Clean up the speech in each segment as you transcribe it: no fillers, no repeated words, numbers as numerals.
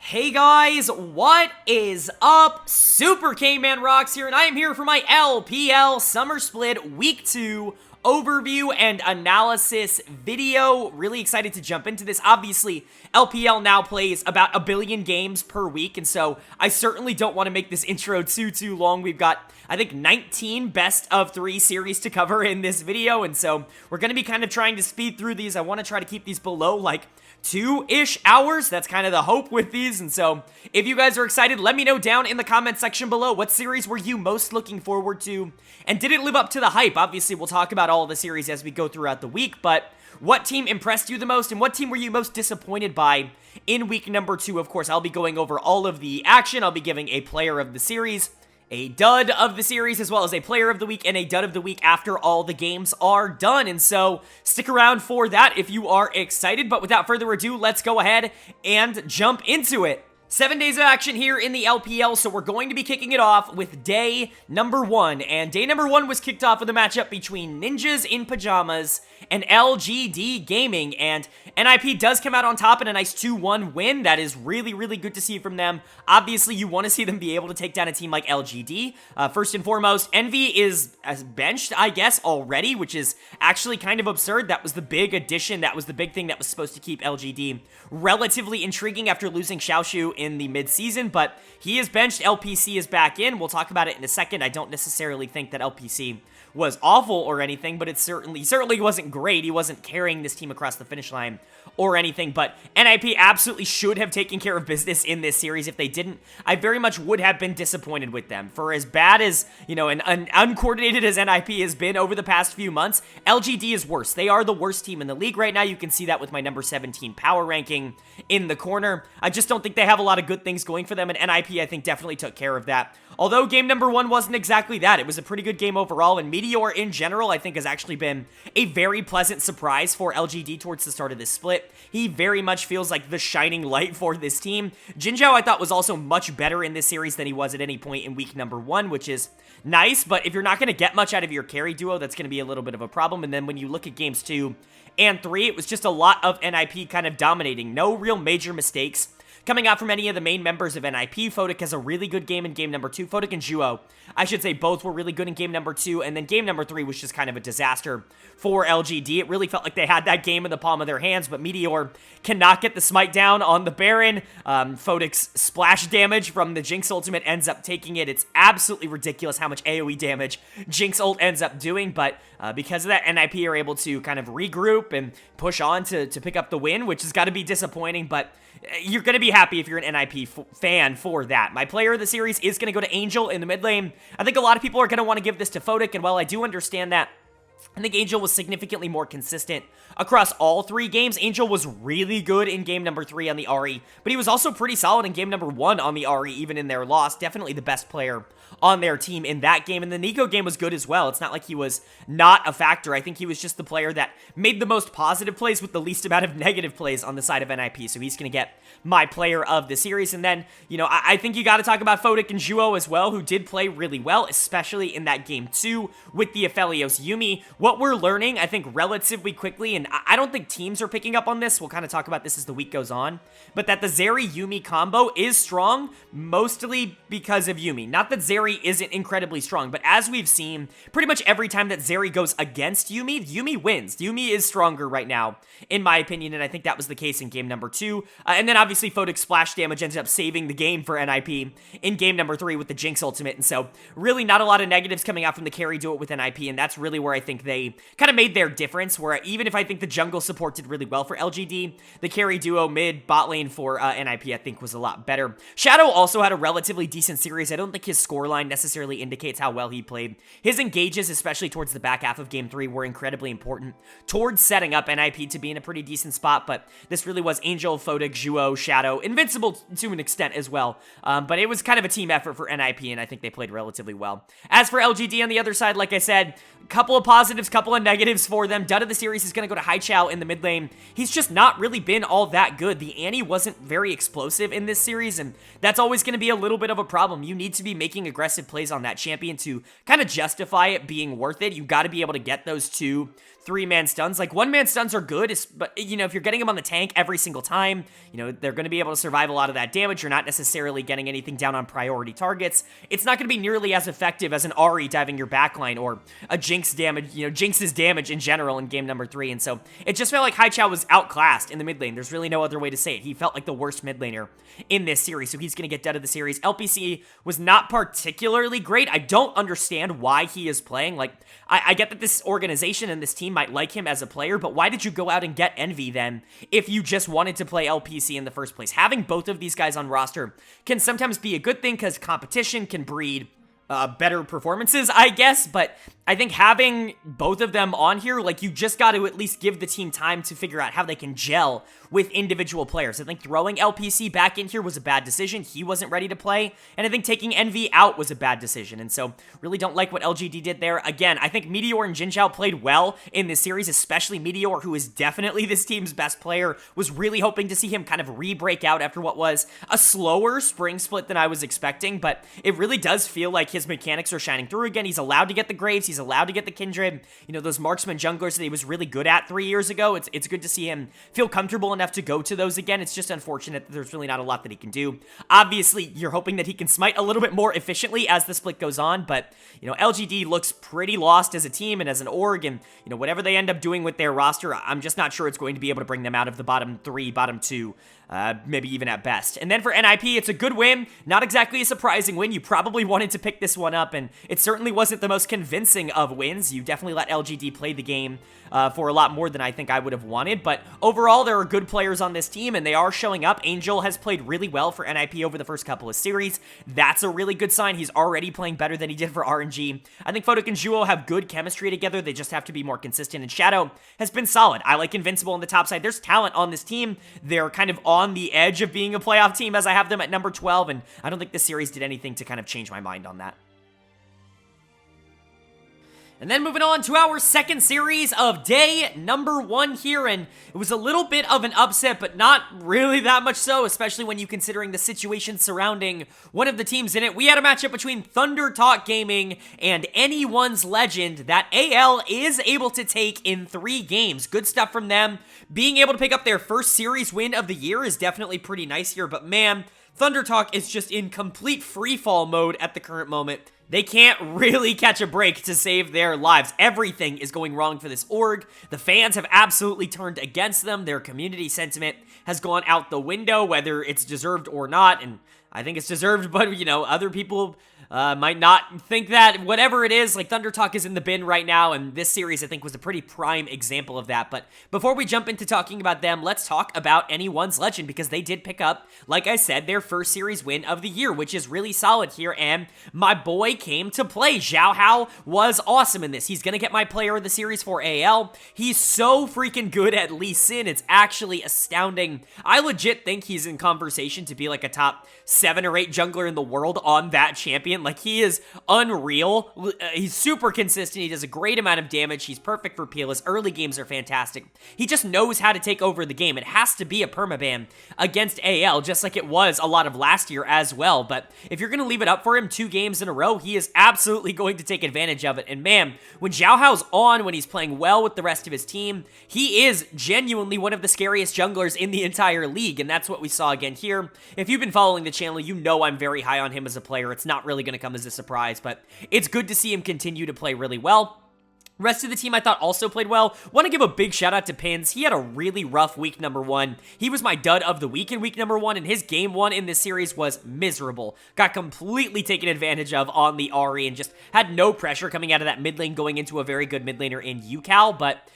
Hey guys, what is up? Super K-Man Rocks here, and I am here for my LPL Summer Split Week 2 overview and analysis video. Really excited to jump into this. Obviously, LPL now plays about 1 billion games per week, and so I certainly don't want to make this intro too long. We've got, I think, 19 best of 3 series to cover in this video, and so we're going to be kind of trying to speed through these. I want to try to keep these below, like, 2-ish hours. That's kind of the hope with these, and so if you guys are excited, let me know down in the comment section below. What series were you most looking forward to, and did it live up to the hype? Obviously, we'll talk about all of the series as we go throughout the week, but what team impressed you the most, and what team were you most disappointed by in week number 2? Of course, I'll be going over all of the action. I'll be giving a player of the series, a dud of the series, as well as a player of the week and a dud of the week after all the games are done. And so stick around for that if you are excited. But without further ado, let's go ahead and jump into it. 7 days of action here in the LPL, so we're going to be kicking it off with day number 1. And day number 1 was kicked off with a matchup between Ninjas in Pyjamas and LGD Gaming. And NIP does come out on top in a nice 2-1 win. That is really good to see from them. Obviously, you want to see them be able to take down a team like LGD. First and foremost, Envy is benched, I guess, already, which is actually kind of absurd. That was the big addition. That was the big thing that was supposed to keep LGD relatively intriguing after losing Xiaoshu in the mid-season, but he is benched. LPC is back in. We'll talk about it in a second. I don't necessarily think that LPC was awful or anything, but it certainly wasn't great. He wasn't carrying this team across the finish line or anything, but NIP absolutely should have taken care of business in this series. If they didn't, I very much would have been disappointed with them. For as bad as, you know, and uncoordinated as NIP has been over the past few months, LGD is worse. They are the worst team in the league right now. You can see that with my number 17 power ranking in the corner. I just don't think they have a lot of good things going for them, and NIP, I think, definitely took care of that. Although game number 1 wasn't exactly that. It was a pretty good game overall, and Meteor in general, I think, has actually been a very pleasant surprise for LGD towards the start of this split. He very much feels like the shining light for this team. Jinzhao, I thought, was also much better in this series than he was at any point in week number 1, which is nice, but if you're not going to get much out of your carry duo, that's going to be a little bit of a problem. And then when you look at games 2 and 3, it was just a lot of NIP kind of dominating. No real major mistakes coming out from any of the main members of NIP. Photic has a really good game in game number 2. Photic and Juo, I should say, both were really good in game number 2, and then game number 3 was just kind of a disaster for LGD. It really felt like they had that game in the palm of their hands, but Meteor cannot get the smite down on the Baron. Photic's splash damage from the Jinx ultimate ends up taking it. It's absolutely ridiculous how much AoE damage Jinx ult ends up doing, but because of that, NIP are able to kind of regroup and push on to pick up the win, which has got to be disappointing, but you're going to be happy if you're an NIP fan for that. My player of the series is going to go to Angel in the mid lane. I think a lot of people are going to want to give this to Photic, and while I do understand that, I think Angel was significantly more consistent across all 3 games. Angel was really good in game number 3 on the RE, but he was also pretty solid in game number 1 on the RE, even in their loss. Definitely the best player on their team in that game, and the Nico game was good as well. It's not like he was not a factor. I think he was just the player that made the most positive plays with the least amount of negative plays on the side of NIP, so he's going to get my player of the series. And then, you know, I think you got to talk about Photic and Juo as well, who did play really well, especially in that game 2 with the Aphelios Yuumi. What we're learning, I think, relatively quickly, and I don't think teams are picking up on this, we'll kind of talk about this as the week goes on, but that the Zeri Yuumi combo is strong, mostly because of Yuumi. Not that Zeri isn't incredibly strong, but as we've seen, pretty much every time that Zeri goes against Yuumi, Yuumi wins. Yuumi is stronger right now, in my opinion, and I think that was the case in game number 2. And then obviously Photic's splash damage ended up saving the game for NIP in game number 3 with the Jinx ultimate, and so really not a lot of negatives coming out from the carry duo with NIP, and that's really where I think they kind of made their difference, where even if I think the jungle support did really well for LGD, the carry duo mid bot lane for NIP I think was a lot better. Shadow also had a relatively decent series. I don't think his scoreline necessarily indicates how well he played. His engages, especially towards the back half of game 3, were incredibly important towards setting up NIP to be in a pretty decent spot, but this really was Angel, Photic, Juo, Shadow, Invincible to an extent as well, but it was kind of a team effort for NIP, and I think they played relatively well. As for LGD on the other side, like I said, a couple of positives, couple of negatives for them. Dud of the series is going to go to Haichao in the mid lane. He's just not really been all that good. The Annie wasn't very explosive in this series, and that's always going to be a little bit of a problem. You need to be making aggressive plays on that champion to kind of justify it being worth it. You got to be able to get those 2 3-man stuns. Like, 1-man stuns are good, but, you know, if you're getting them on the tank every single time, you know, they're going to be able to survive a lot of that damage. You're not necessarily getting anything down on priority targets. It's not going to be nearly as effective as an Ahri diving your backline or a Jinx damage, you know, Jinx's damage in general in game number 3. And so it just felt like Haichao was outclassed in the mid lane. There's really no other way to say it. He felt like the worst mid laner in this series, so he's going to get dead of the series. LPC was not particularly great. I don't understand why he is playing. Like, I get that this organization and this team might like him as a player, but why did you go out and get Envy then if you just wanted to play LPC in the first place? Having both of these guys on roster can sometimes be a good thing because competition can breed better performances, I guess, but I think having both of them on here, like, you just got to at least give the team time to figure out how they can gel with individual players. I think throwing LPC back in here was a bad decision. He wasn't ready to play, and I think taking Envy out was a bad decision, and so really don't like what LGD did there. Again, I think Meteor and Jinzhao played well in this series, especially Meteor, who is definitely this team's best player. Was really hoping to see him kind of re-break out after what was a slower spring split than I was expecting, but it really does feel like his mechanics are shining through again. He's allowed to get the Graves, he's allowed to get the Kindred, you know, those marksman junglers that he was really good at 3 years ago. It's good to see him feel comfortable enough to go to those again. It's just unfortunate that there's really not a lot that he can do. Obviously, you're hoping that he can smite a little bit more efficiently as the split goes on, but, you know, LGD looks pretty lost as a team and as an org, and, you know, whatever they end up doing with their roster, I'm just not sure it's going to be able to bring them out of the bottom 3, bottom 2, maybe even at best. And then for NIP, it's a good win. Not exactly a surprising win. You probably wanted to pick this one up, and it certainly wasn't the most convincing of wins. You definitely let LGD play the game for a lot more than I think I would have wanted, but overall, there are good players on this team, and they are showing up. Angel has played really well for NIP over the first couple of series. That's a really good sign. He's already playing better than he did for RNG. I think Photic and Juo have good chemistry together. They just have to be more consistent, and Shadow has been solid. I like Invincible on the top side. There's talent on this team. They're kind of on the edge of being a playoff team as I have them at number 12, and I don't think this series did anything to kind of change my mind on that. And then moving on to our second series of day number 1 here, and it was a little bit of an upset, but not really that much so, especially when you considering the situation surrounding one of the teams in it. We had a matchup between ThunderTalk Gaming and Anyone's Legend that AL is able to take in 3 games. Good stuff from them. Being able to pick up their first series win of the year is definitely pretty nice here, but man, ThunderTalk is just in complete freefall mode at the current moment. They can't really catch a break to save their lives. Everything is going wrong for this org. The fans have absolutely turned against them. Their community sentiment has gone out the window, whether it's deserved or not. And I think it's deserved, but, you know, other people might not think that. Whatever it is, like, ThunderTalk is in the bin right now, and this series, I think, was a pretty prime example of that. But before we jump into talking about them, let's talk about Anyone's Legend, because they did pick up, like I said, their first series win of the year, which is really solid here, and my boy came to play. Xiao Hao was awesome in this. He's gonna get my player of the series for AL. He's so freaking good at Lee Sin. It's actually astounding. I legit think he's in conversation to be like a top 7 or 8 jungler in the world on that champion. Like, he is unreal. He's super consistent. He does a great amount of damage. He's perfect for peel. His early games are fantastic. He just knows how to take over the game. It has to be a permaban against AL, just like it was a lot of last year as well. But if you're going to leave it up for him 2 games in a row, he is absolutely going to take advantage of it. And man, when Xiao Hao's on, when he's playing well with the rest of his team, he is genuinely one of the scariest junglers in the entire league. And that's what we saw again here. If you've been following the channel, you know I'm very high on him as a player. It's not really going to come as a surprise, but it's good to see him continue to play really well. Rest of the team I thought also played well. Want to give a big shout out to Pins. He had a really rough week number 1. He was my dud of the week in week number 1, and his game 1 in this series was miserable. Got completely taken advantage of on the Ahri and just had no pressure coming out of that mid lane going into a very good mid laner in UCal, but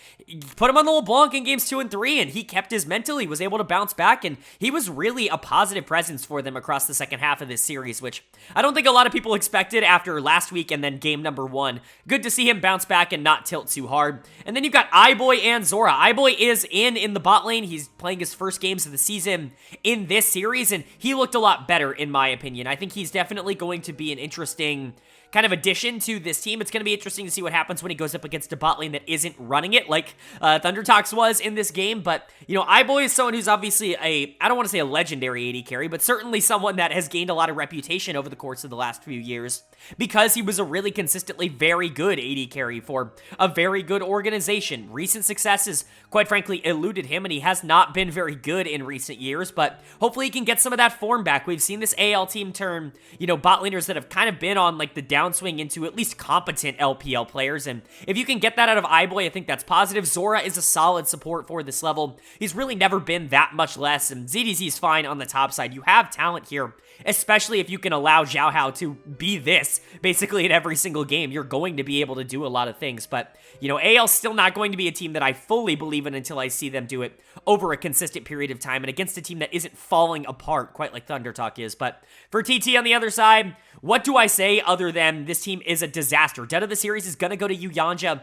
put him on the LeBlanc in games 2 and 3, and he kept his mental. He was able to bounce back, and he was really a positive presence for them across the second half of this series, which I don't think a lot of people expected after last week and then game number 1. Good to see him bounce back and not tilt too hard. And then you've got iBoy and Zora. iBoy is in the bot lane. He's playing his first games of the season in this series, and he looked a lot better in my opinion. I think he's definitely going to be an interesting kind of addition to this team. It's going to be interesting to see what happens when he goes up against a bot lane that isn't running it like ThunderTalk was in this game. But, you know, iBoy is someone who's obviously I don't want to say a legendary AD carry, but certainly someone that has gained a lot of reputation over the course of the last few years because he was a really consistently very good AD carry for a very good organization. Recent successes, quite frankly, eluded him, and he has not been very good in recent years, but hopefully he can get some of that form back. We've seen this AL team turn, you know, bot laners that have kind of been on, like, the downswing into at least competent LPL players, and if you can get that out of iBoy, I think that's positive. Zora is a solid support for this level. He's really never been that much less, and ZDZ is fine on the top side. You have talent here, especially if you can allow Xiao Hao to be this basically in every single game. You're going to be able to do a lot of things, but, you know, AL's still not going to be a team that I fully believe in until I see them do it over a consistent period of time and against a team that isn't falling apart quite like ThunderTalk is. But for TT on the other side, what do I say other than this team is a disaster? Dead of the series is going to go to Yuyanja.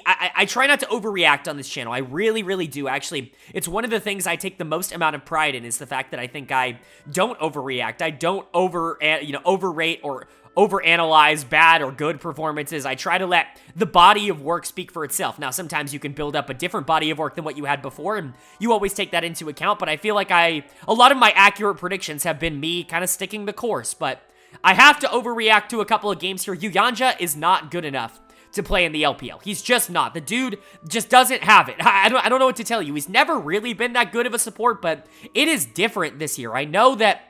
I try not to overreact on this channel. I really, really do. Actually, it's one of the things I take the most amount of pride in is the fact that I think I don't overreact. I don't overrate or overanalyze bad or good performances. I try to let the body of work speak for itself. Now, sometimes you can build up a different body of work than what you had before, and you always take that into account, but I feel like a lot of my accurate predictions have been me kind of sticking the course, but I have to overreact to a couple of games here. Yuyanja is not good enough to play in the LPL. He's just not. The dude just doesn't have it. I don't know what to tell you. He's never really been that good of a support, but it is different this year. I know that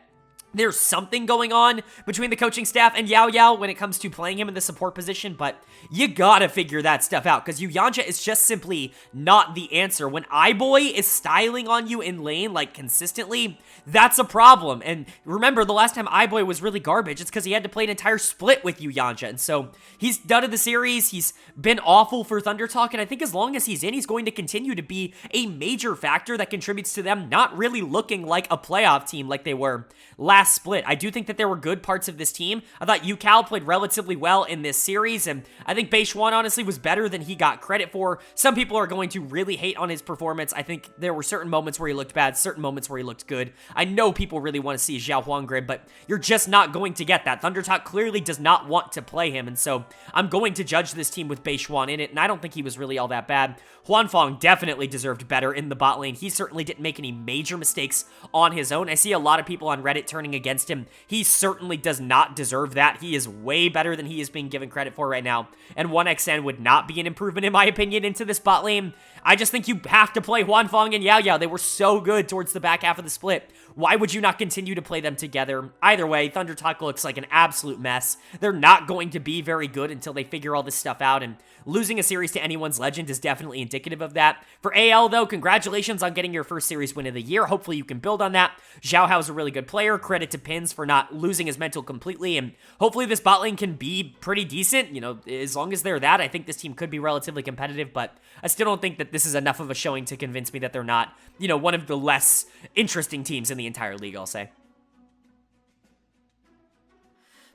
there's something going on between the coaching staff and Yao Yao when it comes to playing him in the support position, but you gotta figure that stuff out, because Yuyanja is just simply not the answer. When iBoy is styling on you in lane, like, consistently, that's a problem. And remember, the last time iBoy was really garbage, it's because he had to play an entire split with Yuyanja, and so he's done of the series, he's been awful for ThunderTalk, and I think as long as he's in, he's going to continue to be a major factor that contributes to them not really looking like a playoff team like they were last split. I do think that there were good parts of this team. I thought Yucal played relatively well in this series, and I think Beishuan honestly was better than he got credit for. Some people are going to really hate on his performance. I think there were certain moments where he looked bad, certain moments where he looked good. I know people really want to see Xiao Huangrid, but you're just not going to get that. ThunderTalk clearly does not want to play him, and so I'm going to judge this team with Beishuan in it, and I don't think he was really all that bad. Huanfeng definitely deserved better in the bot lane. He certainly didn't make any major mistakes on his own. I see a lot of people on Reddit turning against him. He certainly does not deserve that. He is way better than he is being given credit for right now, and 1xN would not be an improvement, in my opinion, into this bot lane. I just think you have to play Huanfeng and Yao Yao. They were so good towards the back half of the split. Why would you not continue to play them together? Either way, ThunderTalk looks like an absolute mess. They're not going to be very good until they figure all this stuff out, and losing a series to anyone's legend is definitely indicative of that. For AL, though, congratulations on getting your first series win of the year. Hopefully you can build on that. Xiao Hao's a really good player. Credit to Pins for not losing his mental completely, and hopefully this bot lane can be pretty decent. You know, as long as they're that, I think this team could be relatively competitive, but I still don't think that this is enough of a showing to convince me that they're not, you know, one of the less interesting teams in the entire league, I'll say.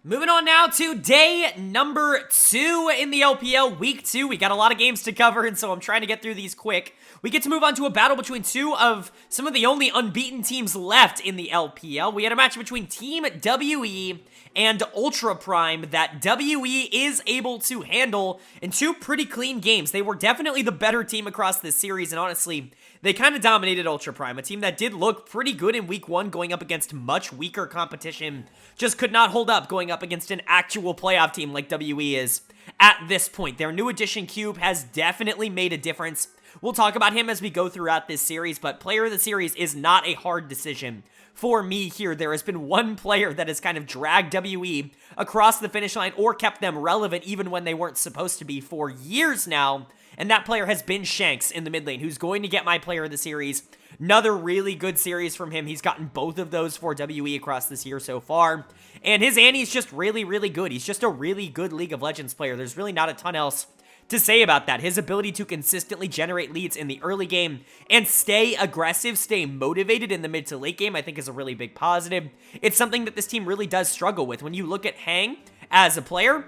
Moving on now to day number 2 in the LPL, week 2. We got a lot of games to cover, and so I'm trying to get through these quick. We get to move on to a battle between two of some of the only unbeaten teams left in the LPL. We had a match between Team WE and Ultra Prime that WE is able to handle in 2 pretty clean games. They were definitely the better team across this series, and honestly, they kind of dominated Ultra Prime, a team that did look pretty good in week 1 going up against much weaker competition. Just could not hold up going up against an actual playoff team like WE is at this point. Their new addition, Cube, has definitely made a difference. We'll talk about him as we go throughout this series, but player of the series is not a hard decision for me here. There has been one player that has kind of dragged WE across the finish line or kept them relevant even when they weren't supposed to be for years now, and that player has been Shanks in the mid lane, who's going to get my player of the series. Another really good series from him. He's gotten both of those for WE across this year so far, and his Annie's just really, really good. He's just a really good League of Legends player. There's really not a ton else to say about that. His ability to consistently generate leads in the early game and stay aggressive, stay motivated in the mid to late game, I think is a really big positive. It's something that this team really does struggle with. When you look at Hang as a player,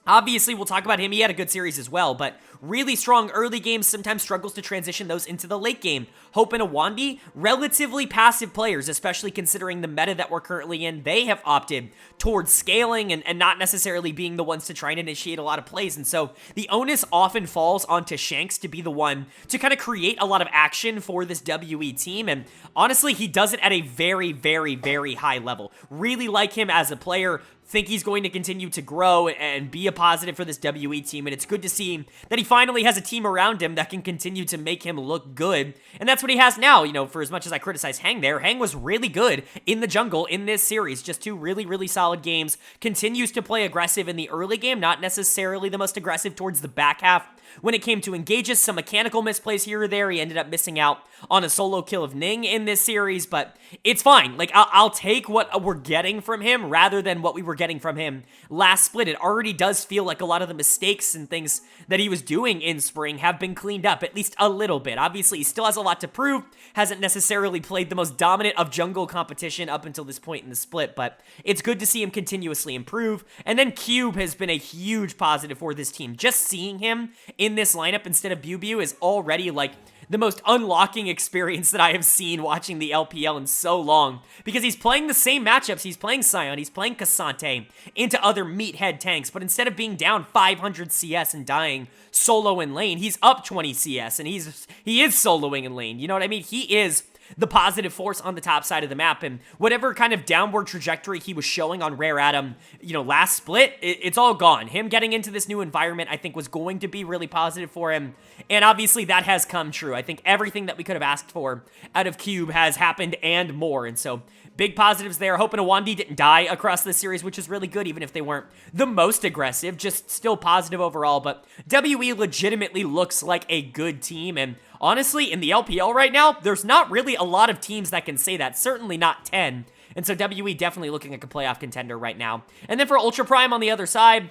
obviously, we'll talk about him. He had a good series as well, but really strong early games, sometimes struggles to transition those into the late game. Hope and Awandi, relatively passive players, especially considering the meta that we're currently in. They have opted towards scaling and not necessarily being the ones to try and initiate a lot of plays, and so the onus often falls onto Shanks to be the one to kind of create a lot of action for this WE team, and honestly, he does it at a very, very, very high level. Really like him as a player. Think he's going to continue to grow and be a positive for this WE team, and it's good to see that he finally has a team around him that can continue to make him look good, and that's what he has now. You know, for as much as I criticize Hang there, Hang was really good in the jungle in this series. Just two really, really solid games. Continues to play aggressive in the early game, not necessarily the most aggressive towards the back half. When it came to engages, some mechanical misplays here or there. He ended up missing out on a solo kill of Ning in this series, but it's fine. Like, I'll take what we're getting from him rather than what we were getting from him last split. It already does feel like a lot of the mistakes and things that he was doing in spring have been cleaned up, at least a little bit. Obviously, he still has a lot to prove, hasn't necessarily played the most dominant of jungle competition up until this point in the split, but it's good to see him continuously improve. And then Cube has been a huge positive for this team. Just seeing him in this lineup instead of Bew is already like the most unlocking experience that I have seen watching the LPL in so long, because he's playing the same matchups. He's playing Sion, he's playing Cassante into other meathead tanks, but instead of being down 500 CS and dying solo in lane, he's up 20 CS and he is soloing in lane. You know what I mean? He is the positive force on the top side of the map, and whatever kind of downward trajectory he was showing on Rare Atom, you know, last split, it's all gone. Him getting into this new environment, I think, was going to be really positive for him, and obviously that has come true. I think everything that we could have asked for out of Cube has happened and more, and so big positives there. Hoping Awandi didn't die across this series, which is really good, even if they weren't the most aggressive, just still positive overall, but WE legitimately looks like a good team, and honestly, in the LPL right now, there's not really a lot of teams that can say that, certainly not 10, and so WE definitely looking like a playoff contender right now. And then for Ultra Prime on the other side,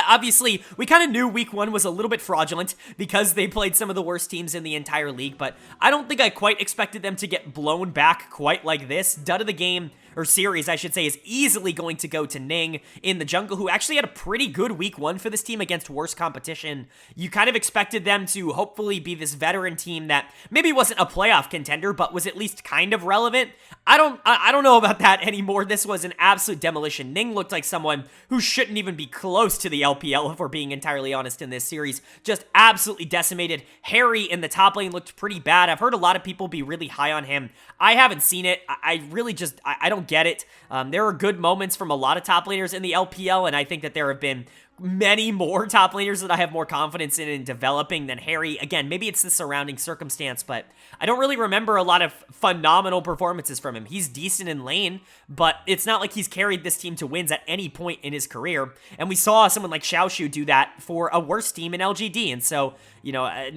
obviously, we kind of knew week 1 was a little bit fraudulent because they played some of the worst teams in the entire league, but I don't think I quite expected them to get blown back quite like this. Dud of the game, or series, I should say, is easily going to go to Ning in the jungle, who actually had a pretty good week 1 for this team against worse competition. You kind of expected them to hopefully be this veteran team that maybe wasn't a playoff contender, but was at least kind of relevant. I don't know about that anymore. This was an absolute demolition. Ning looked like someone who shouldn't even be close to the LPL, if we're being entirely honest, in this series. Just absolutely decimated. Harry in the top lane looked pretty bad. I've heard a lot of people be really high on him. I haven't seen it. I really just, I don't get it. There are good moments from a lot of top laners in the LPL, and I think that there have been many more top laners that I have more confidence in developing than Harry. Again, maybe it's the surrounding circumstance, but I don't really remember a lot of phenomenal performances from him. He's decent in lane, but it's not like he's carried this team to wins at any point in his career, and we saw someone like Xiaoshu do that for a worse team in LGD, and so, you know, I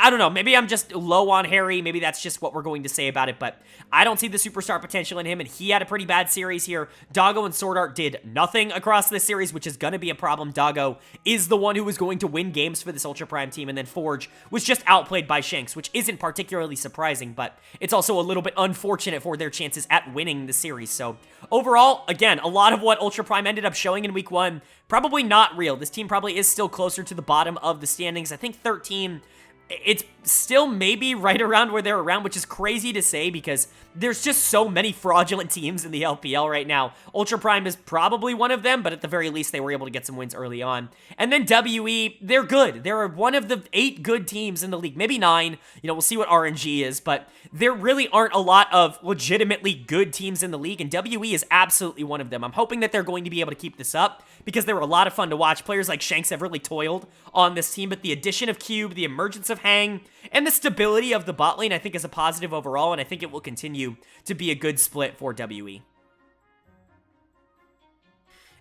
don't know, maybe I'm just low on Harry, maybe that's just what we're going to say about it, but I don't see the superstar potential in him, and he had a pretty bad series here. Doggo and Sword Art did nothing across this series, which is going to be a problem. Doggo is the one who was going to win games for this Ultra Prime team, and then Forge was just outplayed by Shanks, which isn't particularly surprising, but it's also a little bit unfortunate for their chances at winning the series. So overall, again, a lot of what Ultra Prime ended up showing in week 1, probably not real. This team probably is still closer to the bottom of the standings. I think 13, it's still maybe right around where they're around, which is crazy to say because there's just so many fraudulent teams in the LPL right now. Ultra Prime is probably one of them, but at the very least, they were able to get some wins early on. And then WE, they're good. They're one of the 8 good teams in the league, maybe 9. You know, we'll see what RNG is, but there really aren't a lot of legitimately good teams in the league, and WE is absolutely one of them. I'm hoping that they're going to be able to keep this up because they were a lot of fun to watch. Players like Shanks have really toiled on this team, but the addition of Cube, the emergence of Hang, and the stability of the bot lane, I think, is a positive overall, and I think it will continue to be a good split for WE.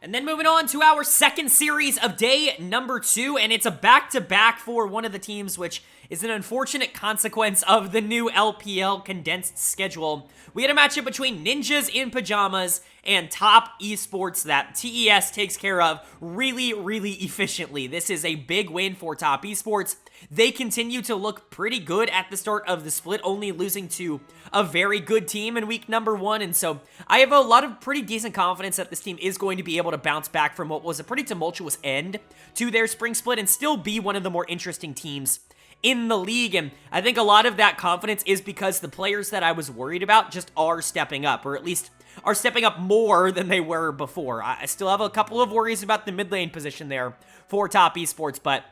And then moving on to our second series of day number 2, and it's a back-to-back for one of the teams, which is an unfortunate consequence of the new LPL condensed schedule. We had a matchup between Ninjas in Pyjamas and Top Esports that TES takes care of really, really efficiently. This is a big win for Top Esports. they continue to look pretty good at the start of the split, only losing to a very good team in week number 1, and so I have a lot of pretty decent confidence that this team is going to be able to bounce back from what was a pretty tumultuous end to their spring split and still be one of the more interesting teams in the league. And I think a lot of that confidence is because the players that I was worried about just are stepping up, or at least are stepping up more than they were before. I still have a couple of worries about the mid lane position there for top esports, but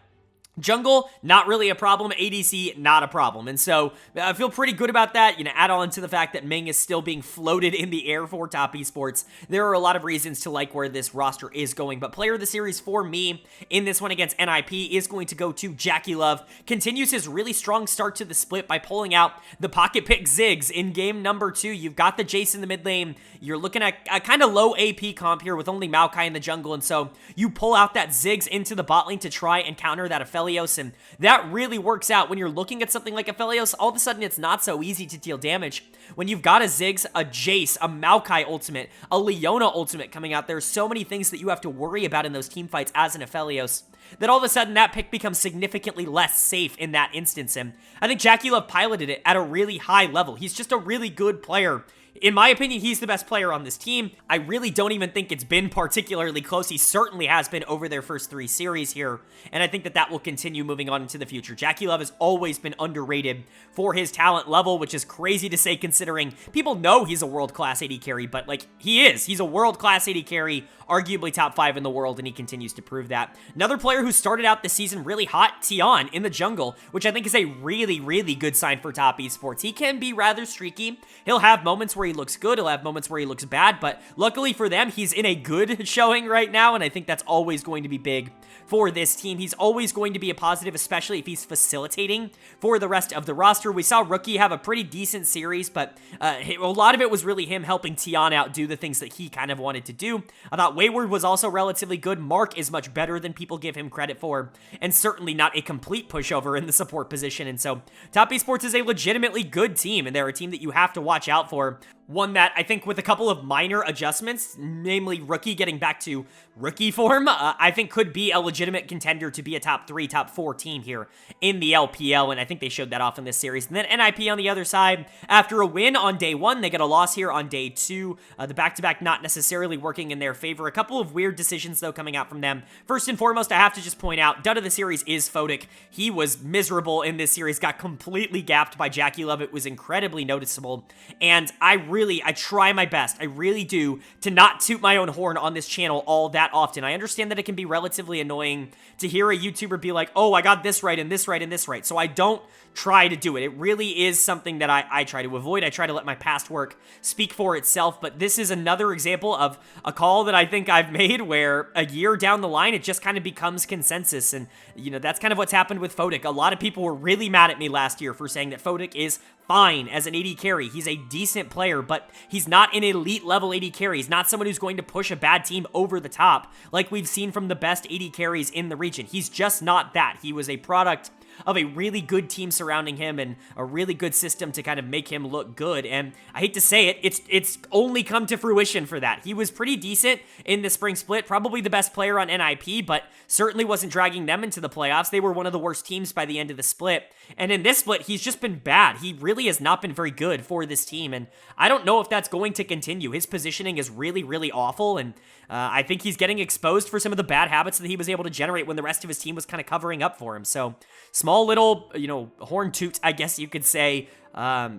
jungle, not really a problem. ADC, not a problem. And so I feel pretty good about that. You know, add on to the fact that Ming is still being floated in the air for top esports. There are a lot of reasons to like where this roster is going. But player of the series for me in this one against NIP is going to go to Jackie Love. Continues his really strong start to the split by pulling out the pocket pick Ziggs in game number 2. You've got the Jace in the mid lane. You're looking at a kind of low AP comp here with only Maokai in the jungle. And so you pull out that Ziggs into the bot lane to try and counter that Aphelios, and that really works out. When you're looking at something like Aphelios, all of a sudden it's not so easy to deal damage. When you've got a Ziggs, a Jace, a Maokai ultimate, a Leona ultimate coming out, there's so many things that you have to worry about in those team fights as an Aphelios, that all of a sudden that pick becomes significantly less safe in that instance. And I think Jackie Love piloted it at a really high level. He's just a really good player. In my opinion, he's the best player on this team. I really don't even think it's been particularly close. He certainly has been over their first 3 series here, and I think that that will continue moving on into the future. Jackie Love has always been underrated for his talent level, which is crazy to say considering people know he's a world-class AD carry, but like, he is. He's a world-class AD carry, arguably top 5 in the world, and he continues to prove that. Another player who started out this season really hot, Tian in the jungle, which I think is a really, really good sign for top esports. He can be rather streaky. He'll have moments where he looks good, he'll have moments where he looks bad, but luckily for them, he's in a good showing right now, and I think that's always going to be big for this team. He's always going to be a positive, especially if he's facilitating for the rest of the roster. We saw Rookie have a pretty decent series, but a lot of it was really him helping Tian out do the things that he kind of wanted to do. I thought Wayward was also relatively good. Mark is much better than people give him credit for, and certainly not a complete pushover in the support position. And so Top Esports is a legitimately good team, and they're a team that you have to watch out for. One that I think with a couple of minor adjustments, namely Rookie getting back to rookie form, I think could be a legitimate contender to be a top 3, top 4 team here in the LPL, and I think they showed that off in this series. And then NIP on the other side, after a win on day 1, they get a loss here on day 2. The back-to-back not necessarily working in their favor. A couple of weird decisions, though, coming out from them. First and foremost, I have to just point out, dud of the series is Fodic. He was miserable in this series, got completely gapped by Jackie Love. It was incredibly noticeable, and I try my best, I really do, to not toot my own horn on this channel all that often. I understand that it can be relatively annoying to hear a YouTuber be like, oh, I got this right, and this right, and this right, so I don't try to do it. It really is something that I try to avoid. I try to let my past work speak for itself, but this is another example of a call that I think I've made where a year down the line, it just kind of becomes consensus, and, you know, that's kind of what's happened with Fodic. A lot of people were really mad at me last year for saying that Fodic is fine as an AD carry. He's a decent player, but he's not an elite level AD carry. He's not someone who's going to push a bad team over the top like we've seen from the best AD carries in the region. He's just not that. He was a product of a really good team surrounding him and a really good system to kind of make him look good. And I hate to say it, it's only come to fruition for that. He was pretty decent in the spring split, probably the best player on NIP, but certainly wasn't dragging them into the playoffs. They were one of the worst teams by the end of the split. And in this split, he's just been bad. He really has not been very good for this team. And I don't know if that's going to continue. His positioning is really, really awful. And I think he's getting exposed for some of the bad habits that he was able to generate when the rest of his team was kind of covering up for him. So small little, you know, horn toot, I guess you could say,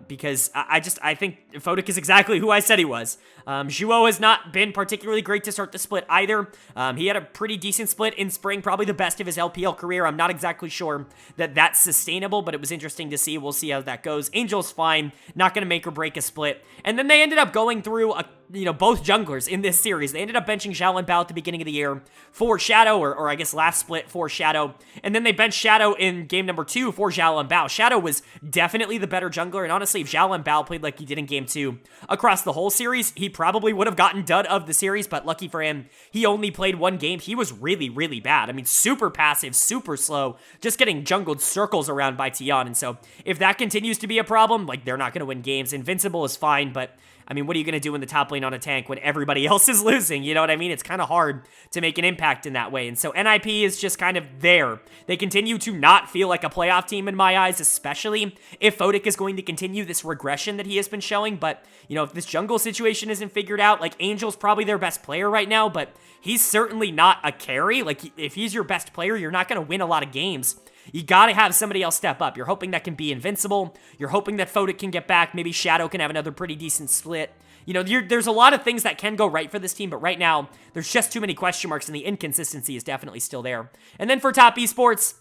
because I think Fodic is exactly who I said he was. Zhuo has not been particularly great to start the split either. He had a pretty decent split in spring, probably the best of his LPL career. I'm not exactly sure that that's sustainable, but it was interesting to see. We'll see how that goes. Angel's fine, not going to make or break a split. And then they ended up going through both junglers in this series. They ended up benching Xiao and Bao at the beginning of the year for Shadow, or I guess last split for Shadow. And then they benched Shadow in game number 2 for Xiao and Bao. Shadow was definitely the better jungler, and honestly, if Xiao and Bao played like he did in game 2 across the whole series, he probably would have gotten dud of the series, but lucky for him, he only played 1 game. He was really, really bad. I mean, super passive, super slow, just getting jungled circles around by Tian. And so if that continues to be a problem, like, they're not going to win games. Invincible is fine, but I mean, what are you going to do in the top lane on a tank when everybody else is losing? You know what I mean? It's kind of hard to make an impact in that way. And so NIP is just kind of there. They continue to not feel like a playoff team in my eyes, especially if Fodic is going to continue this regression that he has been showing. But, you know, if this jungle situation isn't figured out, like Angel's probably their best player right now, but he's certainly not a carry. Like, if he's your best player, you're not going to win a lot of games. You gotta have somebody else step up. You're hoping that can be Invincible. You're hoping that Fodic can get back. Maybe Shadow can have another pretty decent split. You know, there's a lot of things that can go right for this team, but right now, there's just too many question marks, and the inconsistency is definitely still there. And then for top esports,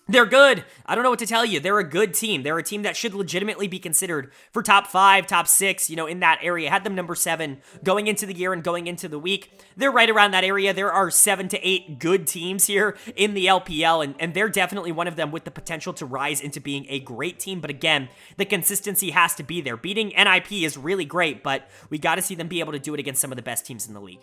they're good. I don't know what to tell you. They're a good team. They're a team that should legitimately be considered for top 5, top 6, you know, in that area. Had them number 7 going into the year and going into the week. They're right around that area. There are 7 to 8 good teams here in the LPL, and they're definitely one of them with the potential to rise into being a great team. But again, the consistency has to be there. Beating NIP is really great, but we got to see them be able to do it against some of the best teams in the league.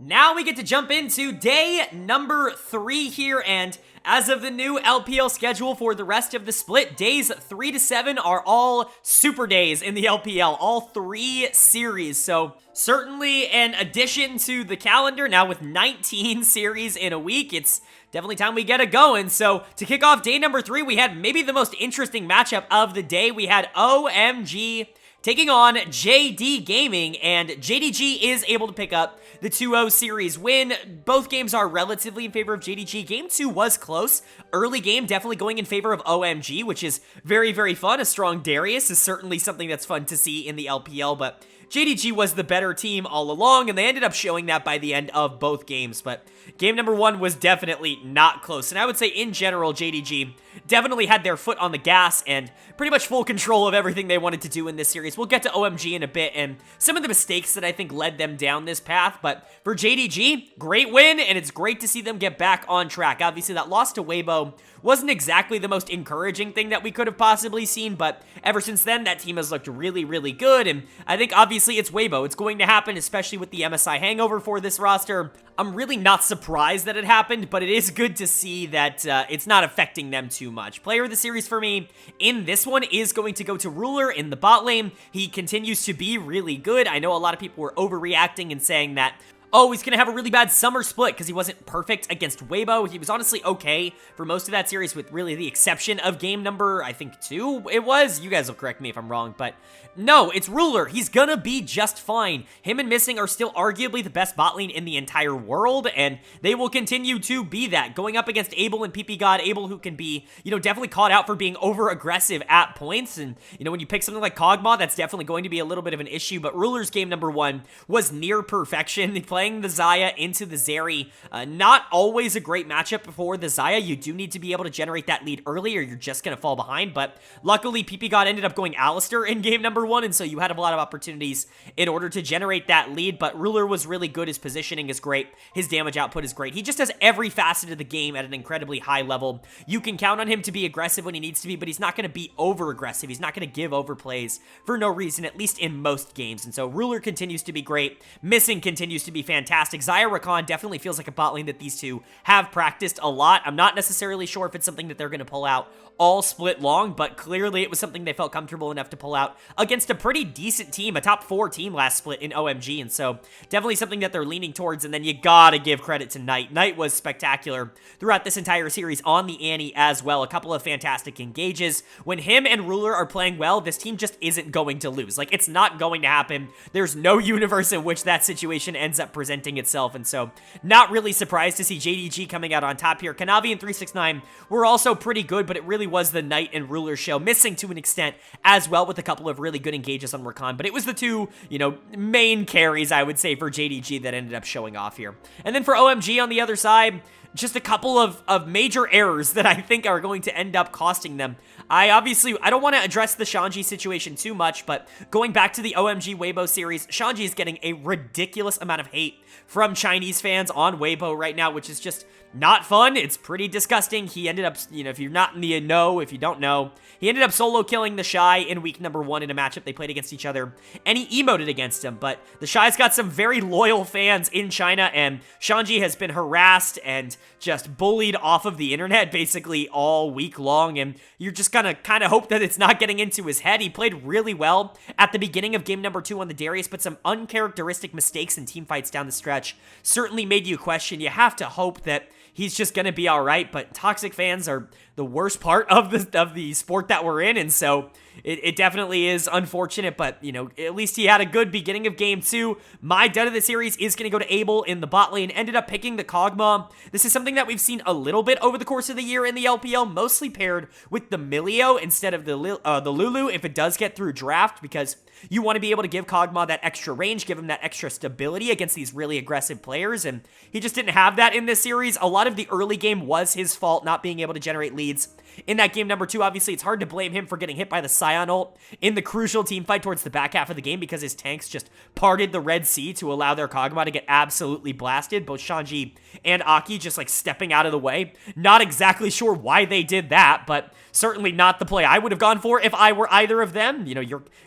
Now we get to jump into day number 3 here, and as of the new LPL schedule for the rest of the split, days 3 to 7 are all super days in the LPL, all 3 series, so certainly an addition to the calendar. Now with 19 series in a week, it's definitely time we get it going. So to kick off day number 3, we had maybe the most interesting matchup of the day. We had OMG taking on JD Gaming, and JDG is able to pick up the 2-0 series win. Both games are relatively in favor of JDG. Game 2 was close. Early game definitely going in favor of OMG, which is very, very fun. A strong Darius is certainly something that's fun to see in the LPL, but JDG was the better team all along, and they ended up showing that by the end of both games. But game number 1 was definitely not close, and I would say in general, JDG definitely had their foot on the gas and pretty much full control of everything they wanted to do in this series. We'll get to OMG in a bit and some of the mistakes that I think led them down this path, but for JDG, great win, and it's great to see them get back on track. Obviously, that loss to Weibo wasn't exactly the most encouraging thing that we could have possibly seen, but ever since then, that team has looked really, really good, and I think obviously it's Weibo. It's going to happen, especially with the MSI hangover for this roster. I'm really not surprised that it happened, but it is good to see that it's not affecting them too much. Player of the series for me in this one is going to go to Ruler in the bot lane. He continues to be really good. I know a lot of people were overreacting and saying that, oh, he's going to have a really bad summer split because he wasn't perfect against Weibo. He was honestly okay for most of that series with really the exception of game number, I think, 2 it was. You guys will correct me if I'm wrong, but no, it's Ruler. He's going to be just fine. Him and Missing are still arguably the best bot lane in the entire world, and they will continue to be that. Going up against Abel and PP God, Abel who can be, you know, definitely caught out for being over-aggressive at points, and, you know, when you pick something like Kog'Maw, that's definitely going to be a little bit of an issue, but Ruler's game number 1 was near perfection. Playing the Xayah into the Zeri, not always a great matchup for the Xayah. You do need to be able to generate that lead early or you're just going to fall behind, but luckily PP God ended up going Alistar in game number 1, and so you had a lot of opportunities in order to generate that lead, but Ruler was really good. His positioning is great. His damage output is great. He just has every facet of the game at an incredibly high level. You can count on him to be aggressive when he needs to be, but he's not going to be over-aggressive. He's not going to give overplays for no reason, at least in most games, and so Ruler continues to be great. Missing continues to be fantastic. Xayah Rakan definitely feels like a bot lane that these two have practiced a lot. I'm not necessarily sure if it's something that they're going to pull out all split long, but clearly it was something they felt comfortable enough to pull out against a pretty decent team, a top 4 team last split in OMG, and so definitely something that they're leaning towards. And then you gotta give credit to Knight. Knight was spectacular throughout this entire series on the Annie as well. A couple of fantastic engages. When him and Ruler are playing well, this team just isn't going to lose. Like, it's not going to happen. There's no universe in which that situation ends up presenting itself, and so not really surprised to see JDG coming out on top here. Kanavi and 369 were also pretty good, but it really was the Knight and Ruler show, missing to an extent as well with a couple of really good engages on Rakan, but it was the two, you know, main carries, I would say, for JDG that ended up showing off here. And then for OMG on the other side, just a couple of major errors that I think are going to end up costing them. I don't want to address the Shanji situation too much, but going back to the OMG Weibo series, Shanji is getting a ridiculous amount of hate from Chinese fans on Weibo right now, which is just not fun. It's pretty disgusting. He ended up, if you're not in the know, if you don't know, he ended up solo killing the Shy in week number 1 in a matchup they played against each other, and he emoted against him. But the Shy's got some very loyal fans in China, and Shanji has been harassed and just bullied off of the internet basically all week long, and you're just gonna kind of hope that it's not getting into his head. He played really well at the beginning of game number 2 on the Darius, but some uncharacteristic mistakes in team fights down the stretch certainly made you question. You have to hope that he's just going to be all right, but toxic fans are the worst part of the sport that we're in, and so it definitely is unfortunate, but, at least he had a good beginning of game 2. My dud of the series is going to go to Abel in the bot lane, ended up picking the Kog'Maw. This is something that we've seen a little bit over the course of the year in the LPL, mostly paired with the Milio instead of the Lulu if it does get through draft, because you want to be able to give Kog'Maw that extra range, give him that extra stability against these really aggressive players, and he just didn't have that in this series. A lot of the early game was his fault, not being able to generate leads. In that game number 2, obviously, it's hard to blame him for getting hit by the Scion ult in the crucial team fight towards the back half of the game because his tanks just parted the Red Sea to allow their Kog'Maw to get absolutely blasted. Both Shanji and Aki just, stepping out of the way. Not exactly sure why they did that, but certainly not the play I would have gone for if I were either of them.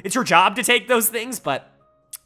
It's your job to take those things, but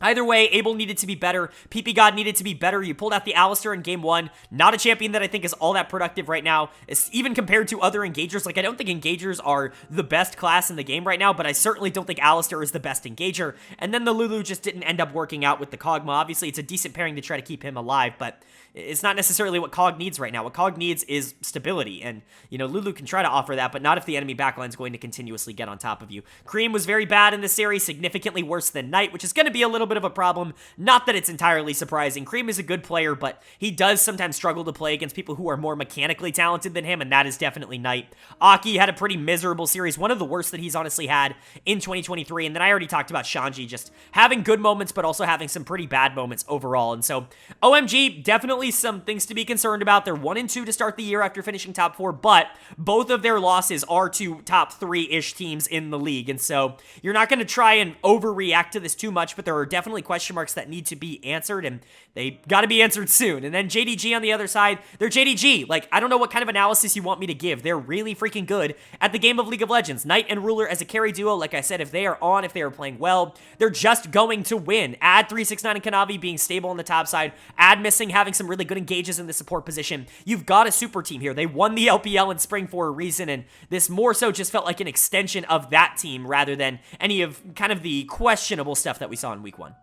either way, Abel needed to be better. PP God needed to be better. You pulled out the Alistar in game 1. Not a champion that I think is all that productive right now, even compared to other engagers. I don't think engagers are the best class in the game right now, but I certainly don't think Alistar is the best engager. And then the Lulu just didn't end up working out with the Kog'Maw. Obviously, it's a decent pairing to try to keep him alive, but it's not necessarily what Kog needs right now. What Kog needs is stability, and, Lulu can try to offer that, but not if the enemy backline is going to continuously get on top of you. Cream was very bad in this series, significantly worse than Knight, which is going to be a little bit of a problem. Not that it's entirely surprising. Cream is a good player, but he does sometimes struggle to play against people who are more mechanically talented than him, and that is definitely Knight. Aki had a pretty miserable series, one of the worst that he's honestly had in 2023, and then I already talked about Shanji just having good moments, but also having some pretty bad moments overall, and so OMG, definitely some things to be concerned about. They're 1-2 to start the year after finishing top 4, but both of their losses are to top 3-ish teams in the league, and so you're not going to try and overreact to this too much, but there are definitely question marks that need to be answered, and they got to be answered soon. And then JDG on the other side, they're JDG. I don't know what kind of analysis you want me to give. They're really freaking good at the game of League of Legends. Knight and Ruler as a carry duo, like I said, if they are on, if they are playing well, they're just going to win. Add 369 and Kanavi being stable on the top side, add Missing having some really good engages in the support position. You've got a super team here. They won the LPL in spring for a reason, and this more so just felt like an extension of that team rather than any of kind of the questionable stuff that we saw in week 1.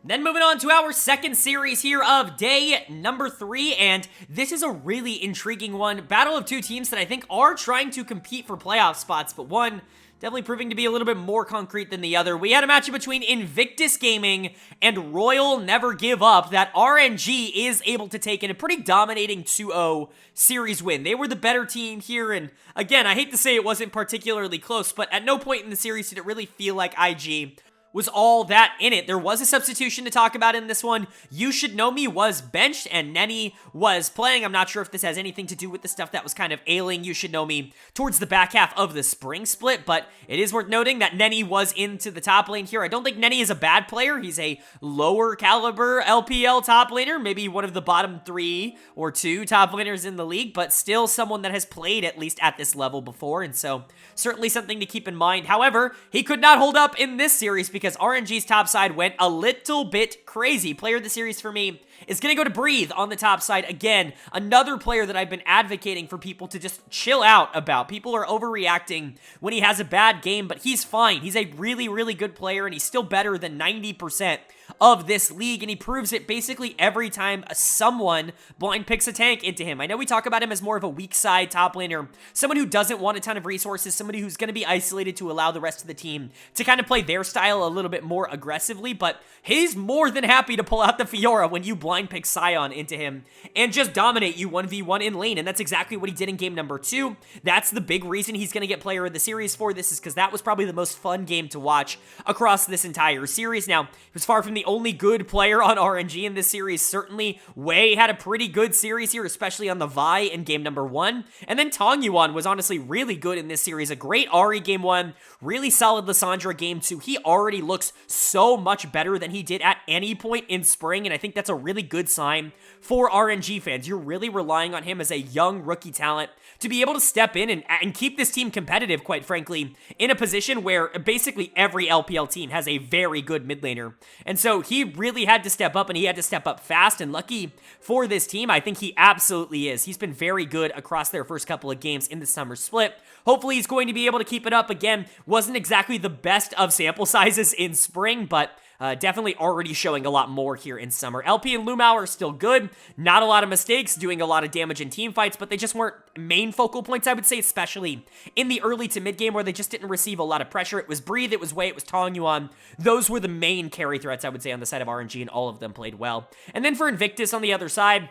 Then moving on to our second series here of day number 3, and this is a really intriguing one. Battle of two teams that I think are trying to compete for playoff spots, but one definitely proving to be a little bit more concrete than the other. We had a matchup between Invictus Gaming and Royal Never Give Up that RNG is able to take in a pretty dominating 2-0 series win. They were the better team here, and again, I hate to say it wasn't particularly close, but at no point in the series did it really feel like IG was all that in it. There was a substitution to talk about in this one. You Should Know Me was benched, and Nenny was playing. I'm not sure if this has anything to do with the stuff that was kind of ailing You Should Know Me towards the back half of the spring split, but it is worth noting that Nenny was into the top lane here. I don't think Nenny is a bad player. He's a lower caliber LPL top laner, maybe one of the bottom 3 or 2 top laners in the league, but still someone that has played at least at this level before, and so certainly something to keep in mind. However, he could not hold up in this series because RNG's top side went a little bit crazy. Player of the series for me is going to go to Breathe on the top side. Again, another player that I've been advocating for people to just chill out about. People are overreacting when he has a bad game, but he's fine. He's a really, really good player, and he's still better than 90% of this league, and he proves it basically every time someone blind picks a tank into him. I know we talk about him as more of a weak side top laner, someone who doesn't want a ton of resources, somebody who's going to be isolated to allow the rest of the team to kind of play their style a little bit more aggressively, but he's more than happy to pull out the Fiora when you blind pick Scion into him and just dominate you 1v1 in lane, and that's exactly what he did in game number 2. That's the big reason he's going to get player of the series for this, is because that was probably the most fun game to watch across this entire series. Now, it was far from the only good player on RNG in this series. Certainly, Wei had a pretty good series here, especially on the Vi in game number 1. And then Tong Yuan was honestly really good in this series. A great Ahri game 1, really solid Lissandra game 2. He already looks so much better than he did at any point in spring, and I think that's a really really good sign for RNG fans. You're really relying on him as a young rookie talent to be able to step in and keep this team competitive, quite frankly, in a position where basically every LPL team has a very good mid laner. And so he really had to step up, and he had to step up fast, and lucky for this team, I think he absolutely is. He's been very good across their first couple of games in the summer split. Hopefully he's going to be able to keep it up. Again, wasn't exactly the best of sample sizes in spring, but definitely already showing a lot more here in summer. LP and Lumao are still good. Not a lot of mistakes, doing a lot of damage in team fights, but they just weren't main focal points, I would say, especially in the early to mid game where they just didn't receive a lot of pressure. It was Breathe, it was Wei, it was Tong Yuan. Those were the main carry threats, I would say, on the side of RNG, and all of them played well. And then for Invictus on the other side,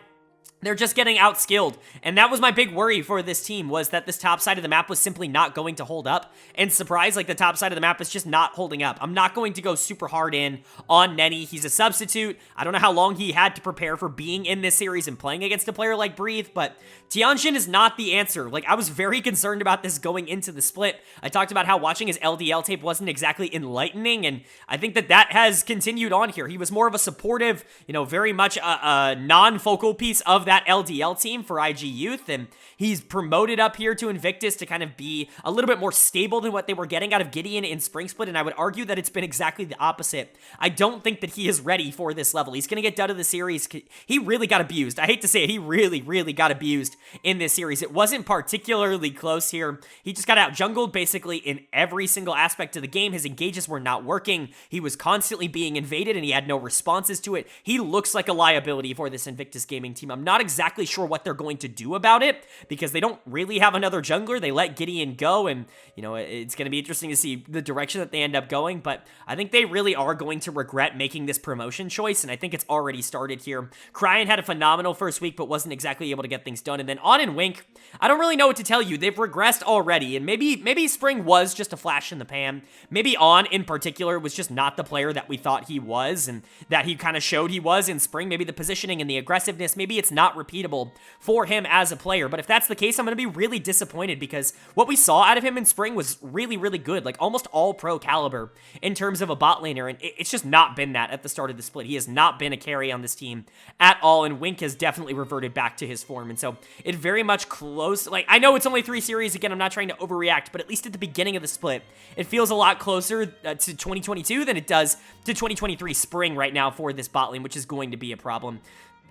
they're just getting outskilled, and that was my big worry for this team, was that this top side of the map was simply not going to hold up. And surprise, like, the top side of the map is just not holding up. I'm not going to go super hard in on Nenny. He's a substitute. I don't know how long he had to prepare for being in this series and playing against a player like Breathe, but Tianjin is not the answer. Like, I was very concerned about this going into the split. I talked about how watching his LDL tape wasn't exactly enlightening, and I think that that has continued on here. He was more of a supportive, you know, very much a non-focal piece of that LDL team for IG Youth, and he's promoted up here to Invictus to kind of be a little bit more stable than what they were getting out of Gideon in Spring Split, and I would argue that it's been exactly the opposite. I don't think that he is ready for this level. He's going to get done to the series. He really got abused. I hate to say it, he really, really got abused in this series. It wasn't particularly close here. He just got out jungled basically in every single aspect of the game. His engages were not working. He was constantly being invaded, and he had no responses to it. He looks like a liability for this Invictus Gaming team. I'm not exactly sure what they're going to do about it, because they don't really have another jungler. They let Gideon go, and, you know, it's going to be interesting to see the direction that they end up going, but I think they really are going to regret making this promotion choice, and I think it's already started here. Cryan had a phenomenal first week, but wasn't exactly able to get things done, and then On and Wink, I don't really know what to tell you. They've regressed already, and maybe Spring was just a flash in the pan. Maybe On, in particular, was just not the player that we thought he was, and that he kind of showed he was in Spring. Maybe the positioning and the aggressiveness, maybe it's not repeatable for him as a player, but if that's the case, I'm going to be really disappointed, because what we saw out of him in Spring was really, really good, like almost all pro caliber in terms of a bot laner, and it's just not been that at the start of the split. He has not been a carry on this team at all, and Wink has definitely reverted back to his form, and so it very much close, like, I know it's only 3 series, again, I'm not trying to overreact, but at least at the beginning of the split, it feels a lot closer to 2022 than it does to 2023 Spring right now for this bot lane, which is going to be a problem.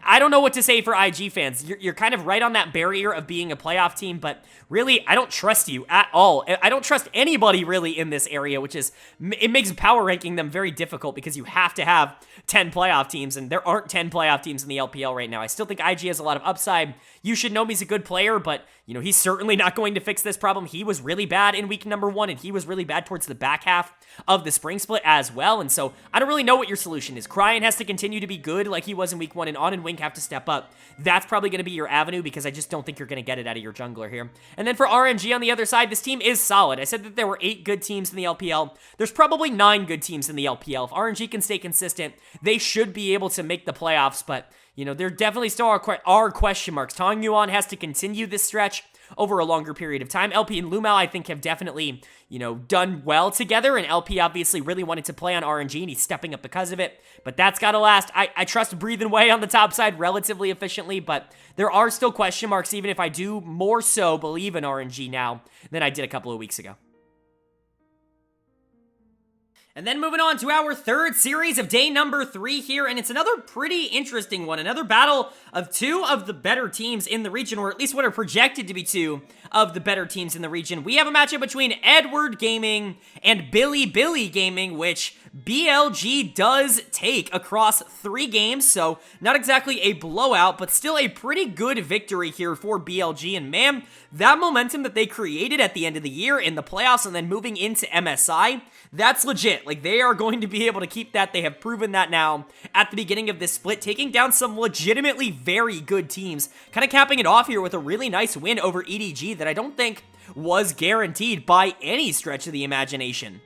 I don't know what to say for IG fans. You're kind of right on that barrier of being a playoff team, but really, I don't trust you at all. I don't trust anybody really in this area, which is, it makes power ranking them very difficult, because you have to have 10 playoff teams, and there aren't 10 playoff teams in the LPL right now. I still think IG has a lot of upside. You should know he's a good player, but, you know, he's certainly not going to fix this problem. He was really bad in week number 1, and he was really bad towards the back half of the Spring Split as well, and so I don't really know what your solution is. Cryan has to continue to be good like he was in week 1, and On and Wink have to step up. That's probably going to be your avenue, because I just don't think you're going to get it out of your jungler here. And then for RNG on the other side, this team is solid. I said that there were 8 good teams in the LPL. There's probably 9 good teams in the LPL. If RNG can stay consistent, they should be able to make the playoffs, but, you know, there definitely still are question marks. Tong Yuan has to continue this stretch over a longer period of time. LP and Lumao, I think, have definitely, you know, done well together, and LP obviously really wanted to play on RNG, and he's stepping up because of it, but that's gotta last. I trust Breathe and Wei on the top side relatively efficiently, but there are still question marks, even if I do more so believe in RNG now than I did a couple of weeks ago. And then moving on to our third series of day number 3 here, and it's another pretty interesting one. Another battle of 2 of the better teams in the region, or at least what are projected to be 2 of the better teams in the region. We have a matchup between Edward Gaming and Bilibili Gaming, which BLG does take across 3 games, so not exactly a blowout, but still a pretty good victory here for BLG. And man, that momentum that they created at the end of the year in the playoffs and then moving into MSI, that's legit. Like, they are going to be able to keep that. They have proven that now at the beginning of this split, taking down some legitimately very good teams, kind of capping it off here with a really nice win over EDG that I don't think was guaranteed by any stretch of the imagination.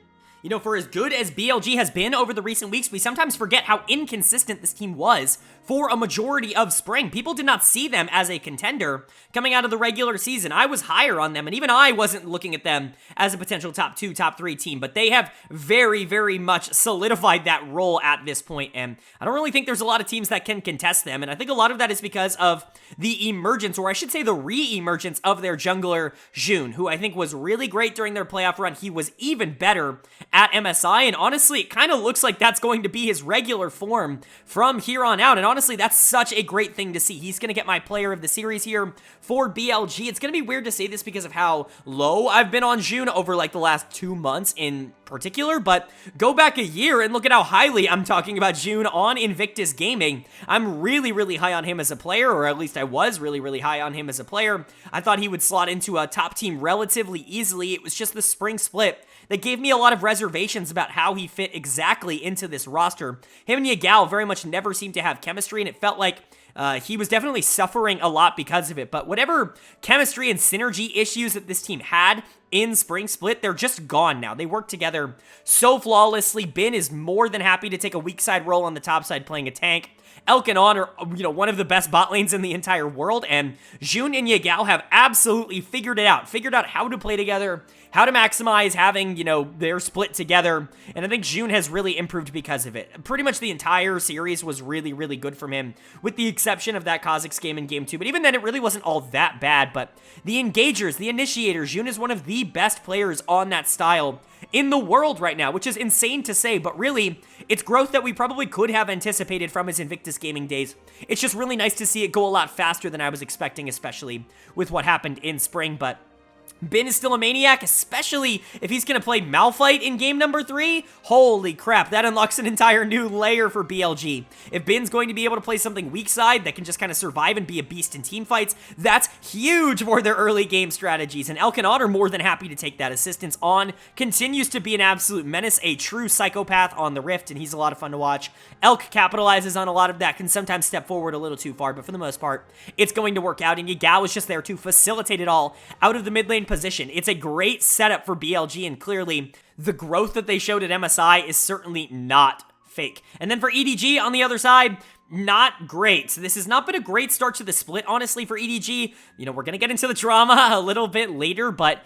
You know, for as good as BLG has been over the recent weeks, we sometimes forget how inconsistent this team was for a majority of spring. People did not see them as a contender coming out of the regular season. I was higher on them, and even I wasn't looking at them as a potential top 2, top 3 team, but they have very, very much solidified that role at this point, and I don't really think there's a lot of teams that can contest them, and I think a lot of that is because of the emergence, or I should say the re-emergence of their jungler, June, who I think was really great during their playoff run. He was even better at MSI, and honestly, it kind of looks like that's going to be his regular form from here on out, and honestly, that's such a great thing to see. He's going to get my player of the series here for BLG. It's going to be weird to say this because of how low I've been on June over like the last 2 months in particular, but go back a year and look at how highly I'm talking about June on Invictus Gaming. I'm really, really high on him as a player, or at least I was really, really high on him as a player. I thought he would slot into a top team relatively easily. It was just the spring split that gave me a lot of reservations about how he fit exactly into this roster. Him and Yagao very much never seemed to have chemistry, and it felt like he was definitely suffering a lot because of it. But whatever chemistry and synergy issues that this team had in Spring Split, they're just gone now. They work together so flawlessly. Bin is more than happy to take a weak side role on the top side playing a tank. Elk and On are, one of the best bot lanes in the entire world, and June and Yagao have absolutely figured out how to play together, how to maximize having, their split together, and I think June has really improved because of it. Pretty much the entire series was really, really good from him, with the exception of that Kha'Zix game in Game 2, but even then, it really wasn't all that bad, but the engagers, the initiators, June is one of the best players on that style in the world right now, which is insane to say, but really, it's growth that we probably could have anticipated from his Invictus Gaming days. It's just really nice to see it go a lot faster than I was expecting, especially with what happened in spring, but Bin is still a maniac, especially if he's going to play Malphite in game number 3. Holy crap, that unlocks an entire new layer for BLG. If Bin's going to be able to play something weak side that can just kind of survive and be a beast in team fights, that's huge for their early game strategies, and Elk and On are more than happy to take that assistance. On continues to be an absolute menace, a true psychopath on the Rift, and he's a lot of fun to watch. Elk capitalizes on a lot of that, can sometimes step forward a little too far, but for the most part, it's going to work out, and Yagao is just there to facilitate it all out of the mid lane position. It's a great setup for BLG, and clearly the growth that they showed at MSI is certainly not fake. And then for EDG on the other side, not great. So this has not been a great start to the split, honestly, for EDG. We're going to get into the drama a little bit later, but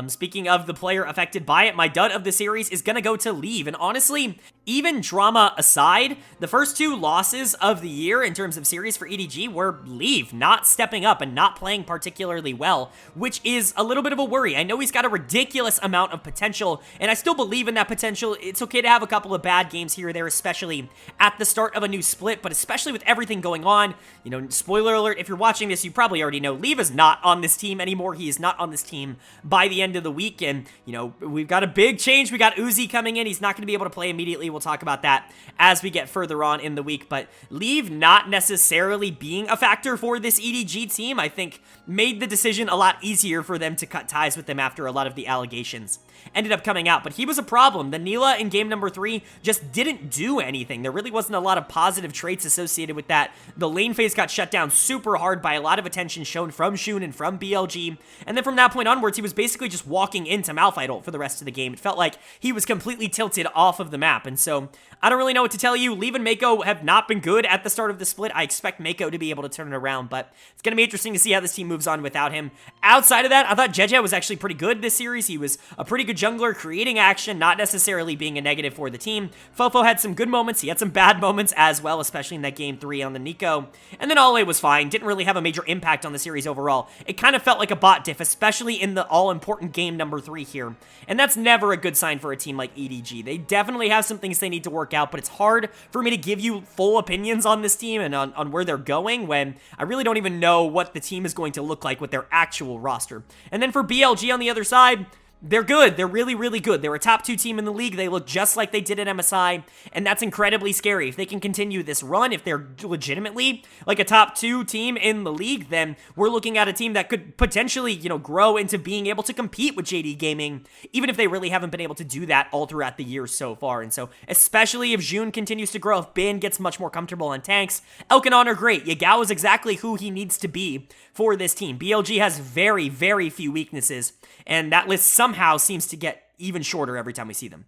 speaking of the player affected by it, my dud of the series is going to go to Leave. And honestly, even drama aside, the first 2 losses of the year in terms of series for EDG were Leave not stepping up and not playing particularly well, which is a little bit of a worry. I know he's got a ridiculous amount of potential, and I still believe in that potential. It's okay to have a couple of bad games here or there, especially at the start of a new split, but especially with everything going on. Spoiler alert, if you're watching this, you probably already know Leave is not on this team anymore. He is not on this team by the end of the week, and, we've got a big change. We got Uzi coming in. He's not going to be able to play immediately. We'll talk about that as we get further on in the week, but Leave not necessarily being a factor for this EDG team, I think, made the decision a lot easier for them to cut ties with them after a lot of the allegations ended up coming out, but he was a problem. The Neela in game number 3 just didn't do anything. There really wasn't a lot of positive traits associated with that. The lane phase got shut down super hard by a lot of attention shown from Shun and from BLG, and then from that point onwards, he was basically just walking into Malphite ult for the rest of the game. It felt like he was completely tilted off of the map, and so I don't really know what to tell you. Leave and Mako have not been good at the start of the split. I expect Mako to be able to turn it around, but it's going to be interesting to see how this team moves on without him. Outside of that, I thought Jeje was actually pretty good this series. He was a pretty good jungler, creating action, not necessarily being a negative for the team. Fofo had some good moments. He had some bad moments as well, especially in that game 3 on the Nico. And then Ale was fine. Didn't really have a major impact on the series overall. It kind of felt like a bot diff, especially in the all-important game number 3 here. And that's never a good sign for a team like EDG. They definitely have some things they need to work out, but it's hard for me to give you full opinions on this team and on where they're going when I really don't even know what the team is going to look like with their actual roster. And then for BLG on the other side, they're good. They're really, really good. They're a top 2 team in the league. They look just like they did at MSI, and that's incredibly scary. If they can continue this run, if they're legitimately like a top 2 team in the league, then we're looking at a team that could potentially, grow into being able to compete with LGD Gaming, even if they really haven't been able to do that all throughout the year so far. And so, especially if June continues to grow, if Bin gets much more comfortable on tanks, Elk and On are great. Yagao is exactly who he needs to be for this team. BLG has very, very few weaknesses, and that list somehow seems to get even shorter every time we see them.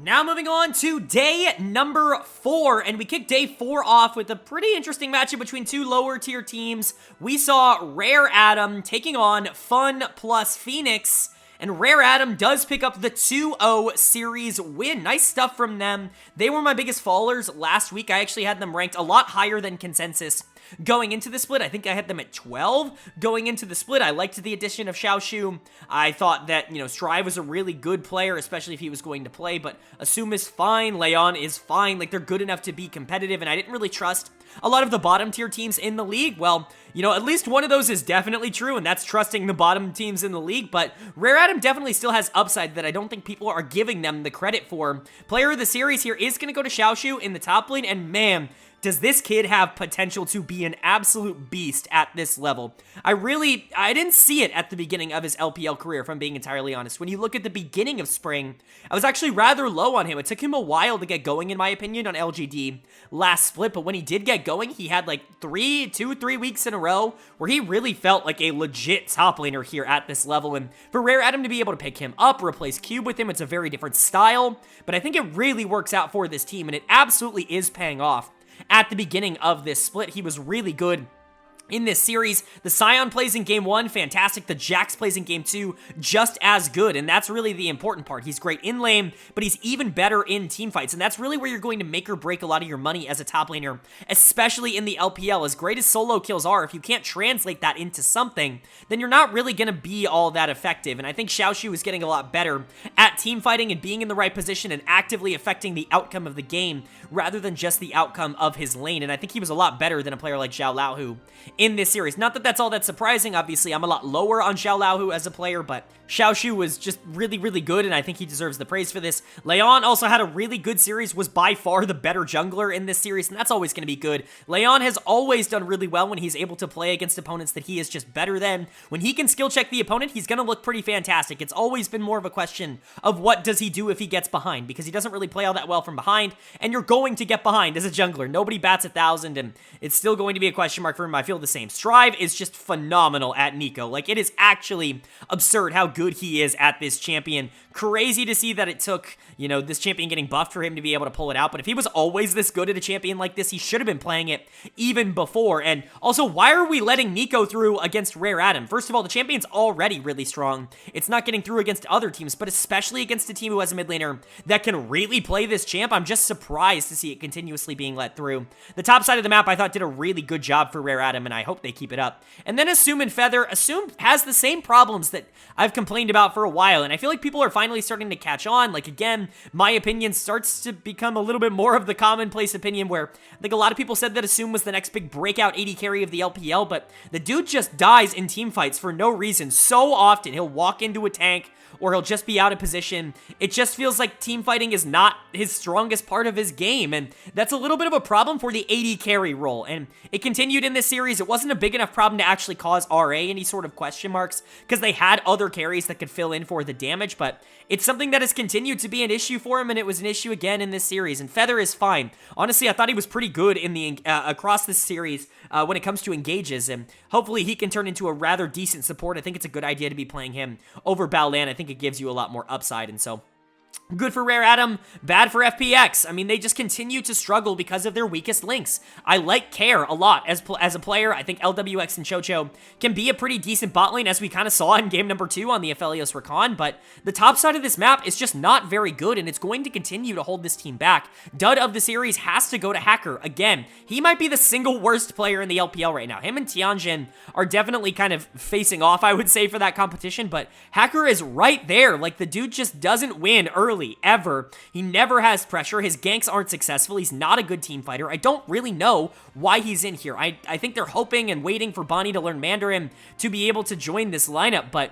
Now moving on to day number 4, and we kick day 4 off with a pretty interesting matchup between two lower tier teams. We saw Rare Adam taking on FunPlus Phoenix, and Rare Adam does pick up the 2-0 series win. Nice stuff from them. They were my biggest fallers last week. I actually had them ranked a lot higher than consensus going into the split. I think I had them at 12 going into the split. I liked the addition of Xiaoshu. I thought that, Strive was a really good player, especially if he was going to play, but Assume is fine, Leon is fine. Like, they're good enough to be competitive, and I didn't really trust a lot of the bottom tier teams in the league. Well, at least one of those is definitely true, and that's trusting the bottom teams in the league, but Rare Adam definitely still has upside that I don't think people are giving them the credit for. Player of the series here is going to go to Xiaoshu in the top lane, and man, does this kid have potential to be an absolute beast at this level. I didn't see it at the beginning of his LPL career, if I'm being entirely honest. When you look at the beginning of spring, I was actually rather low on him. It took him a while to get going, in my opinion, on LGD last split, but when he did get going, he had like 3 weeks in a row where he really felt like a legit top laner here at this level, and for Rare Adam to be able to pick him up, replace Cube with him, it's a very different style, but I think it really works out for this team, and it absolutely is paying off. At the beginning of this split, he was really good in this series. The Scion plays in game 1, fantastic. The Jax plays in game 2, just as good, and that's really the important part. He's great in lane, but he's even better in team fights, and that's really where you're going to make or break a lot of your money as a top laner, especially in the LPL. As great as solo kills are, if you can't translate that into something, then you're not really going to be all that effective, and I think Xiaoshu is getting a lot better at team fighting and being in the right position and actively affecting the outcome of the game rather than just the outcome of his lane, and I think he was a lot better than a player like Xiao Laohu in this series. Not that that's all that surprising, obviously. I'm a lot lower on Xiao Laohu as a player, but Xiaoshu was just really, really good, and I think he deserves the praise for this. Leon also had a really good series, was by far the better jungler in this series, and that's always going to be good. Leon has always done really well when he's able to play against opponents that he is just better than. When he can skill check the opponent, he's going to look pretty fantastic. It's always been more of a question of what does he do if he gets behind, because he doesn't really play all that well from behind, and you're going to get behind as a jungler. Nobody bats 1,000, and it's still going to be a question mark for him. I feel the same. Strive is just phenomenal at Nico. Like, it is actually absurd how good he is at this champion. Crazy to see that it took, this champion getting buffed for him to be able to pull it out, but if he was always this good at a champion like this, he should have been playing it even before. And also, why are we letting Nico through against Rare Adam? First of all, the champion's already really strong. It's not getting through against other teams, but especially against a team who has a mid laner that can really play this champ. I'm just surprised to see it continuously being let through. The top side of the map, I thought, did a really good job for Rare Adam, and I hope they keep it up. And then Assume and Feather. Assume has the same problems that I've complained about for a while, and I feel like people are finally starting to catch on. Like, again, my opinion starts to become a little bit more of the commonplace opinion, where I think a lot of people said that Assume was the next big breakout AD carry of the LPL, but the dude just dies in team fights for no reason. So often, he'll walk into a tank, or he'll just be out of position. It just feels like team fighting is not his strongest part of his game, and that's a little bit of a problem for the AD carry role, and it continued in this series. It wasn't a big enough problem to actually cause RA any sort of question marks, because they had other carries that could fill in for the damage, but it's something that has continued to be an issue for him, and it was an issue again in this series, and Feather is fine. Honestly, I thought he was pretty good in the across this series when it comes to engages, and hopefully he can turn into a rather decent support. I think it's a good idea to be playing him over Baolan. I think it gives you a lot more upside, and so good for Rare Adam, bad for FPX. I mean, they just continue to struggle because of their weakest links. I like Care a lot as a player. I think LWX and Chocho can be a pretty decent bot lane, as we kind of saw in game number 2 on the Aphelios Rakan, but the top side of this map is just not very good, and it's going to continue to hold this team back. Dud of the series has to go to Hacker. Again, he might be the single worst player in the LPL right now. Him and Tianjin are definitely kind of facing off, I would say, for that competition, but Hacker is right there. Like, the dude just doesn't win early, ever. He never has pressure. His ganks aren't successful. He's not a good team fighter. I don't really know why he's in here. I think they're hoping and waiting for Bonnie to learn Mandarin to be able to join this lineup, but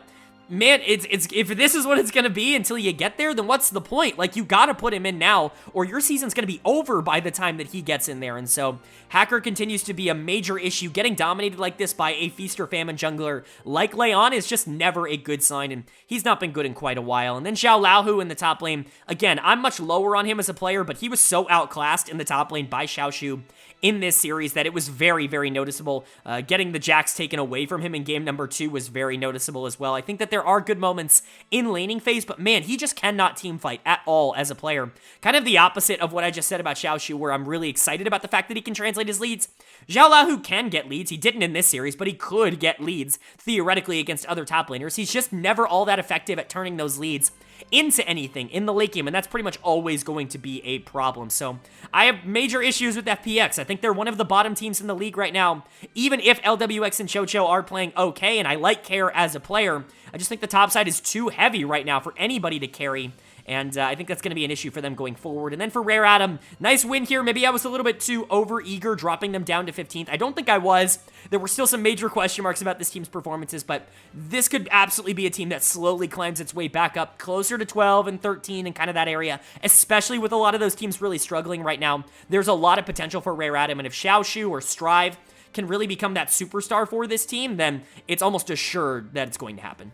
man, if this is what it's going to be until you get there, then what's the point? Like, you got to put him in now, or your season's going to be over by the time that he gets in there. And so Hacker continues to be a major issue. Getting dominated like this by a feast or famine jungler like Leon is just never a good sign, and he's not been good in quite a while. And then Xiao Laohu in the top lane. Again, I'm much lower on him as a player, but he was so outclassed in the top lane by Xiaoshu in this series that it was very, very noticeable. Getting the Jax taken away from him in game number 2 was very noticeable as well. I think that there are good moments in laning phase, but man, he just cannot team fight at all as a player. Kind of the opposite of what I just said about Xiaoshu, where I'm really excited about the fact that he can translate his leads. Xiao Lahu can get leads. He didn't in this series, but he could get leads, theoretically, against other top laners. He's just never all that effective at turning those leads into anything in the late game, and that's pretty much always going to be a problem. So I have major issues with FPX. I think they're one of the bottom teams in the league right now, even if LWX and Chocho are playing okay, and I like Care as a player. I just think the top side is too heavy right now for anybody to carry. And I think that's going to be an issue for them going forward. And then for Rare Adam, nice win here. Maybe I was a little bit too over-eager dropping them down to 15th. I don't think I was. There were still some major question marks about this team's performances, but this could absolutely be a team that slowly climbs its way back up closer to 12 and 13 and kind of that area, especially with a lot of those teams really struggling right now. There's a lot of potential for Rare Adam, and if Xiaoshu or Strive can really become that superstar for this team, then it's almost assured that it's going to happen.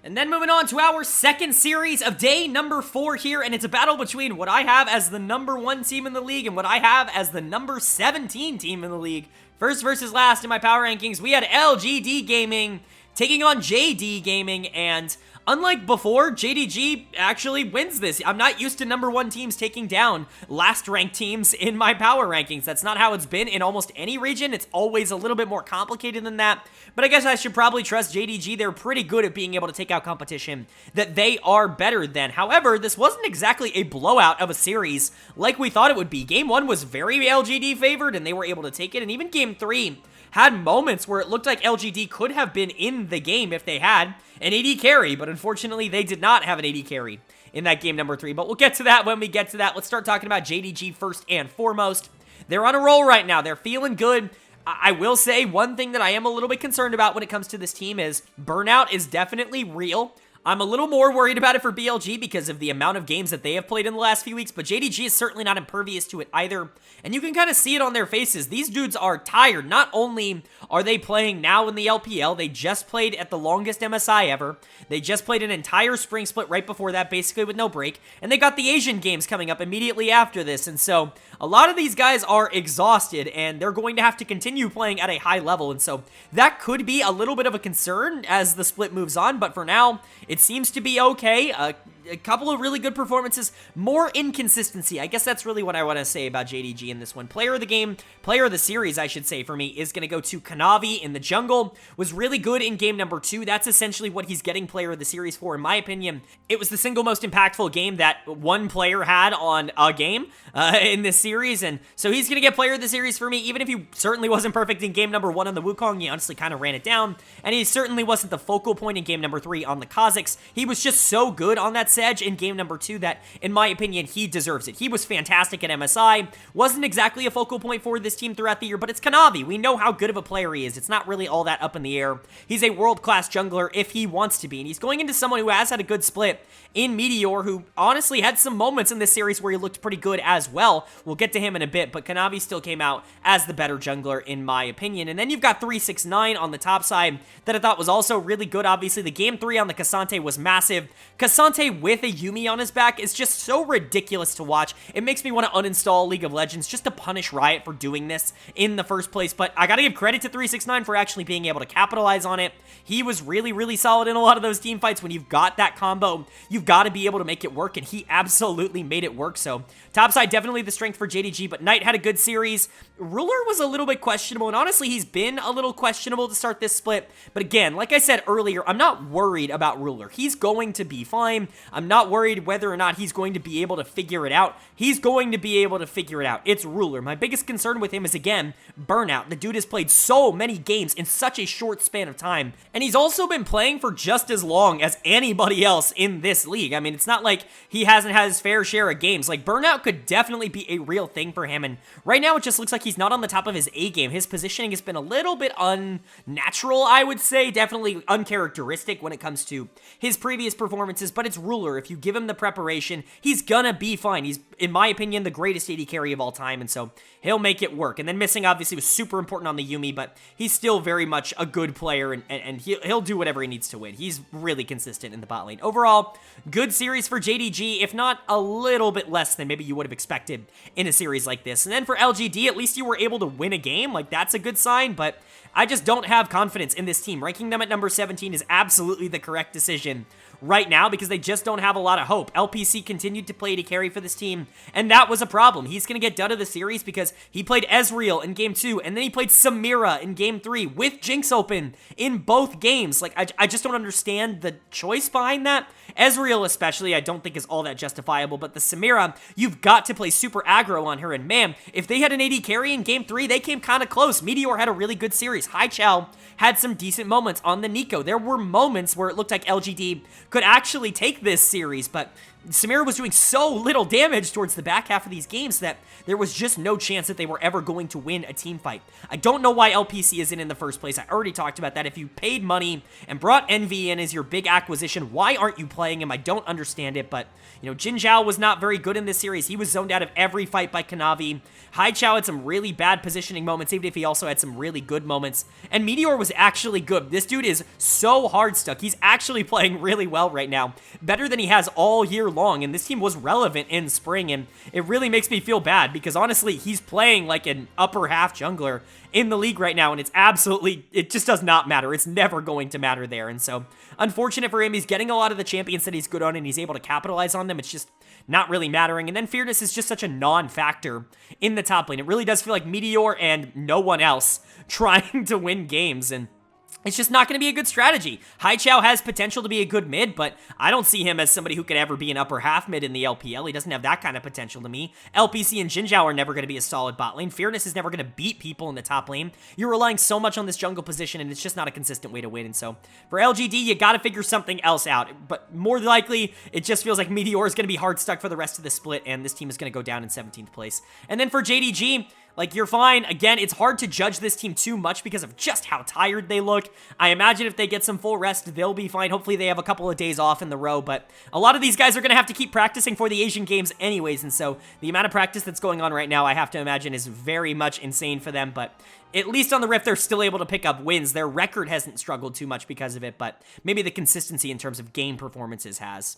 And then moving on to our second series of day number 4 here, and it's a battle between what I have as the number 1 team in the league and what I have as the number 17 team in the league. First versus last in my power rankings, we had LGD Gaming taking on JD Gaming, and unlike before, JDG actually wins this. I'm not used to number 1 teams taking down last ranked teams in my power rankings. That's not how it's been in almost any region. It's always a little bit more complicated than that. But I guess I should probably trust JDG. They're pretty good at being able to take out competition that they are better than. However, this wasn't exactly a blowout of a series like we thought it would be. Game 1 was very LGD favored, and they were able to take it. And even Game 3 had moments where it looked like LGD could have been in the game if they had an AD carry, but unfortunately they did not have an AD carry in that game number 3. But we'll get to that when we get to that. Let's start talking about JDG first and foremost. They're on a roll right now. They're feeling good. I will say one thing that I am a little bit concerned about when it comes to this team is burnout is definitely real. I'm a little more worried about it for BLG because of the amount of games that they have played in the last few weeks, but JDG is certainly not impervious to it either, and you can kind of see it on their faces. These dudes are tired. Not only are they playing now in the LPL, they just played at the longest MSI ever. They just played an entire spring split right before that, basically with no break, and they got the Asian games coming up immediately after this, and so a lot of these guys are exhausted, and they're going to have to continue playing at a high level, and so that could be a little bit of a concern as the split moves on, but for now, it seems to be okay. A couple of really good performances, more inconsistency. I guess that's really what I want to say about JDG in this one. Player of the game, player of the series, I should say, for me, is going to go to Kanavi in the jungle. Was really good in game number 2. That's essentially what he's getting player of the series for, in my opinion. It was the single most impactful game that one player had on a game in this series, and so he's going to get player of the series for me, even if he certainly wasn't perfect in game number 1 on the Wukong. He honestly kind of ran it down, and he certainly wasn't the focal point in game number 3 on the Kazakhs. He was just so good on that Sedge in game number 2 that, in my opinion, he deserves it. He was fantastic at MSI, wasn't exactly a focal point for this team throughout the year, but it's Kanavi. We know how good of a player he is. It's not really all that up in the air. He's a world-class jungler if he wants to be, and he's going into someone who has had a good split in Meteor, who honestly had some moments in this series where he looked pretty good as well. We'll get to him in a bit, but Kanavi still came out as the better jungler, in my opinion. And then you've got 369 on the top side that I thought was also really good. Obviously, the game 3 on the Cassante was massive. Cassante with a Yumi on his back is just so ridiculous to watch. It makes me want to uninstall League of Legends just to punish Riot for doing this in the first place, but I gotta give credit to 369 for actually being able to capitalize on it. He was really, really solid in a lot of those team fights. When you've got that combo, you've got to be able to make it work, and he absolutely made it work. So topside, definitely the strength for JDG, but Knight had a good series. Ruler was a little bit questionable, and honestly, he's been a little questionable to start this split, but again, like I said earlier, I'm not worried about Ruler. He's going to be fine. I'm not worried whether or not he's going to be able to figure it out. He's going to be able to figure it out. It's Ruler. My biggest concern with him is, again, burnout. The dude has played so many games in such a short span of time, and he's also been playing for just as long as anybody else in this league. I mean, it's not like he hasn't had his fair share of games. Like, burnout could definitely be a real thing for him, and right now it just looks like he's not on the top of his A game. His positioning has been a little bit unnatural, I would say, definitely uncharacteristic when it comes to his previous performances, but it's Ruler. If you give him the preparation, he's gonna be fine. He's, in my opinion, the greatest AD carry of all time, and so he'll make it work. And then missing, obviously, was super important on the Yumi, but he's still very much a good player, and he'll do whatever he needs to win. He's really consistent in the bot lane. Overall, good series for JDG, if not a little bit less than maybe you would have expected in a series like this. And then for LGD, at least you were able to win a game. Like, that's a good sign, but I just don't have confidence in this team. Ranking them at number 17 is absolutely the correct decision right now because they just don't have a lot of hope. LPC continued to play to carry for this team, and that was a problem. He's going to get done of the series because he played Ezreal in Game 2, and then he played Samira in Game 3 with Jinx open in both games. Like, I just don't understand the choice behind that. Ezreal especially, I don't think is all that justifiable, but the Samira, you've got to play super aggro on her, and man, if they had an AD carry in Game 3, they came kind of close. Meteor had a really good series. Haichao had some decent moments on the Nico. There were moments where it looked like LGD could actually take this series, but Samira was doing so little damage towards the back half of these games that there was just no chance that they were ever going to win a team fight. I don't know why LPC isn't in the first place. I already talked about that. If you paid money and brought Envy in as your big acquisition, why aren't you playing him? I don't understand it, but, you know, Jin Zhao was not very good in this series. He was zoned out of every fight by Kanavi. Haichao had some really bad positioning moments, even if he also had some really good moments. And Meteor was actually good. This dude is so hard stuck. He's actually playing really well right now. Better than he has all year long, and this team was relevant in spring, and it really makes me feel bad because honestly, he's playing like an upper half jungler in the league right now, and it just does not matter. It's never going to matter there, and so unfortunate for him. He's getting a lot of the champions that he's good on, and he's able to capitalize on them. It's just not really mattering, and then Fearless is just such a non-factor in the top lane. It really does feel like Meteor and no one else trying to win games, and it's just not going to be a good strategy. Haichao has potential to be a good mid, but I don't see him as somebody who could ever be an upper half mid in the LPL. He doesn't have that kind of potential to me. LPC and Jin Zhao are never going to be a solid bot lane. Fearless is never going to beat people in the top lane. You're relying so much on this jungle position, and it's just not a consistent way to win. And so for LGD, you got to figure something else out. But more likely, it just feels like Meteor is going to be hard stuck for the rest of the split, and this team is going to go down in 17th place. And then for JDG, like, you're fine. Again, it's hard to judge this team too much because of just how tired they look. I imagine if they get some full rest, they'll be fine. Hopefully they have a couple of days off in the row, but a lot of these guys are going to have to keep practicing for the Asian Games anyways, and so the amount of practice that's going on right now, I have to imagine, is very much insane for them, but at least on the Rift, they're still able to pick up wins. Their record hasn't struggled too much because of it, but maybe the consistency in terms of game performances has.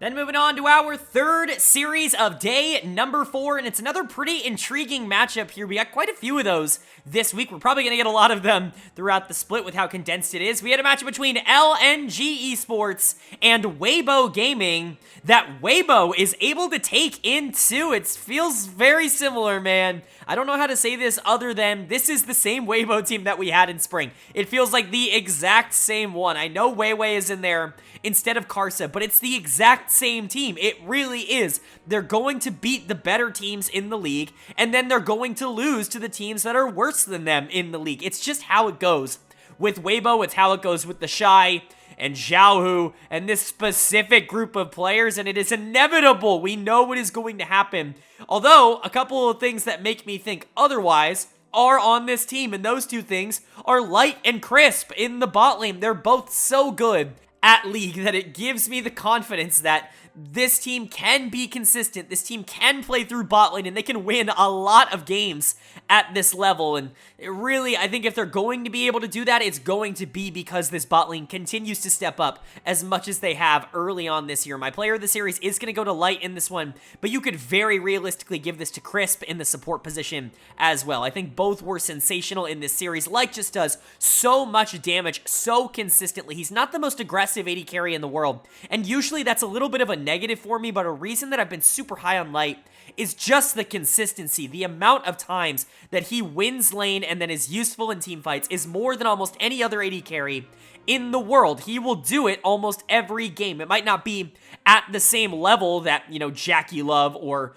Then moving on to our third series of day number 4, and it's another pretty intriguing matchup here. We got quite a few of those this week. We're probably going to get a lot of them throughout the split with how condensed it is. We had a matchup between LGD Esports and Weibo Gaming that Weibo is able to take into. It feels very similar, man. I don't know how to say this other than this is the same Weibo team that we had in spring. It feels like the exact same one. I know Weiwei is in there instead of Karsa, but it's the exact same team. It really is. They're going to beat the better teams in the league, and then they're going to lose to the teams that are worse than them in the league. It's just how it goes. With Weibo, it's how it goes with the Shy and Xiaohu and this specific group of players, and it is inevitable. We know what is going to happen. Although, a couple of things that make me think otherwise are on this team, and those two things are Light and Crisp in the bot lane. They're both so good at League that it gives me the confidence that this team can be consistent. This team can play through bot lane, and they can win a lot of games at this level. And it really, I think if they're going to be able to do that, it's going to be because this bot lane continues to step up as much as they have early on this year. My player of the series is going to go to Light in this one, but you could very realistically give this to Crisp in the support position as well. I think both were sensational in this series. Light just does so much damage so consistently. He's not the most aggressive AD carry in the world, and usually that's a little bit of a negative for me, but a reason that I've been super high on Light is just the consistency. The amount of times that he wins lane and then is useful in team fights is more than almost any other AD carry in the world. He will do it almost every game. It might not be at the same level that, you know, Jackie Love or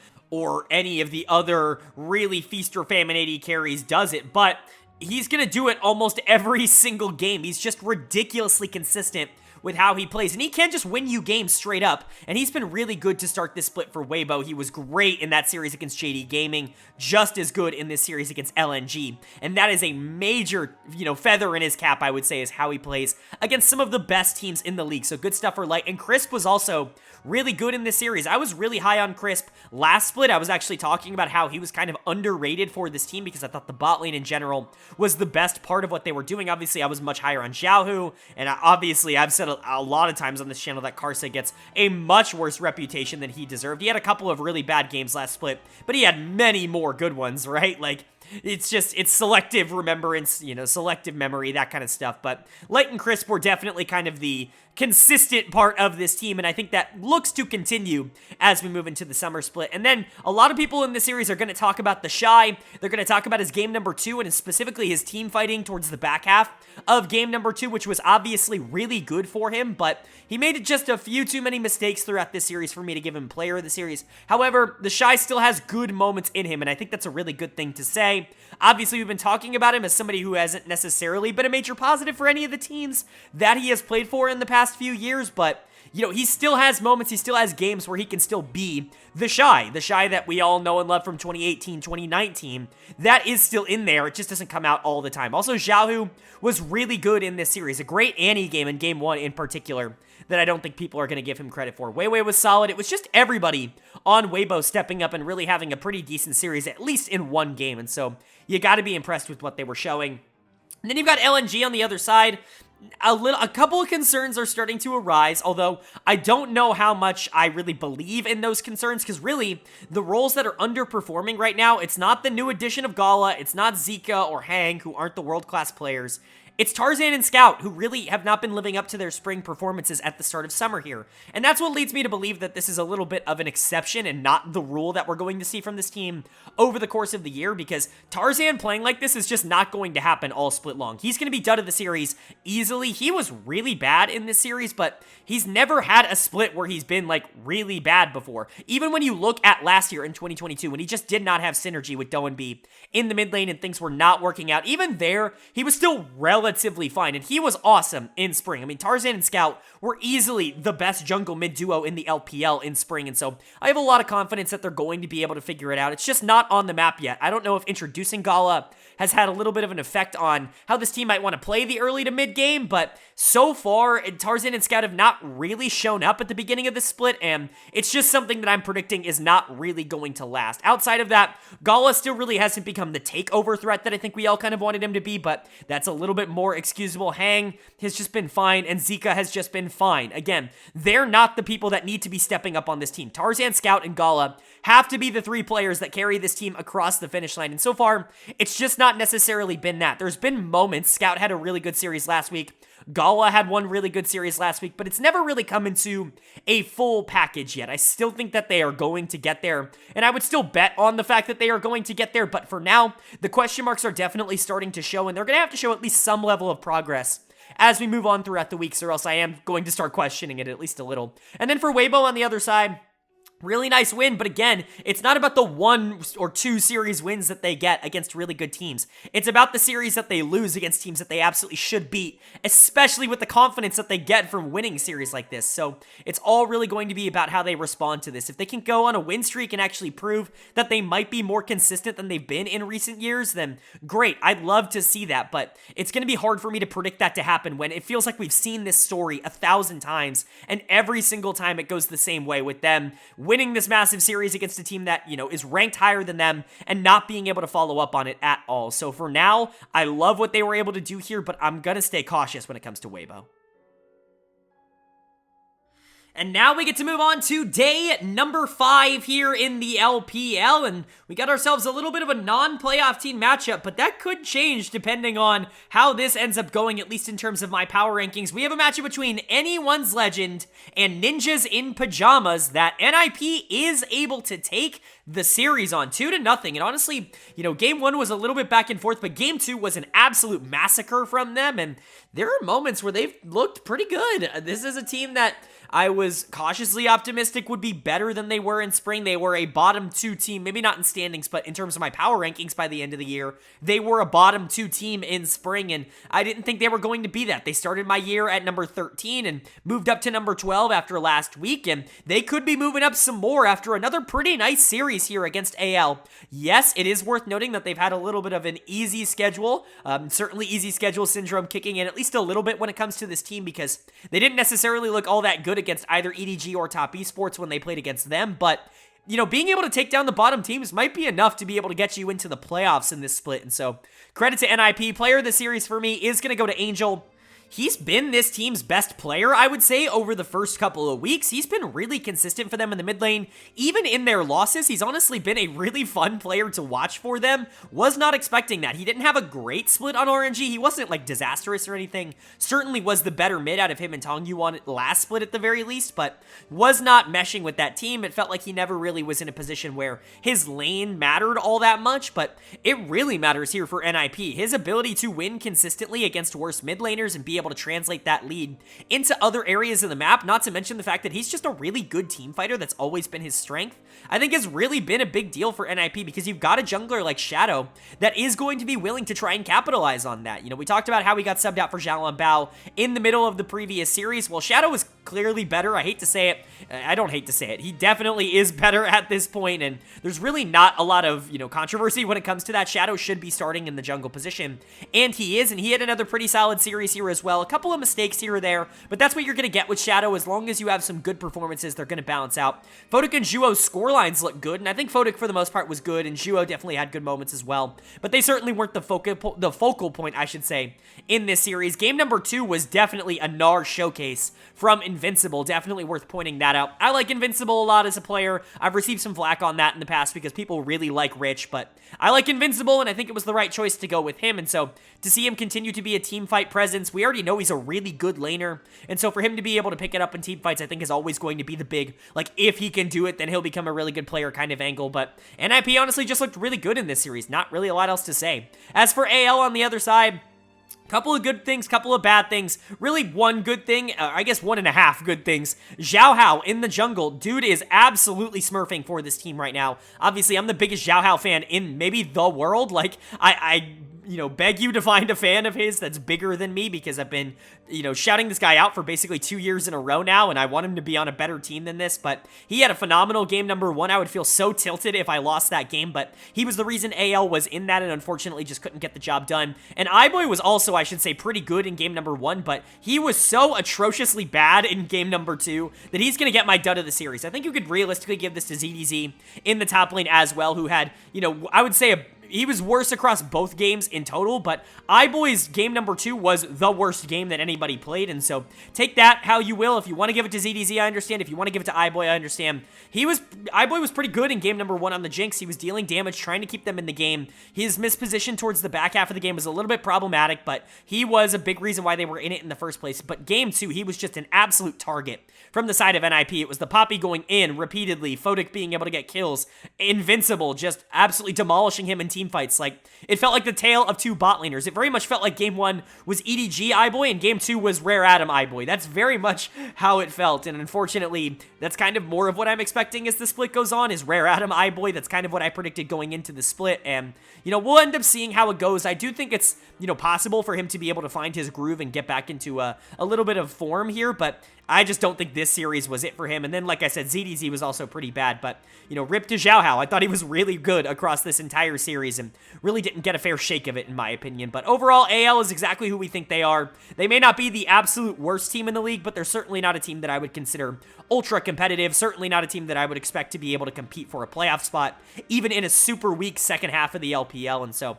any of the other really feast or famine AD carries does it, but he's gonna do it almost every single game. He's just ridiculously consistent with how he plays, and he can just win you games straight up, and he's been really good to start this split for Weibo. He was great in that series against JD Gaming, just as good in this series against LNG, and that is a major, you know, feather in his cap, I would say, is how he plays against some of the best teams in the league. So good stuff for Light, and Crisp was also really good in this series. I was really high on Crisp last split. I was actually talking about how he was kind of underrated for this team because I thought the bot lane in general was the best part of what they were doing. Obviously, I was much higher on Xiaohu, and obviously, I've said a lot of times on this channel that Karsa gets a much worse reputation than he deserved. He had a couple of really bad games last split, but he had many more good ones, right? Like, it's selective remembrance, selective memory, that kind of stuff. But Light and Crisp were definitely kind of the consistent part of this team, and I think that looks to continue as we move into the summer split. And then a lot of people in this series are going to talk about the Shy. They're going to talk about his game number 2 and specifically his team fighting towards the back half of game number 2, which was obviously really good for him, but he made just a few too many mistakes throughout this series for me to give him player of the series. However, the Shy still has good moments in him, and I think that's a really good thing to say. Obviously, we've been talking about him as somebody who hasn't necessarily been a major positive for any of the teams that he has played for in the past few years, but he still has moments, he still has games where he can still be the Shy that we all know and love from 2018, 2019. That is still in there, it just doesn't come out all the time. Also, Xiaohu was really good in this series, a great Annie game in game 1 in particular that I don't think people are going to give him credit for. Weiwei was solid. It was just everybody on Weibo stepping up and really having a pretty decent series, at least in one game, and so you got to be impressed with what they were showing. And then you've got LNG on the other side. A couple of concerns are starting to arise, although I don't know how much I really believe in those concerns, because really, the roles that are underperforming right now, it's not the new addition of Gala, it's not Zika or Hang, who aren't the world-class players. It's Tarzan and Scout, who really have not been living up to their spring performances at the start of summer here. And that's what leads me to believe that this is a little bit of an exception and not the rule that we're going to see from this team over the course of the year, because Tarzan playing like this is just not going to happen all split long. He's going to be done of the series easily. He was really bad in this series, but he's never had a split where he's been, really bad before. Even when you look at last year in 2022, when he just did not have synergy with Doenb in the mid lane and things were not working out, even there, he was still relatively fine, and he was awesome in spring. I mean, Tarzan and Scout were easily the best jungle mid duo in the LPL in spring, and so I have a lot of confidence that they're going to be able to figure it out. It's just not on the map yet. I don't know if introducing Gala has had a little bit of an effect on how this team might want to play the early to mid game, but so far, Tarzan and Scout have not really shown up at the beginning of the split, and it's just something that I'm predicting is not really going to last. Outside of that, Gala still really hasn't become the takeover threat that I think we all kind of wanted him to be, but that's a little bit more excusable. Hang has just been fine, and Zika has just been fine. Again, they're not the people that need to be stepping up on this team. Tarzan, Scout, and Gala have to be the 3 players that carry this team across the finish line, and so far, it's just not necessarily been that. There's been moments. Scout had a really good series last week. Gala had one really good series last week, but it's never really come into a full package yet. I still think that they are going to get there, and I would still bet on the fact that they are going to get there, but for now, the question marks are definitely starting to show, and they're going to have to show at least some level of progress as we move on throughout the weeks, or else I am going to start questioning it at least a little. And then for Weibo on the other side, really nice win, but again, it's not about the 1 or 2 series wins that they get against really good teams. It's about the series that they lose against teams that they absolutely should beat, especially with the confidence that they get from winning series like this. So it's all really going to be about how they respond to this. If they can go on a win streak and actually prove that they might be more consistent than they've been in recent years, then great. I'd love to see that, but it's going to be hard for me to predict that to happen when it feels like we've seen this story 1,000 times, and every single time it goes the same way with them winning this massive series against a team that, is ranked higher than them and not being able to follow up on it at all. So for now, I love what they were able to do here, but I'm going to stay cautious when it comes to Weibo. And now we get to move on to day number 5 here in the LPL, and we got ourselves a little bit of a non-playoff team matchup, but that could change depending on how this ends up going, at least in terms of my power rankings. We have a matchup between Anyone's Legend and Ninjas in Pyjamas that NIP is able to take the series on 2-0, and honestly, game 1 was a little bit back and forth, but game 2 was an absolute massacre from them, and there are moments where they've looked pretty good. This is a team that I was cautiously optimistic would be better than they were in spring. They were a bottom 2 team, maybe not in standings, but in terms of my power rankings by the end of the year, they were a bottom 2 team in spring, and I didn't think they were going to be that. They started my year at number 13 and moved up to number 12 after last week, and they could be moving up some more after another pretty nice series here against AL. Yes, it is worth noting that they've had a little bit of an easy schedule, certainly easy schedule syndrome kicking in at least a little bit when it comes to this team, because they didn't necessarily look all that good against either EDG or Top Esports when they played against them, but being able to take down the bottom teams might be enough to be able to get you into the playoffs in this split, and so credit to NIP. Player of the series for me is going to go to Angel. he's been this team's best player, I would say, over the first couple of weeks. He's been really consistent for them in the mid lane. Even in their losses, he's honestly been a really fun player to watch for them. Was not expecting that. He didn't have a great split on RNG. He wasn't, like, disastrous or anything. Certainly was the better mid out of him and Tongyu on last split at the very least, but was not meshing with that team. It felt like he never really was in a position where his lane mattered all that much, but it really matters here for NIP. His ability to win consistently against worse mid laners and be able to translate that lead into other areas of the map, not to mention the fact that he's just a really good team fighter that's always been his strength, I think has really been a big deal for NIP, because you've got a jungler like Shadow that is going to be willing to try and capitalize on that. You know, we talked about how he got subbed out for Zhao and Bao in the middle of the previous series. Well, Shadow is clearly better. I hate to say it. I don't hate to say it. He definitely is better at this point, and there's really not a lot of, you know, controversy when it comes to that. Shadow should be starting in the jungle position, and he is, and he had another pretty solid series here as well. A couple of mistakes here or there, but that's what you're going to get with Shadow. As long as you have some good performances, they're going to balance out. Photic and Zhuo's scorelines look good, and I think Photic for the most part was good, and Zhuo definitely had good moments as well, but they certainly weren't the focal point, I should say, in this series. Game number 2 was definitely a Gnar showcase from Invincible. Definitely worth pointing that out. I like Invincible a lot as a player. I've received some flack on that in the past because people really like Rich, but I like Invincible, and I think it was the right choice to go with him. And so to see him continue to be a team fight presence, we already know he's a really good laner, and so for him to be able to pick it up in team fights, I think is always going to be the big, like, if he can do it, then he'll become a really good player kind of angle. But NIP honestly just looked really good in this series. Not really a lot else to say. As for AL on the other side, couple of good things, couple of bad things. Really one good thing, I guess 1.5 good things. Zhao Hao in the jungle. Dude is absolutely smurfing for this team right now. Obviously, I'm the biggest Zhao Hao fan in maybe the world. Like, I you know, beg you to find a fan of his that's bigger than me, because I've been, you know, shouting this guy out for basically 2 years in a row now, and I want him to be on a better team than this. But he had a phenomenal game number 1. I would feel so tilted if I lost that game, but he was the reason AL was in that, and unfortunately just couldn't get the job done. And iBoy was also, I should say, pretty good in game number 1, but he was so atrociously bad in game number 2 that he's going to get my dud of the series. I think you could realistically give this to ZDZ in the top lane as well, who had, you know, I would say he was worse across both games in total, but iBoy's game number 2 was the worst game that anybody played, and so take that how you will. If you want to give it to ZDZ, I understand. If you want to give it to iBoy, I understand. iBoy was pretty good in game number 1 on the Jinx. He was dealing damage, trying to keep them in the game. His misposition towards the back half of the game was a little bit problematic, but he was a big reason why they were in it in the first place. But game 2, he was just an absolute target from the side of NIP. It was the Poppy going in repeatedly, Photic being able to get kills, Invincible just absolutely demolishing him in team fights. Like, it felt like the tale of 2 bot laners. It very much felt like game 1 was EDG iBoy and game 2 was Rare Atom iBoy. That's very much how it felt, and unfortunately, that's kind of more of what I'm expecting as the split goes on, is Rare Atom iBoy. That's kind of what I predicted going into the split, and, you know, we'll end up seeing how it goes. I do think it's, you know, possible for him to be able to find his groove and get back into a little bit of form here, but I just don't think this series was it for him. And then, like I said, ZDZ was also pretty bad, but, you know, rip to Zhao Hao. I thought he was really good across this entire series and really didn't get a fair shake of it, in my opinion. But overall, AL is exactly who we think they are. They may not be the absolute worst team in the league, but they're certainly not a team that I would consider ultra competitive, certainly not a team that I would expect to be able to compete for a playoff spot, even in a super weak second half of the LPL, and so,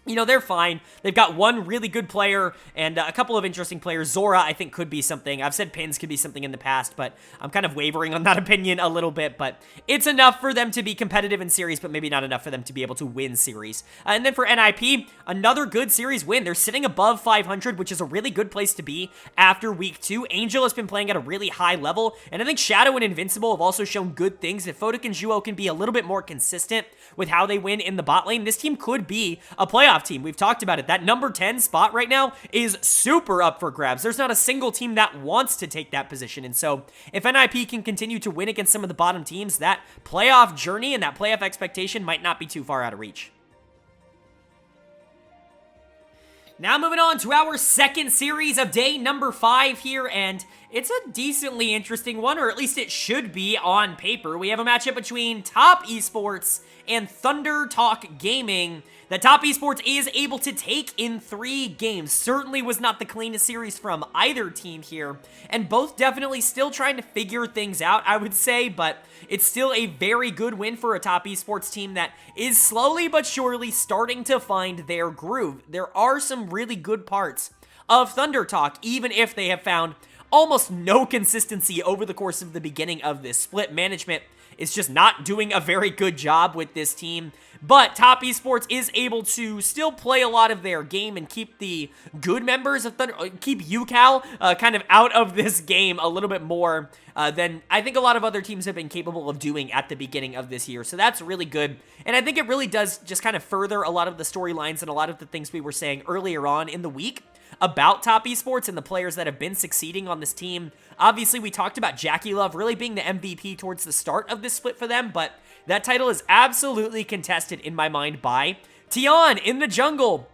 you know, they're fine. They've got one really good player and a couple of interesting players. Zora, I think, could be something. I've said Pins could be something in the past, but I'm kind of wavering on that opinion a little bit. But it's enough for them to be competitive in series, but maybe not enough for them to be able to win series. And then for NIP, another good series win. They're sitting above 500, which is a really good place to be after week 2. Angel has been playing at a really high level, and I think Shadow and Invincible have also shown good things. If Photic and Zhuo can be a little bit more consistent with how they win in the bot lane, this team could be a playoff team. We've talked about it. That number 10 spot right now is super up for grabs. There's not a single team that wants to take that position. And so if NIP can continue to win against some of the bottom teams, that playoff journey and that playoff expectation might not be too far out of reach. Now moving on to our second series of day number 5 here, and it's a decently interesting one, or at least it should be on paper. We have a matchup between Top Esports and ThunderTalk Gaming that Top Esports is able to take in 3 games. Certainly was not the cleanest series from either team here, and both definitely still trying to figure things out, I would say, but it's still a very good win for a Top Esports team that is slowly but surely starting to find their groove. There are some really good parts of ThunderTalk, even if they have found almost no consistency over the course of the beginning of this split. Management is just not doing a very good job with this team. But Top Esports is able to still play a lot of their game and keep the good members of keep UCal kind of out of this game a little bit more than I think a lot of other teams have been capable of doing at the beginning of this year. So that's really good. And I think it really does just kind of further a lot of the storylines and a lot of the things we were saying earlier on in the week about Top Esports and the players that have been succeeding on this team. Obviously, we talked about JackeyLove really being the MVP towards the start of this split for them, but that title is absolutely contested in my mind by Tian in the jungle.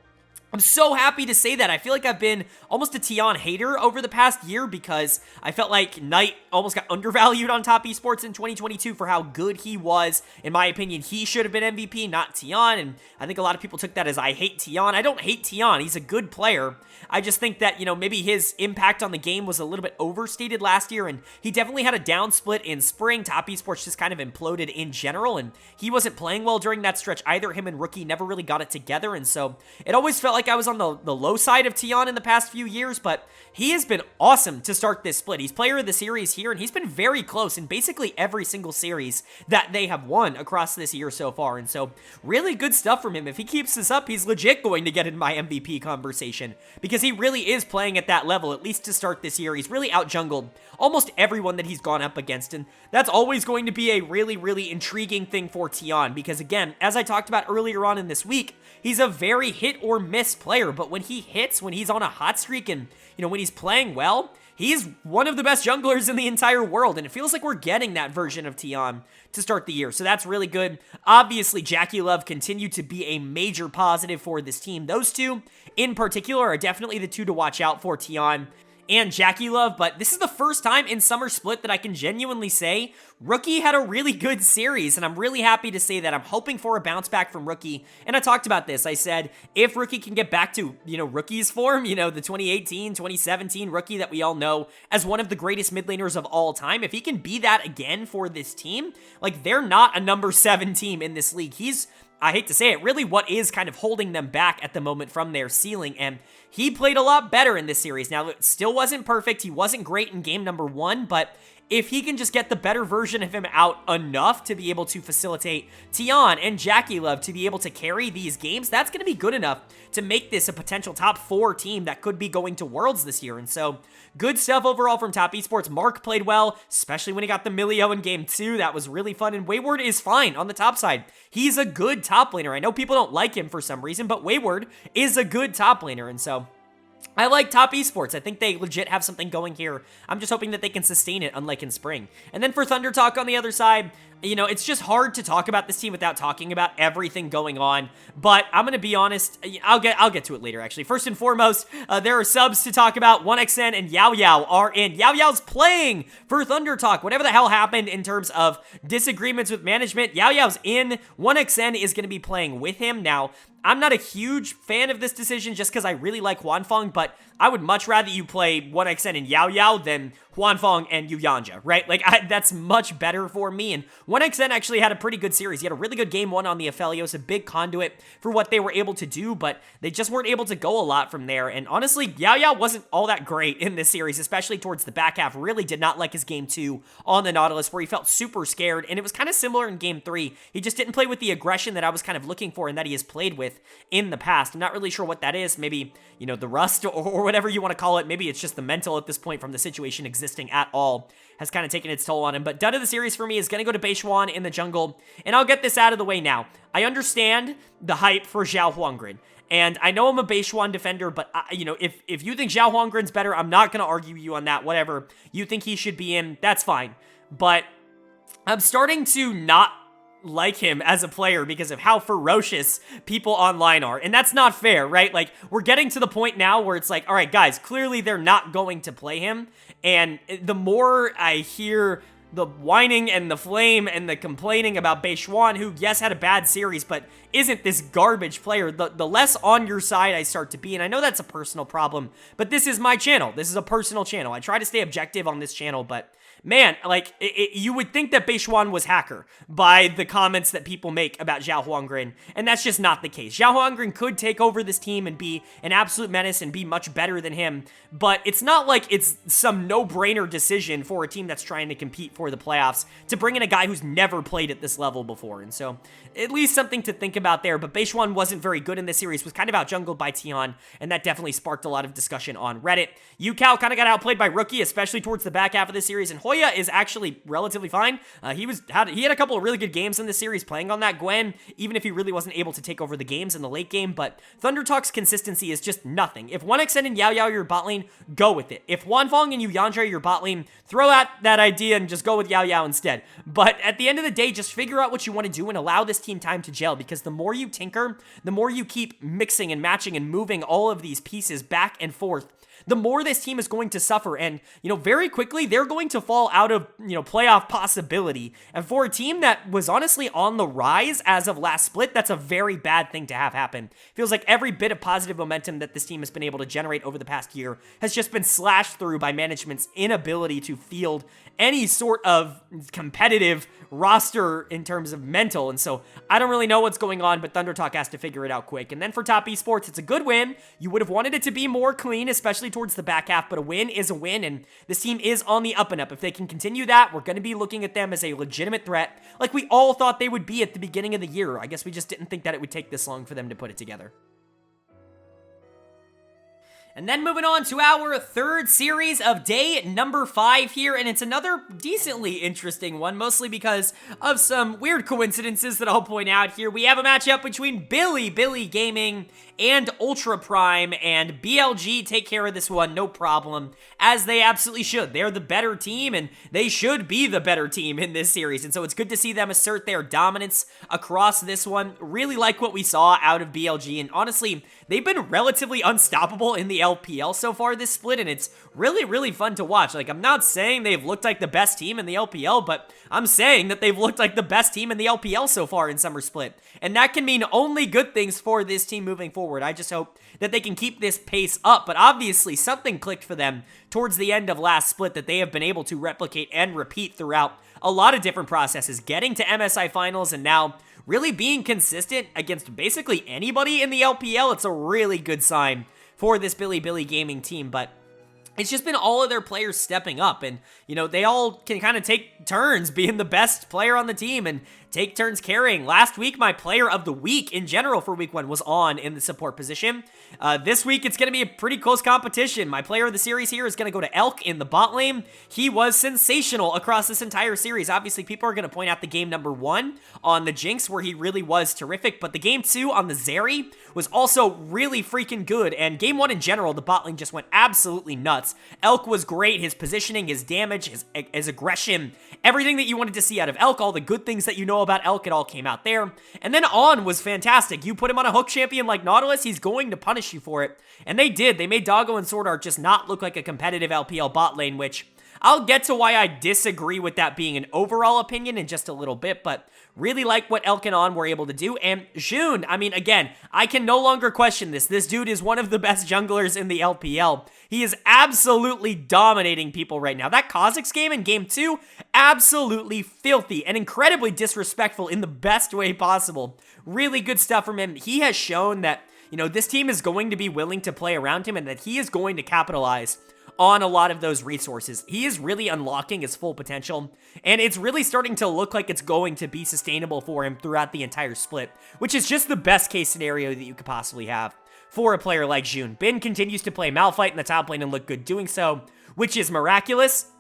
I'm so happy to say that. I feel like I've been almost a Tian hater over the past year because I felt like Knight almost got undervalued on Top Esports in 2022 for how good he was. In my opinion, he should have been MVP, not Tian, and I think a lot of people took that as I hate Tian. I don't hate Tian. He's a good player. I just think that, you know, maybe his impact on the game was a little bit overstated last year, and he definitely had a down split in spring. Top Esports just kind of imploded in general, and he wasn't playing well during that stretch either. Him and Rookie never really got it together, and so it always felt like I was on the low side of Tian in the past few years, but he has been awesome to start this split. He's player of the series here, and he's been very close in basically every single series that they have won across this year so far, and so really good stuff from him. If he keeps this up, he's legit going to get in my MVP conversation, because he really is playing at that level, at least to start this year. He's really out-jungled almost everyone that he's gone up against, and that's always going to be a really, really intriguing thing for Tian, because again, as I talked about earlier on in this week, he's a very hit-or-miss player, but when he hits, when he's on a hot streak, and, you know, when he's playing well, he's one of the best junglers in the entire world, and it feels like we're getting that version of Tian to start the year, so that's really good. Obviously, JackeyLove continued to be a major positive for this team. Those two, in particular, are definitely the two to watch out for, Tian and JackeyLove, but this is the first time in Summer Split that I can genuinely say Rookie had a really good series, and I'm really happy to say that. I'm hoping for a bounce back from Rookie, and I talked about this. I said, if Rookie can get back to, you know, Rookie's form, you know, the 2018, 2017 Rookie that we all know as one of the greatest mid laners of all time, if he can be that again for this team, like, they're not a number 7 team in this league. He's, I hate to say it, really what is kind of holding them back at the moment from their ceiling, and he played a lot better in this series. Now, it still wasn't perfect. He wasn't great in game number 1, but if he can just get the better version of him out enough to be able to facilitate Tian and JackeyLove to be able to carry these games, that's going to be good enough to make this a potential top 4 team that could be going to Worlds this year. And so, good stuff overall from Top Esports. Mark played well, especially when he got the Milio in game 2. That was really fun, and Wayward is fine on the top side. He's a good top laner. I know people don't like him for some reason, but Wayward is a good top laner, and so I like Top Esports. I think they legit have something going here. I'm just hoping that they can sustain it, unlike in spring. And then for ThunderTalk on the other side, you know, it's just hard to talk about this team without talking about everything going on. But I'm going to be honest, I'll get to it later, actually. First and foremost, there are subs to talk about. 1xN and Yao Yao are in. Yao Yao's playing for ThunderTalk. Whatever the hell happened in terms of disagreements with management, Yao Yao's in. 1xN is going to be playing with him. Now, I'm not a huge fan of this decision just because I really like Huanfeng, but I would much rather you play 1xN and Yao Yao than Huanfeng and Yuyanja, right? Like, that's much better for me, and 1xN actually had a pretty good series. He had a really good game 1 on the Aphelios, a big conduit for what they were able to do, but they just weren't able to go a lot from there, and honestly, Yao Yao wasn't all that great in this series, especially towards the back half. Really did not like his game 2 on the Nautilus, where he felt super scared, and it was kind of similar in game 3. He just didn't play with the aggression that I was kind of looking for and that he has played with in the past. I'm not really sure what that is. Maybe, you know, the rust or whatever you want to call it. Maybe it's just the mental at this point from the situation existing at all has kind of taken its toll on him. But dud of the series for me is going to go to Beishwan in the jungle. And I'll get this out of the way now. I understand the hype for Zhao Huanggren. And I know I'm a Beishwan defender, but, you know, if you think Zhao Huanggren's better, I'm not going to argue you on that. Whatever you think he should be in, that's fine. But I'm starting to not like him as a player because of how ferocious people online are. And that's not fair, right? Like, we're getting to the point now where it's like, all right, guys, clearly they're not going to play him. And the more I hear the whining and the flame and the complaining about Beishwan, who, yes, had a bad series, but isn't this garbage player, the less on your side I start to be. And I know that's a personal problem, but this is my channel. This is a personal channel. I try to stay objective on this channel, but man, like, you would think that Beishuan was hacker by the comments that people make about Zhao Huangrun, and that's just not the case. Zhao Huangrun could take over this team and be an absolute menace and be much better than him, but it's not like it's some no-brainer decision for a team that's trying to compete for the playoffs to bring in a guy who's never played at this level before, and so at least something to think about there. But Beishuan wasn't very good in this series, was kind of out-jungled by Tian, and that definitely sparked a lot of discussion on Reddit. Yukao kind of got outplayed by Rookie, especially towards the back half of this series, and Hoya is actually relatively fine. He had a couple of really good games in this series playing on that Gwen, even if he really wasn't able to take over the games in the late game, but ThunderTalk's consistency is just nothing. If 1xN and Yao Yao are your bot lane, go with it. If Wanfeng and Yuyandre are your bot lane, throw out that idea and just go with Yao Yao instead. But at the end of the day, just figure out what you want to do and allow this team time to gel, because the more you tinker, the more you keep mixing and matching and moving all of these pieces back and forth, the more this team is going to suffer, and, very quickly, they're going to fall out of, playoff possibility. And for a team that was honestly on the rise as of last split, that's a very bad thing to have happen. Feels like every bit of positive momentum that this team has been able to generate over the past year has just been slashed through by management's inability to field any sort of competitive roster in terms of mental, and so I don't really know what's going on, but ThunderTalk has to figure it out quick. And then for Top Esports, it's a good win. You would have wanted it to be more clean, especially towards the back half, but a win is a win, and this team is on the up and up. If they can continue that, we're going to be looking at them as a legitimate threat, like we all thought they would be at the beginning of the year. I guess we just didn't think that it would take this long for them to put it together. And then moving on to our third series of day number 5 here, and it's another decently interesting one, mostly because of some weird coincidences that I'll point out here. We have a matchup between Bilibili Gaming and Ultra Prime, and BLG take care of this one, no problem, as they absolutely should. They're the better team, and they should be the better team in this series, and so it's good to see them assert their dominance across this one. Really like what we saw out of BLG, and honestly, they've been relatively unstoppable in the LPL so far this split, and it's really, really fun to watch. Like, I'm not saying they've looked like the best team in the LPL, but I'm saying that they've looked like the best team in the LPL so far in Summer Split, and that can mean only good things for this team moving forward. I just hope that they can keep this pace up, but obviously something clicked for them towards the end of last split that they have been able to replicate and repeat throughout a lot of different processes, getting to MSI Finals and now really being consistent against basically anybody in the LPL. It's a really good sign for this Bilibili Gaming team, but it's just been all of their players stepping up, and, they all can kind of take turns being the best player on the team and take turns carrying. Last week, my player of the week in general for week 1 was on in the support position. This week, it's going to be a pretty close competition. My player of the series here is going to go to Elk in the bot lane. He was sensational across this entire series. Obviously, people are going to point out the game number 1 on the Jinx, where he really was terrific, but the game 2 on the Zeri was also really freaking good, and game 1 in general, the bot lane just went absolutely nuts. Elk was great. His positioning, his damage, his aggression, everything that you wanted to see out of Elk, all the good things that you know about Elk, it all came out there. And then On was fantastic. You put him on a hook champion like Nautilus, he's going to punish you for it. And they did. They made Doggo and Sword Art just not look like a competitive LPL bot lane, which I'll get to why I disagree with that being an overall opinion in just a little bit, but really like what Elk and On were able to do. And June, I mean, again, I can no longer question this. This dude is one of the best junglers in the LPL. He is absolutely dominating people right now. That Kha'Zix game in game 2, absolutely filthy and incredibly disrespectful in the best way possible. Really good stuff from him. He has shown that, this team is going to be willing to play around him and that he is going to capitalize on a lot of those resources. He is really unlocking his full potential, and it's really starting to look like it's going to be sustainable for him throughout the entire split, which is just the best case scenario that you could possibly have for a player like June. Bin continues to play Malphite in the top lane and look good doing so, which is miraculous.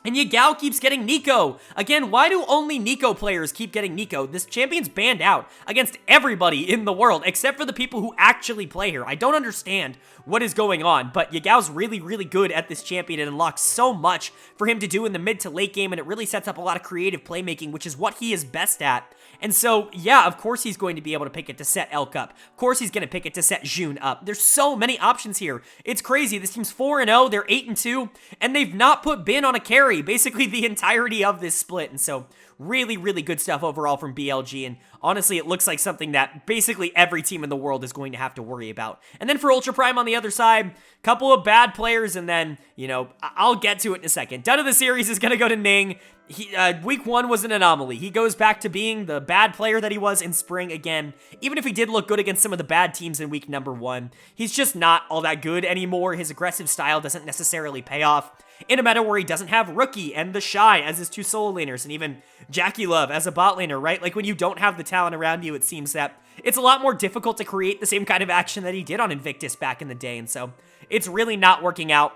And Yagao keeps getting Nico. Again, why do only Nico players keep getting Nico? This champion's banned out against everybody in the world, except for the people who actually play here. I don't understand what is going on, but Yagao's really, really good at this champion and unlocks so much for him to do in the mid to late game, and it really sets up a lot of creative playmaking, which is what he is best at. And so, yeah, of course he's going to be able to pick it to set Elk up. Of course he's going to pick it to set June up. There's so many options here. It's crazy. This team's 4-0, they're 8-2, and they've not put Bin on a carry carry basically the entirety of this split. And so really, really good stuff overall from BLG. And honestly, it looks like something that basically every team in the world is going to have to worry about. And then for Ultra Prime on the other side, couple of bad players, and then, you know, I'll get to it in a second. Done of the series is going to go to Ning. Week 1 was an anomaly. He goes back to being the bad player that he was in spring again. Even if he did look good against some of the bad teams in week number 1, he's just not all that good anymore. His aggressive style doesn't necessarily pay off in a meta where he doesn't have Rookie and the Shy as his 2 solo laners, and even Jackie Love as a bot laner, right? Like, when you don't have the talent around you, it seems that it's a lot more difficult to create the same kind of action that he did on Invictus back in the day, and so it's really not working out.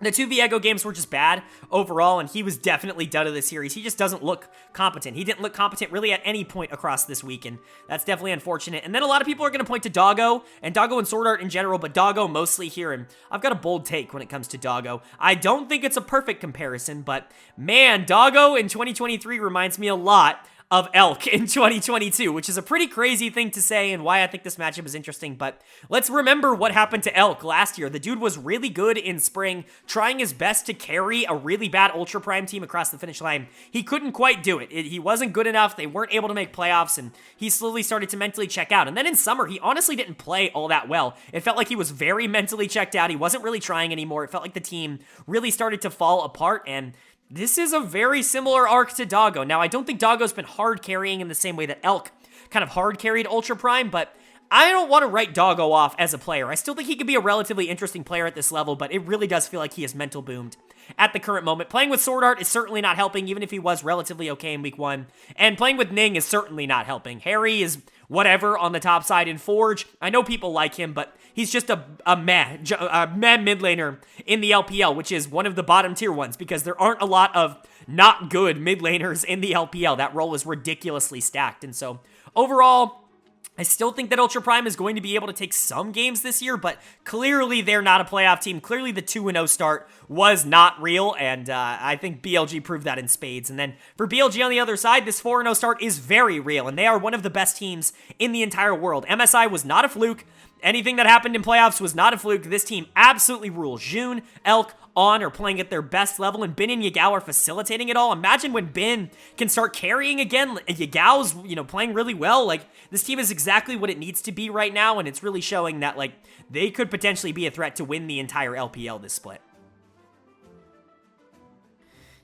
The 2 Viego games were just bad overall, and he was definitely done of the series. He just doesn't look competent. He didn't look competent really at any point across this week, and that's definitely unfortunate. And then a lot of people are going to point to Doggo, and Sword Art in general, but Doggo mostly here, and I've got a bold take when it comes to Doggo. I don't think it's a perfect comparison, but man, Doggo in 2023 reminds me a lot of Elk in 2022, which is a pretty crazy thing to say and why I think this matchup is interesting, but let's remember what happened to Elk last year. The dude was really good in spring, trying his best to carry a really bad Ultra Prime team across the finish line. He couldn't quite do it. He wasn't good enough. They weren't able to make playoffs, and he slowly started to mentally check out. And then in summer, he honestly didn't play all that well. It felt like he was very mentally checked out. He wasn't really trying anymore. It felt like the team really started to fall apart, and this is a very similar arc to Doggo. Now, I don't think Doggo's been hard carrying in the same way that Elk kind of hard carried Ultra Prime, but I don't want to write Doggo off as a player. I still think he could be a relatively interesting player at this level, but it really does feel like he is mental boomed at the current moment. Playing with Sword Art is certainly not helping, even if he was relatively okay in week 1, and playing with Ning is certainly not helping. Harry is whatever on the top side in Forge. I know people like him, but he's just a meh mid laner in the LPL, which is one of the bottom tier ones, because there aren't a lot of not good mid laners in the LPL. That role is ridiculously stacked, and so overall, I still think that Ultra Prime is going to be able to take some games this year, but clearly they're not a playoff team. Clearly the 2-0 start was not real, and I think BLG proved that in spades. And then for BLG on the other side, this 4-0 start is very real, and they are one of the best teams in the entire world. MSI was not a fluke. Anything that happened in playoffs was not a fluke. This team absolutely rules. June, Elk, On are playing at their best level, and Bin and Yagao are facilitating it all. Imagine when Bin can start carrying again. Yagao's, playing really well. Like, this team is exactly what it needs to be right now, and it's really showing that, they could potentially be a threat to win the entire LPL this split.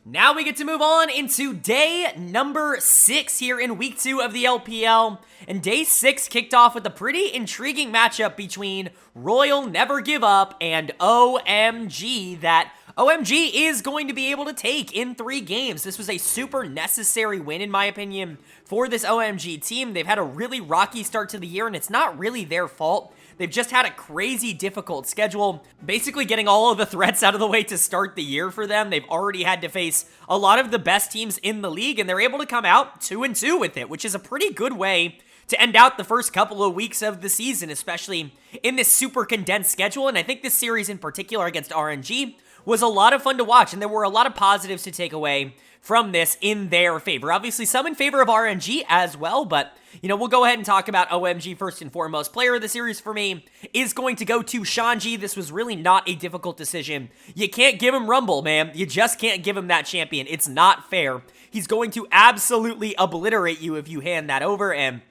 Now we get to move on into day number 6 here in week 2 of the LPL. And day 6 kicked off with a pretty intriguing matchup between Royal Never Give Up and OMG that OMG is going to be able to take in 3 games. This was a super necessary win, in my opinion, for this OMG team. They've had a really rocky start to the year, and it's not really their fault. They've just had a crazy difficult schedule, basically getting all of the threats out of the way to start the year for them. They've already had to face a lot of the best teams in the league, and they're able to come out 2-2 with it, which is a pretty good way to end out the first couple of weeks of the season, especially in this super condensed schedule. And I think this series in particular against RNG was a lot of fun to watch, and there were a lot of positives to take away from this in their favor. Obviously, some in favor of RNG as well, but, we'll go ahead and talk about OMG first and foremost. Player of the series for me is going to go to Shanji. This was really not a difficult decision. You can't give him Rumble, man. You just can't give him that champion. It's not fair. He's going to absolutely obliterate you if you hand that over, and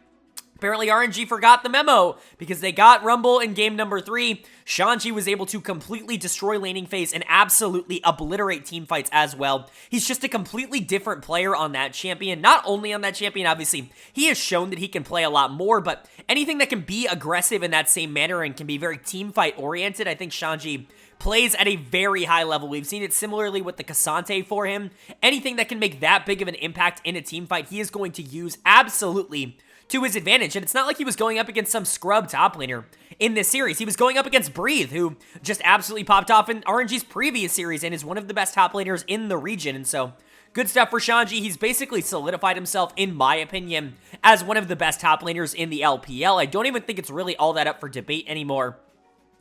apparently RNG forgot the memo because they got Rumble in game number 3. Shanji was able to completely destroy laning phase and absolutely obliterate team fights as well. He's just a completely different player on that champion. Not only on that champion, obviously, he has shown that he can play a lot more, but anything that can be aggressive in that same manner and can be very team fight oriented, I think Shanji plays at a very high level. We've seen it similarly with the Cassante for him. Anything that can make that big of an impact in a team fight, he is going to use absolutely to his advantage. And it's not like he was going up against some scrub top laner in this series. He was going up against Breathe, who just absolutely popped off in RNG's previous series and is one of the best top laners in the region. And so, good stuff for Shanji. He's basically solidified himself, in my opinion, as one of the best top laners in the LPL. I don't even think it's really all that up for debate anymore.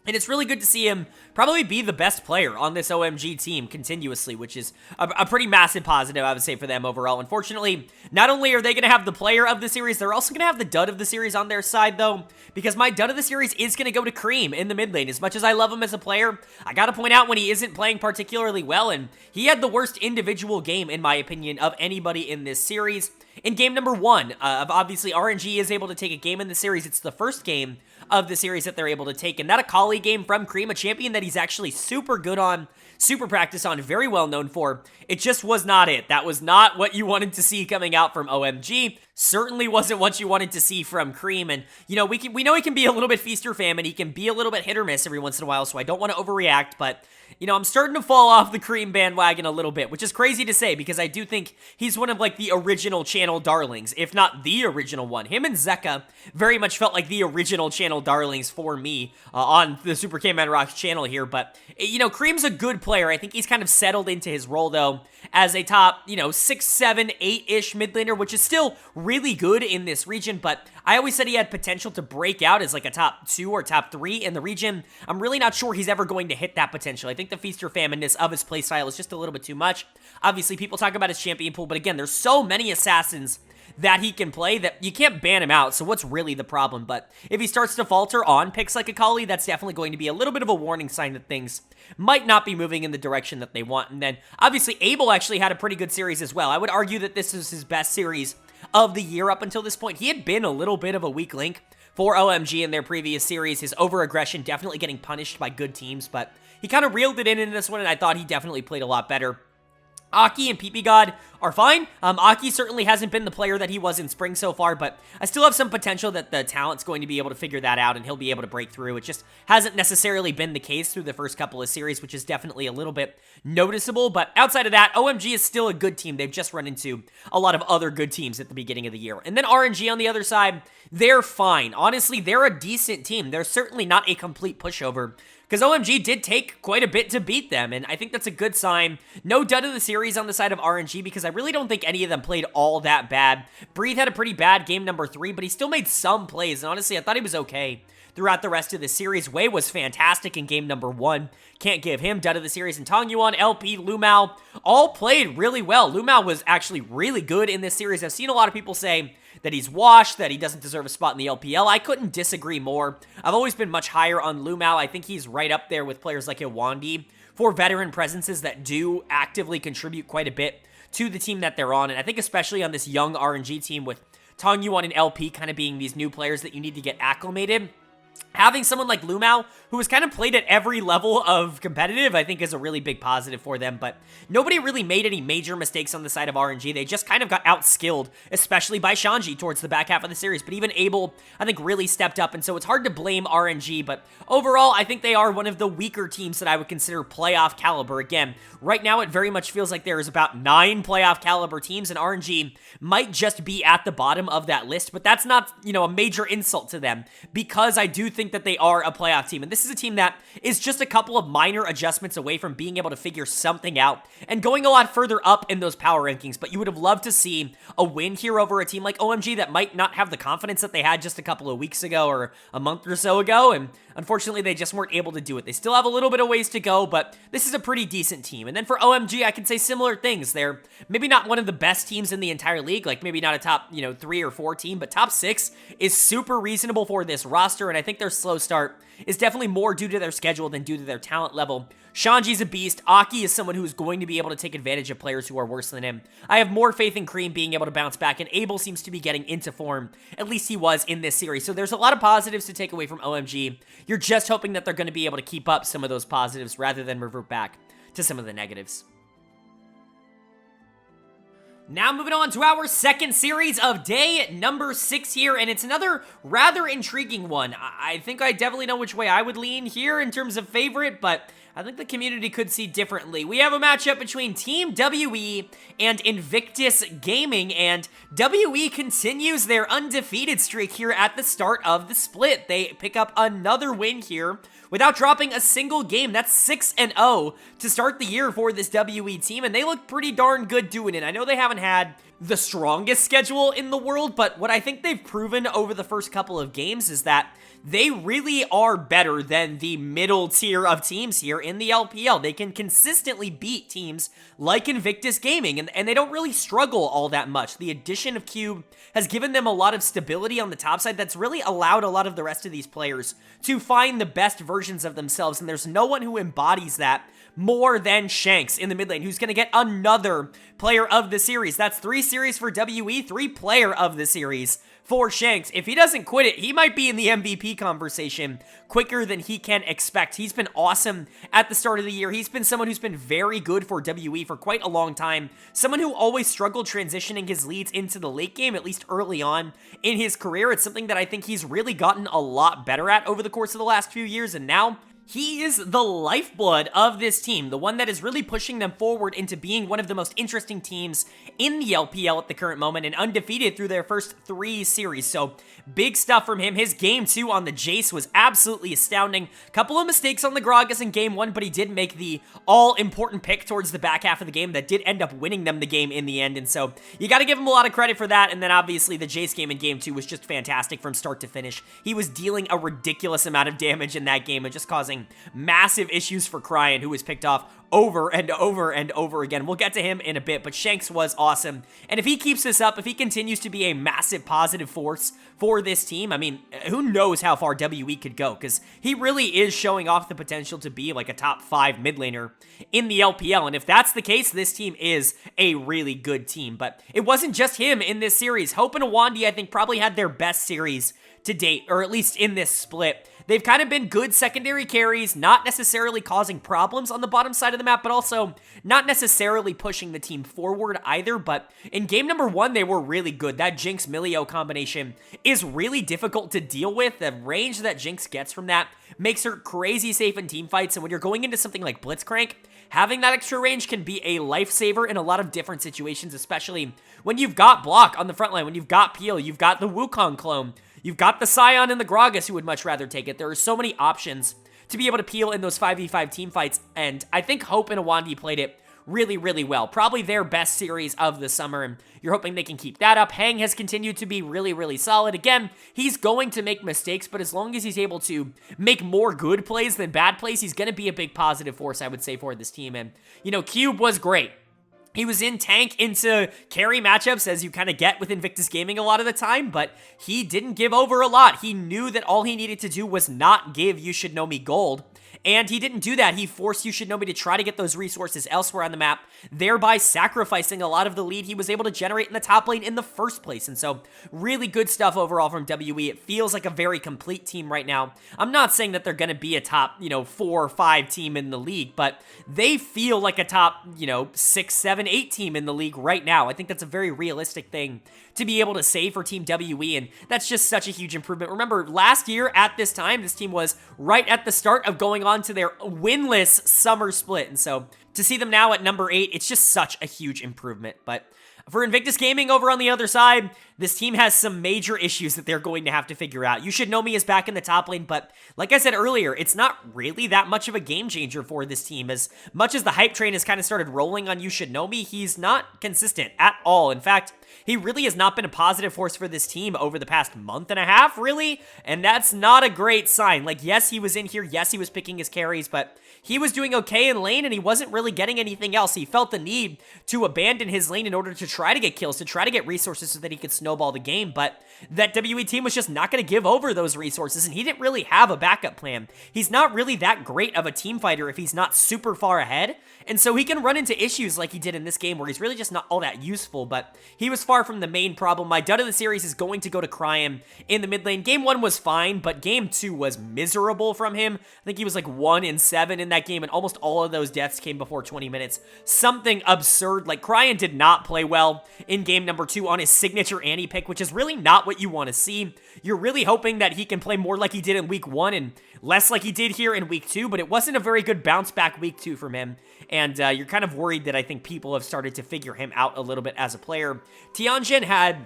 And it's really good to see him probably be the best player on this OMG team continuously, which is a pretty massive positive, I would say, for them overall. Unfortunately, not only are they going to have the player of the series, they're also going to have the dud of the series on their side, though, because my dud of the series is going to go to Cream in the mid lane. As much as I love him as a player, I got to point out when he isn't playing particularly well, and he had the worst individual game, in my opinion, of anybody in this series. In game number 1, obviously RNG is able to take a game in the series. It's the first game of the series that they're able to take, and that Akali game from Cream, a champion that he's actually super good on, super practice on, very well known for. It just was not it. That was not what you wanted to see coming out from OMG. Certainly wasn't what you wanted to see from Cream, and you know, we know he can be a little bit feast or famine. He can be a little bit hit or miss every once in a while, so I don't want to overreact, but you know, I'm starting to fall off the Cream bandwagon a little bit, which is crazy to say because I do think he's one of like the original channel darlings, if not the original one. Him and Zeka very much felt like the original channel darlings for me on the Super K-Man Rocks channel here, but you know, Cream's a good player. I think he's kind of settled into his role though as a top, you know, 6, 7, 8-ish mid laner, which is still really good in this region, but I always said he had potential to break out as like a top 2 or top 3 in the region. I'm really not sure he's ever going to hit that potential. I think the feast or famine-ness of his playstyle is just a little bit too much. Obviously, people talk about his champion pool, but again, there's so many assassins that he can play that you can't ban him out, so what's really the problem? But if he starts to falter on picks like Akali, that's definitely going to be a little bit of a warning sign that things might not be moving in the direction that they want. And then, obviously, Abel actually had a pretty good series as well. I would argue that this is his best series of the year up until this point. He had been a little bit of a weak link for OMG in their previous series. His over-aggression definitely getting punished by good teams, but he kind of reeled it in this one, and I thought he definitely played a lot better. Aki and PP God are fine. Aki certainly hasn't been the player that he was in spring so far, but I still have some potential that the talent's going to be able to figure that out and he'll be able to break through. It just hasn't necessarily been the case through the first couple of series, which is definitely a little bit noticeable, but outside of that, OMG is still a good team. They've just run into a lot of other good teams at the beginning of the year. And then RNG on the other side, they're fine. Honestly, they're a decent team. They're certainly not a complete pushover, because OMG did take quite a bit to beat them, and I think that's a good sign. No dud of the series on the side of RNG, because I really don't think any of them played all that bad. Breathe had a pretty bad game number 3, but he still made some plays, and honestly, I thought he was okay throughout the rest of the series. Wei was fantastic in game number 1. Can't give him dud of the series. And Tongyuan, LP, Lumao, all played really well. Lumao was actually really good in this series. I've seen a lot of people say that he's washed, that he doesn't deserve a spot in the LPL. I couldn't disagree more. I've always been much higher on Lumao. I think he's right up there with players like Iwandi for veteran presences that do actively contribute quite a bit to the team that they're on. And I think especially on this young RNG team with Tongyuan and LP kind of being these new players that you need to get acclimated, having someone like Lumao, who has kind of played at every level of competitive, I think is a really big positive for them, but nobody really made any major mistakes on the side of RNG. They just kind of got outskilled, especially by Shanji towards the back half of the series, but even Abel, I think, really stepped up, and so it's hard to blame RNG, but overall, I think they are one of the weaker teams that I would consider playoff caliber. Again, right now, it very much feels like there is about 9 playoff caliber teams, and RNG might just be at the bottom of that list, but that's not, you know, a major insult to them, because I do think that they are a playoff team, and this is a team that is just a couple of minor adjustments away from being able to figure something out and going a lot further up in those power rankings. But you would have loved to see a win here over a team like OMG that might not have the confidence that they had just a couple of weeks ago or a month or so ago, and unfortunately they just weren't able to do it. They still have a little bit of ways to go, but this is a pretty decent team. And then for OMG, I can say similar things. They're maybe not one of the best teams in the entire league, like maybe not a top, 3 or 4 team, but top 6 is super reasonable for this roster, and I think their slow start is definitely more due to their schedule than due to their talent level. Shanji's a beast. Aki is someone who is going to be able to take advantage of players who are worse than him. I have more faith in Cream being able to bounce back, and Abel seems to be getting into form. At least he was in this series. So there's a lot of positives to take away from OMG. You're just hoping that they're going to be able to keep up some of those positives rather than revert back to some of the negatives. Now moving on to our second series of day number 6 here, and it's another rather intriguing one. I think I definitely know which way I would lean here in terms of favorite, but I think the community could see differently. We have a matchup between Team WE and Invictus Gaming, and WE continues their undefeated streak here at the start of the split. They pick up another win here without dropping a single game. That's 6-0 to start the year for this WE team, and they look pretty darn good doing it. I know they haven't had the strongest schedule in the world, but what I think they've proven over the first couple of games is that they really are better than the middle tier of teams here in the LPL. They can consistently beat teams like Invictus Gaming, and they don't really struggle all that much. The addition of Cube has given them a lot of stability on the top side that's really allowed a lot of the rest of these players to find the best versions of themselves, and there's no one who embodies that more than Shanks in the mid lane, who's going to get another player of the series. That's 3 series for WE, 3 player of the series for Shanks. If he doesn't quit it, he might be in the MVP conversation quicker than he can expect. He's been awesome at the start of the year. He's been someone who's been very good for WE for quite a long time. Someone who always struggled transitioning his leads into the late game, at least early on in his career. It's something that I think he's really gotten a lot better at over the course of the last few years, and now he is the lifeblood of this team, the one that is really pushing them forward into being one of the most interesting teams in the LPL at the current moment, and undefeated through their first 3 series. So big stuff from him. His game 2 on the Jace was absolutely astounding. Couple of mistakes on the Gragas in game 1, but he did make the all-important pick towards the back half of the game that did end up winning them the game in the end, and so you gotta give him a lot of credit for that. And then obviously the Jace game in game 2 was just fantastic from start to finish. He was dealing a ridiculous amount of damage in that game and just causing massive issues for Cryan, who was picked off over and over and over again. We'll get to him in a bit, but Shanks was awesome. And if he keeps this up, if he continues to be a massive positive force for this team, I mean, who knows how far WE could go, because he really is showing off the potential to be like a top 5 mid laner in the LPL. And if that's the case, this team is a really good team. But it wasn't just him in this series. Hope and Awandi, I think, probably had their best series to date, or at least in this split. They've kind of been good secondary carries, not necessarily causing problems on the bottom side of the map, but also not necessarily pushing the team forward either. But in game number 1, they were really good. That Jinx-Milio combination is really difficult to deal with. The range that Jinx gets from that makes her crazy safe in team fights, and when you're going into something like Blitzcrank, having that extra range can be a lifesaver in a lot of different situations, especially when you've got Block on the front line, when you've got Peel, you've got the Wukong clone, you've got the Scion and the Gragas who would much rather take it. There are so many options to be able to peel in those 5v5 team fights, and I think Hope and Awandi played it really, really well. Probably their best series of the summer, and you're hoping they can keep that up. Hang has continued to be really, really solid. Again, he's going to make mistakes, but as long as he's able to make more good plays than bad plays, he's going to be a big positive force, I would say, for this team. And, you know, Cube was great. He was in tank into carry matchups, as you kind of get with Invictus Gaming a lot of the time, but he didn't give over a lot. He knew that all he needed to do was not give You Should Know Me gold, and he didn't do that. He forced You Should Know Me to try to get those resources elsewhere on the map, thereby sacrificing a lot of the lead he was able to generate in the top lane in the first place. And so, really good stuff overall from WE. It feels like a very complete team right now. I'm not saying that they're going to be a top, 4 or 5 team in the league, but they feel like a top, 6, 7, 8 team in the league right now. I think that's a very realistic thing to be able to say for Team WE, and that's just such a huge improvement. Remember, last year at this time, this team was right at the start of going on to their winless summer split, and so to see them now at number 8, it's just such a huge improvement. But for Invictus Gaming over on the other side, this team has some major issues that they're going to have to figure out. You Should Know Me is back in the top lane, but like I said earlier, it's not really that much of a game changer for this team. As much as the hype train has kind of started rolling on You Should Know Me, he's not consistent at all. In fact, he really has not been a positive force for this team over the past month and a half, really, and that's not a great sign. Like, yes, he was in here, yes, he was picking his carries, but he was doing okay in lane, and he wasn't really getting anything else. He felt the need to abandon his lane in order to try to get kills, to try to get resources so that he could snowball the game, but that WE team was just not going to give over those resources, and he didn't really have a backup plan. He's not really that great of a team fighter if he's not super far ahead, and so he can run into issues like he did in this game where he's really just not all that useful, but he was far from the main problem. My dud of the series is going to go to Cryan in the mid lane. Game 1 was fine, but game 2 was miserable from him. I think he was like 1 in 7 in that game, and almost all of those deaths came before 20 minutes. Something absurd. Like, Cryan did not play well well in game number 2 on his signature anti-pick, which is really not what you want to see. You're really hoping that he can play more like he did in week 1 and less like he did here in week 2, but it wasn't a very good bounce back week 2 from him, and you're kind of worried that I think people have started to figure him out a little bit as a player. Tianjin had,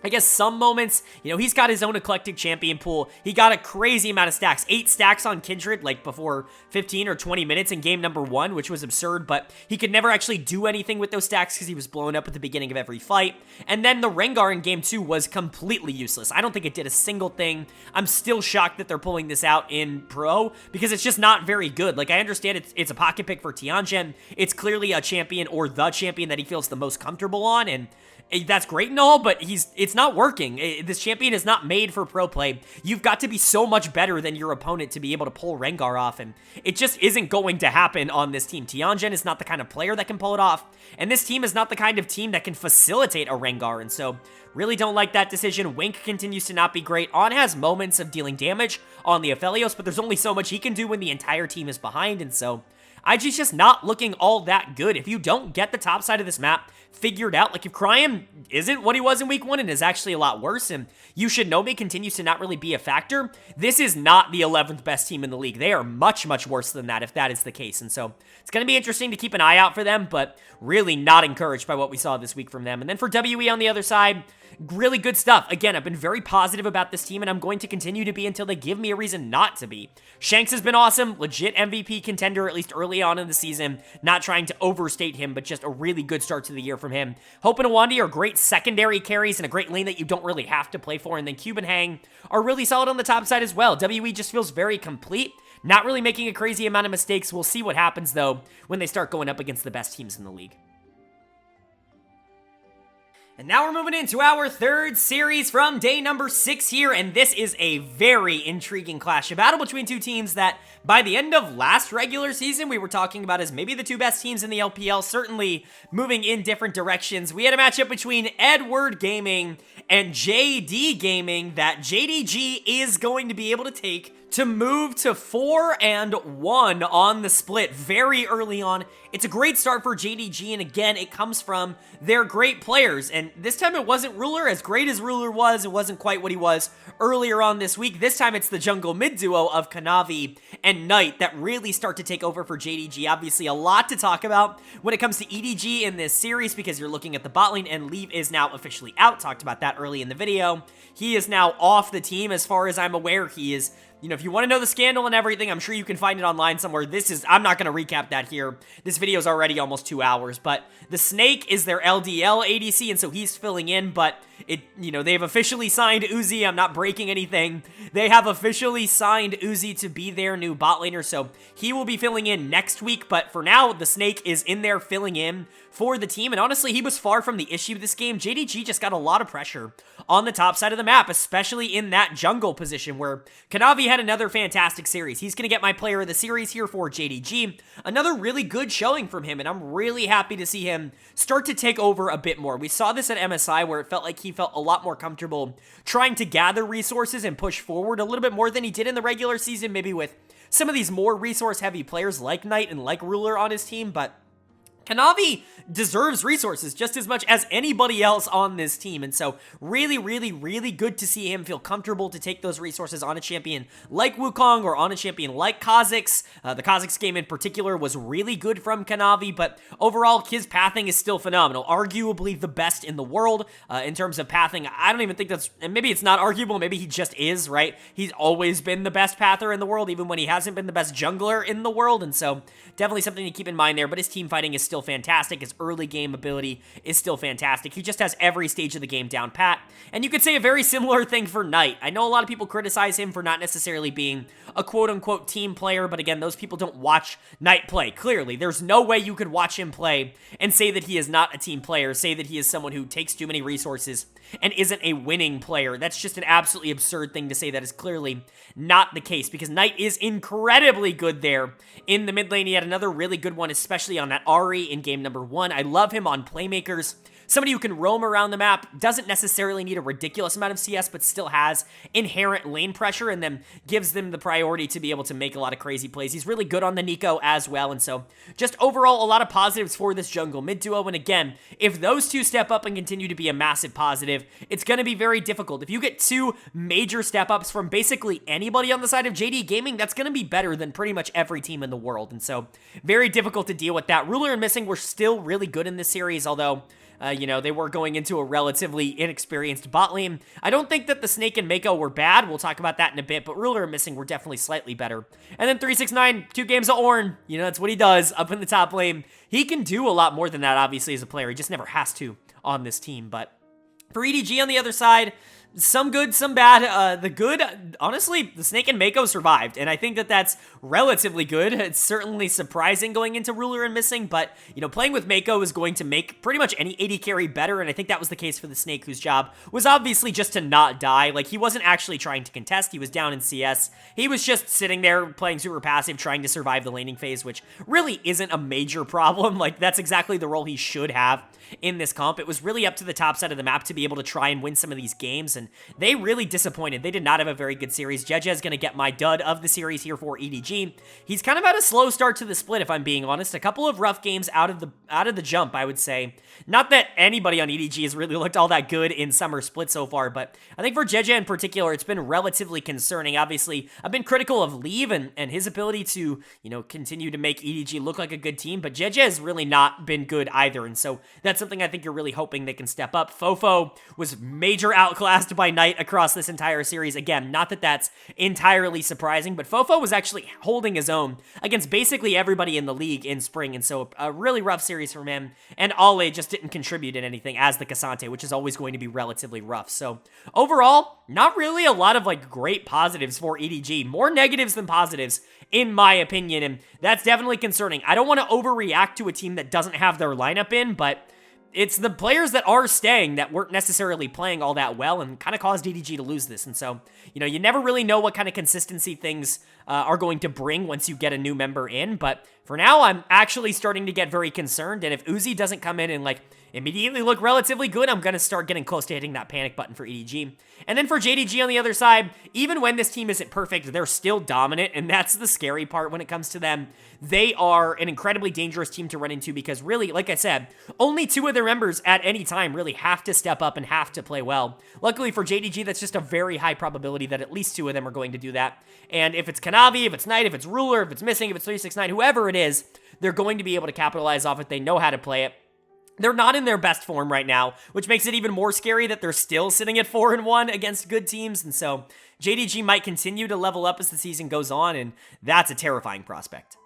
I guess, some moments. He's got his own eclectic champion pool. He got a crazy amount of stacks. 8 stacks on Kindred, like, before 15 or 20 minutes in game number 1, which was absurd, but he could never actually do anything with those stacks because he was blown up at the beginning of every fight. And then the Rengar in game 2 was completely useless. I don't think it did a single thing. I'm still shocked that they're pulling this out in Pro because it's just not very good. Like, I understand it's a pocket pick for Tianjin. It's clearly a champion or the champion that he feels the most comfortable on, and that's great and all, but it's not working. This champion is not made for pro play. You've got to be so much better than your opponent to be able to pull Rengar off, and it just isn't going to happen on this team. Tianjin is not the kind of player that can pull it off, and this team is not the kind of team that can facilitate a Rengar, and so really don't like that decision. Wink continues to not be great. On has moments of dealing damage on the Aphelios, but there's only so much he can do when the entire team is behind, and so IG's just not looking all that good. If you don't get the top side of this map figured out, like if Cryon isn't what he was in week 1 and is actually a lot worse, and Yushinomi continues to not really be a factor, this is not the 11th best team in the league. They are much, much worse than that if that is the case, and so it's going to be interesting to keep an eye out for them, but really not encouraged by what we saw this week from them. And then for WE on the other side, really good stuff. Again, I've been very positive about this team, and I'm going to continue to be until they give me a reason not to be. Shanks has been awesome, legit MVP contender, at least early on in the season. Not trying to overstate him, but just a really good start to the year from him. Hope and Awandi are great secondary carries and a great lane that you don't really have to play for, and then Cube and Hang are really solid on the top side as well. WE just feels very complete, not really making a crazy amount of mistakes. We'll see what happens, though, when they start going up against the best teams in the league. And now we're moving into our third series from day number 6 here, and this is a very intriguing clash, a battle between two teams that by the end of last regular season we were talking about as maybe the two best teams in the LPL, certainly moving in different directions. We had a matchup between Edward Gaming and JD Gaming that JDG is going to be able to take to move to 4-1 on the split very early on. It's a great start for JDG, and again, it comes from their great players. And this time it wasn't Ruler. As great as Ruler was, it wasn't quite what he was earlier on this week. This time it's the jungle mid duo of Kanavi and Knight that really start to take over for JDG. Obviously, a lot to talk about when it comes to EDG in this series because you're looking at the bot lane, and Leave is now officially out. Talked about that early in the video. He is now off the team as far as I'm aware. He is, if you want to know the scandal and everything, I'm sure you can find it online somewhere. I'm not going to recap that here. This video is already almost 2 hours, but the Snake is their LDL ADC, and so he's filling in, but they've officially signed Uzi. I'm not breaking anything. They have officially signed Uzi to be their new bot laner, so he will be filling in next week, but for now, the Snake is in there filling in for the team, and honestly, he was far from the issue this game. JDG just got a lot of pressure on the top side of the map, especially in that jungle position where Kanavi had another fantastic series. He's going to get my player of the series here for JDG. Another really good showing from him, and I'm really happy to see him start to take over a bit more. We saw this at MSI where it felt like he felt a lot more comfortable trying to gather resources and push forward a little bit more than he did in the regular season, maybe with some of these more resource-heavy players like Knight and like Ruler on his team, but Kanavi deserves resources just as much as anybody else on this team, and so really, really, really good to see him feel comfortable to take those resources on a champion like Wukong or on a champion like Kha'Zix. The Kha'Zix game in particular was really good from Kanavi, but overall, his pathing is still phenomenal. Arguably the best in the world in terms of pathing. I don't even think that's, and maybe it's not arguable, maybe he just is, right? He's always been the best pather in the world, even when he hasn't been the best jungler in the world, and so definitely something to keep in mind there, but his team fighting is still fantastic. His early game ability is still fantastic. He just has every stage of the game down pat. And you could say a very similar thing for Knight. I know a lot of people criticize him for not necessarily being a quote-unquote team player, but again, those people don't watch Knight play. Clearly, there's no way you could watch him play and say that he is not a team player, say that he is someone who takes too many resources and isn't a winning player. That's just an absolutely absurd thing to say. That is clearly not the case, because Knight is incredibly good there in the mid lane. He had another really good one, especially on that Ahri in game number 1. I love him on playmakers, somebody who can roam around the map, doesn't necessarily need a ridiculous amount of CS, but still has inherent lane pressure and then gives them the priority to be able to make a lot of crazy plays. He's really good on the Nico as well, and so just overall a lot of positives for this jungle mid duo. And again, if those two step up and continue to be a massive positive, it's going to be very difficult. If you get two major step ups from basically anybody on the side of JD Gaming, that's going to be better than pretty much every team in the world, and so very difficult to deal with that. Ruler and Missing were still really good in this series, although you know, they were going into a relatively inexperienced bot lane. I don't think that the Snake and Mako were bad. We'll talk about that in a bit, but Ruler and Missing were definitely slightly better. And then 369, 2 games of Ornn. You know, that's what he does up in the top lane. He can do a lot more than that, obviously, as a player. He just never has to on this team. But for EDG on the other side, some good, some bad. The good, honestly, the Snake and Mako survived, and I think that that's relatively good. It's certainly surprising going into Ruler and Missing, but, you know, playing with Mako is going to make pretty much any AD carry better, and I think that was the case for the Snake, whose job was obviously just to not die. Like, he wasn't actually trying to contest. He was down in CS. He was just sitting there playing super passive, trying to survive the laning phase, which really isn't a major problem. Like, that's exactly the role he should have in this comp. It was really up to the top side of the map to be able to try and win some of these games, and they really disappointed. They did not have a very good series. Jeje is going to get my dud of the series here for EDG. He's kind of had a slow start to the split, if I'm being honest. A couple of rough games out of the jump, I would say. Not that anybody on EDG has really looked all that good in summer split so far, but I think for Jeje in particular, it's been relatively concerning. Obviously, I've been critical of Leave and his ability to, you know, continue to make EDG look like a good team, but Jeje has really not been good either, and so that's something I think you're really hoping they can step up. Fofo was major outclassed by Knight across this entire series. Again, not that that's entirely surprising, but Fofo was actually holding his own against basically everybody in the league in spring, and so a really rough series from him, and Ale just didn't contribute in anything as the Cassante, which is always going to be relatively rough. So overall, not really a lot of like great positives for EDG. More negatives than positives, in my opinion, and that's definitely concerning. I don't want to overreact to a team that doesn't have their lineup in, but it's the players that are staying that weren't necessarily playing all that well and kind of caused EDG to lose this. And so, you know, you never really know what kind of consistency things are going to bring once you get a new member in. But for now, I'm actually starting to get very concerned. And if Uzi doesn't come in and like immediately look relatively good, I'm going to start getting close to hitting that panic button for EDG. And then for JDG on the other side, even when this team isn't perfect, they're still dominant, and that's the scary part when it comes to them. They are an incredibly dangerous team to run into because really, like I said, only 2 of their members at any time really have to step up and have to play well. Luckily for JDG, that's just a very high probability that at least 2 of them are going to do that. And if it's Kanavi, if it's Knight, if it's Ruler, if it's Missing, if it's 369, whoever it is, they're going to be able to capitalize off it. They know how to play it. They're not in their best form right now, which makes it even more scary that they're still sitting at 4-1 against good teams, and so JDG might continue to level up as the season goes on, and that's a terrifying prospect.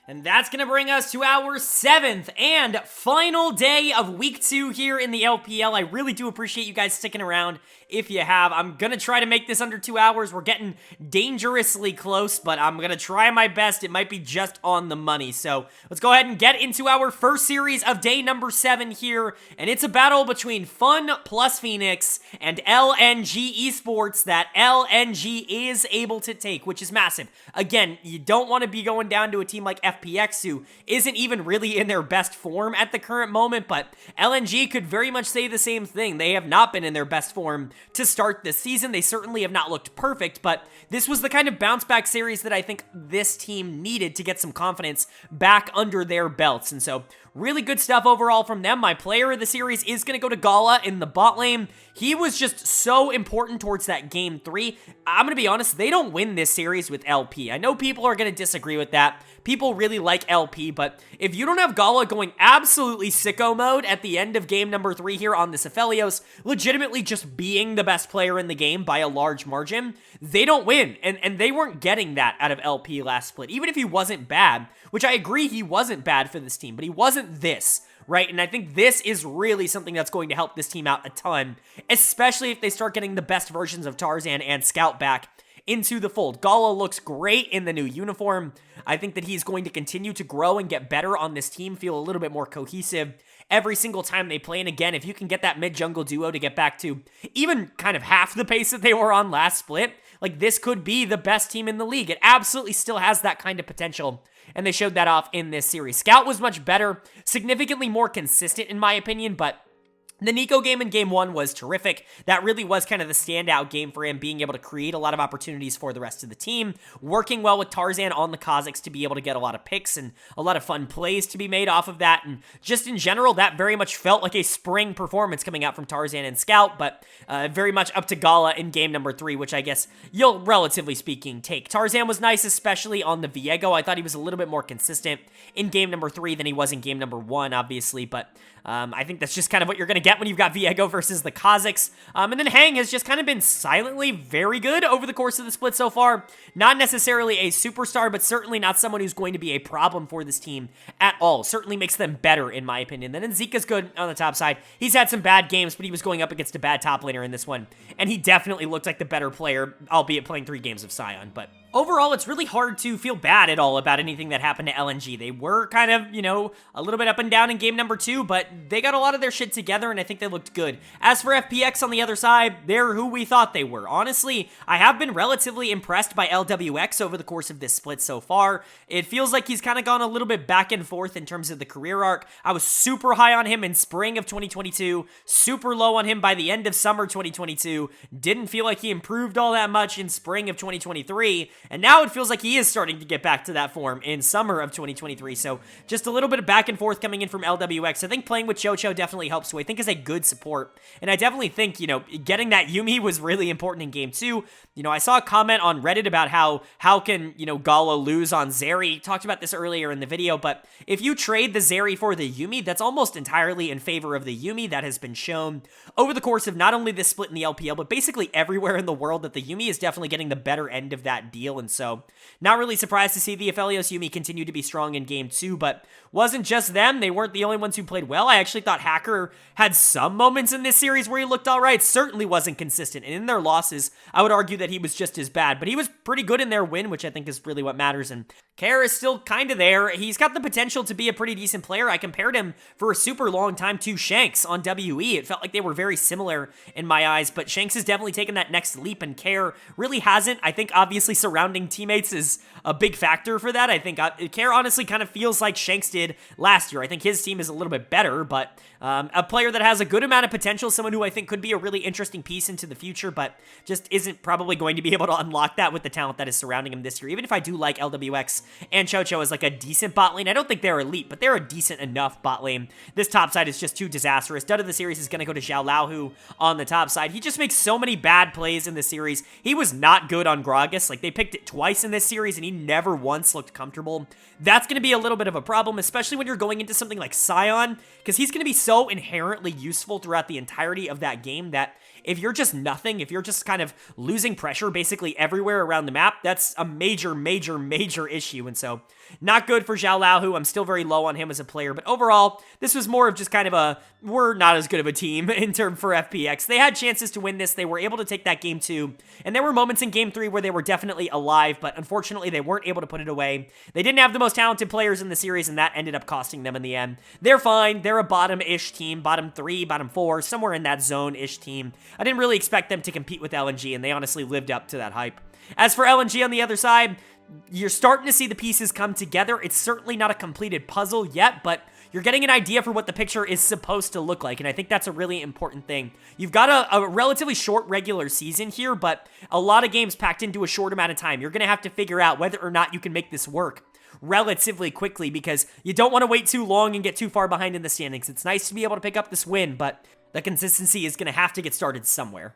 And that's going to bring us to our 7th and final day of Week 2 here in the LPL. I really do appreciate you guys sticking around if you have. I'm going to try to make this under 2 hours. We're getting dangerously close, but I'm going to try my best. It might be just on the money. So let's go ahead and get into our first series of day number 7 here. And it's a battle between FunPlus Phoenix and LNG Esports that LNG is able to take, which is massive. Again, you don't want to be going down to a team like FPX, who isn't even really in their best form at the current moment, but LNG could very much say the same thing. They have not been in their best form to start this season. They certainly have not looked perfect, but this was the kind of bounce back series that I think this team needed to get some confidence back under their belts, and so really good stuff overall from them. My player of the series is going to go to Gala in the bot lane. He was just so important towards that game 3. I'm going to be honest, they don't win this series with LP. I know people are going to disagree with that. People really like LP, but if you don't have Gala going absolutely sicko mode at the end of game number 3 here on this Aphelios, legitimately just being the best player in the game by a large margin, they don't win, and they weren't getting that out of LP last split, even if he wasn't bad, which I agree he wasn't bad for this team, but he wasn't this, right? And I think this is really something that's going to help this team out a ton, especially if they start getting the best versions of Tarzan and Scout back into the fold. Gala looks great in the new uniform. I think that he's going to continue to grow and get better on this team, feel a little bit more cohesive every single time they play. And again, if you can get that mid-jungle duo to get back to even kind of half the pace that they were on last split, like this could be the best team in the league. It absolutely still has that kind of potential, and they showed that off in this series. Scout was much better, significantly more consistent in my opinion, but the Nico game in Game 1 was terrific. That really was kind of the standout game for him, being able to create a lot of opportunities for the rest of the team, working well with Tarzan on the Kazakhs to be able to get a lot of picks and a lot of fun plays to be made off of that, and just in general, that very much felt like a spring performance coming out from Tarzan and Scout, but very much up to Gala in Game number 3, which I guess you'll, relatively speaking, take. Tarzan was nice, especially on the Viego. I thought he was a little bit more consistent in Game number 3 than he was in Game number 1, obviously, but I think that's just kind of what you're going to get when you've got Viego versus the Kazakhs. And then Hang has just kind of been silently very good over the course of the split so far. Not necessarily a superstar, but certainly not someone who's going to be a problem for this team at all. Certainly makes them better, in my opinion. Then Zika's good on the top side. He's had some bad games, but he was going up against a bad top laner in this one. And he definitely looked like the better player, albeit playing 3 games of Sion. But overall, it's really hard to feel bad at all about anything that happened to LNG. They were kind of, you know, a little bit up and down in game number 2, but they got a lot of their shit together, and I think they looked good. As for FPX on the other side, they're who we thought they were. Honestly, I have been relatively impressed by LWX over the course of this split so far. It feels like he's kind of gone a little bit back and forth in terms of the career arc. I was super high on him in spring of 2022, super low on him by the end of summer 2022, didn't feel like he improved all that much in spring of 2023, and now it feels like he is starting to get back to that form in summer of 2023. So just a little bit of back and forth coming in from LWX. I think playing with Chocho definitely helps, who I think is a good support. And I definitely think, you know, getting that Yuumi was really important in game 2. You know, I saw a comment on Reddit about how can, you know, Gala lose on Zeri. Talked about this earlier in the video, but if you trade the Zeri for the Yuumi, that's almost entirely in favor of the Yuumi. That has been shown over the course of not only this split in the LPL, but basically everywhere in the world, that the Yuumi is definitely getting the better end of that deal. And so, not really surprised to see the Aphelios Yuumi continue to be strong in game 2, but wasn't just them. They weren't the only ones who played well. I actually thought Hacker had some moments in this series where he looked alright. Certainly wasn't consistent, and in their losses, I would argue that he was just as bad, but he was pretty good in their win, which I think is really what matters. And Kerr is still kind of there. He's got the potential to be a pretty decent player. I compared him for a super long time to Shanks on WE. It felt like they were very similar in my eyes, but Shanks has definitely taken that next leap, and Kerr really hasn't. I think obviously surrounding teammates is a big factor for that. I think Kerr honestly kind of feels like Shanks did last year. I think his team is a little bit better, but a player that has a good amount of potential, someone who I think could be a really interesting piece into the future, but just isn't probably going to be able to unlock that with the talent that is surrounding him this year. Even if I do like LWX and Chocho as like a decent bot lane, I don't think they're elite, but they're a decent enough bot lane. This top side is just too disastrous. Dud of the series is going to go to Zhao Laohu on the top side. He just makes so many bad plays in this series. He was not good on Gragas. Like, they picked it twice in this series, and he never once looked comfortable. That's going to be a little bit of a problem, especially when you're going into something like Sion, because he's going to be so inherently useful throughout the entirety of that game that if you're just nothing, if you're just kind of losing pressure basically everywhere around the map, that's a major, major, major issue. And so, not good for Zhao Laohu. I'm still very low on him as a player, but overall, this was more of just kind of a, we're not as good of a team in term for FPX. They had chances to win this. They were able to take that game 2, and there were moments in game 3 where they were definitely alive, but unfortunately, they weren't able to put it away. They didn't have the most talented players in the series, and that ended up costing them in the end. They're fine. They're a bottom-ish team, bottom 3, bottom 4, somewhere in that zone-ish team. I didn't really expect them to compete with LNG, and they honestly lived up to that hype. As for LNG on the other side, you're starting to see the pieces come together. It's certainly not a completed puzzle yet, but you're getting an idea for what the picture is supposed to look like, and I think that's a really important thing. You've got a relatively short regular season here, but a lot of games packed into a short amount of time. You're going to have to figure out whether or not you can make this work relatively quickly, because you don't want to wait too long and get too far behind in the standings. It's nice to be able to pick up this win, but the consistency is going to have to get started somewhere.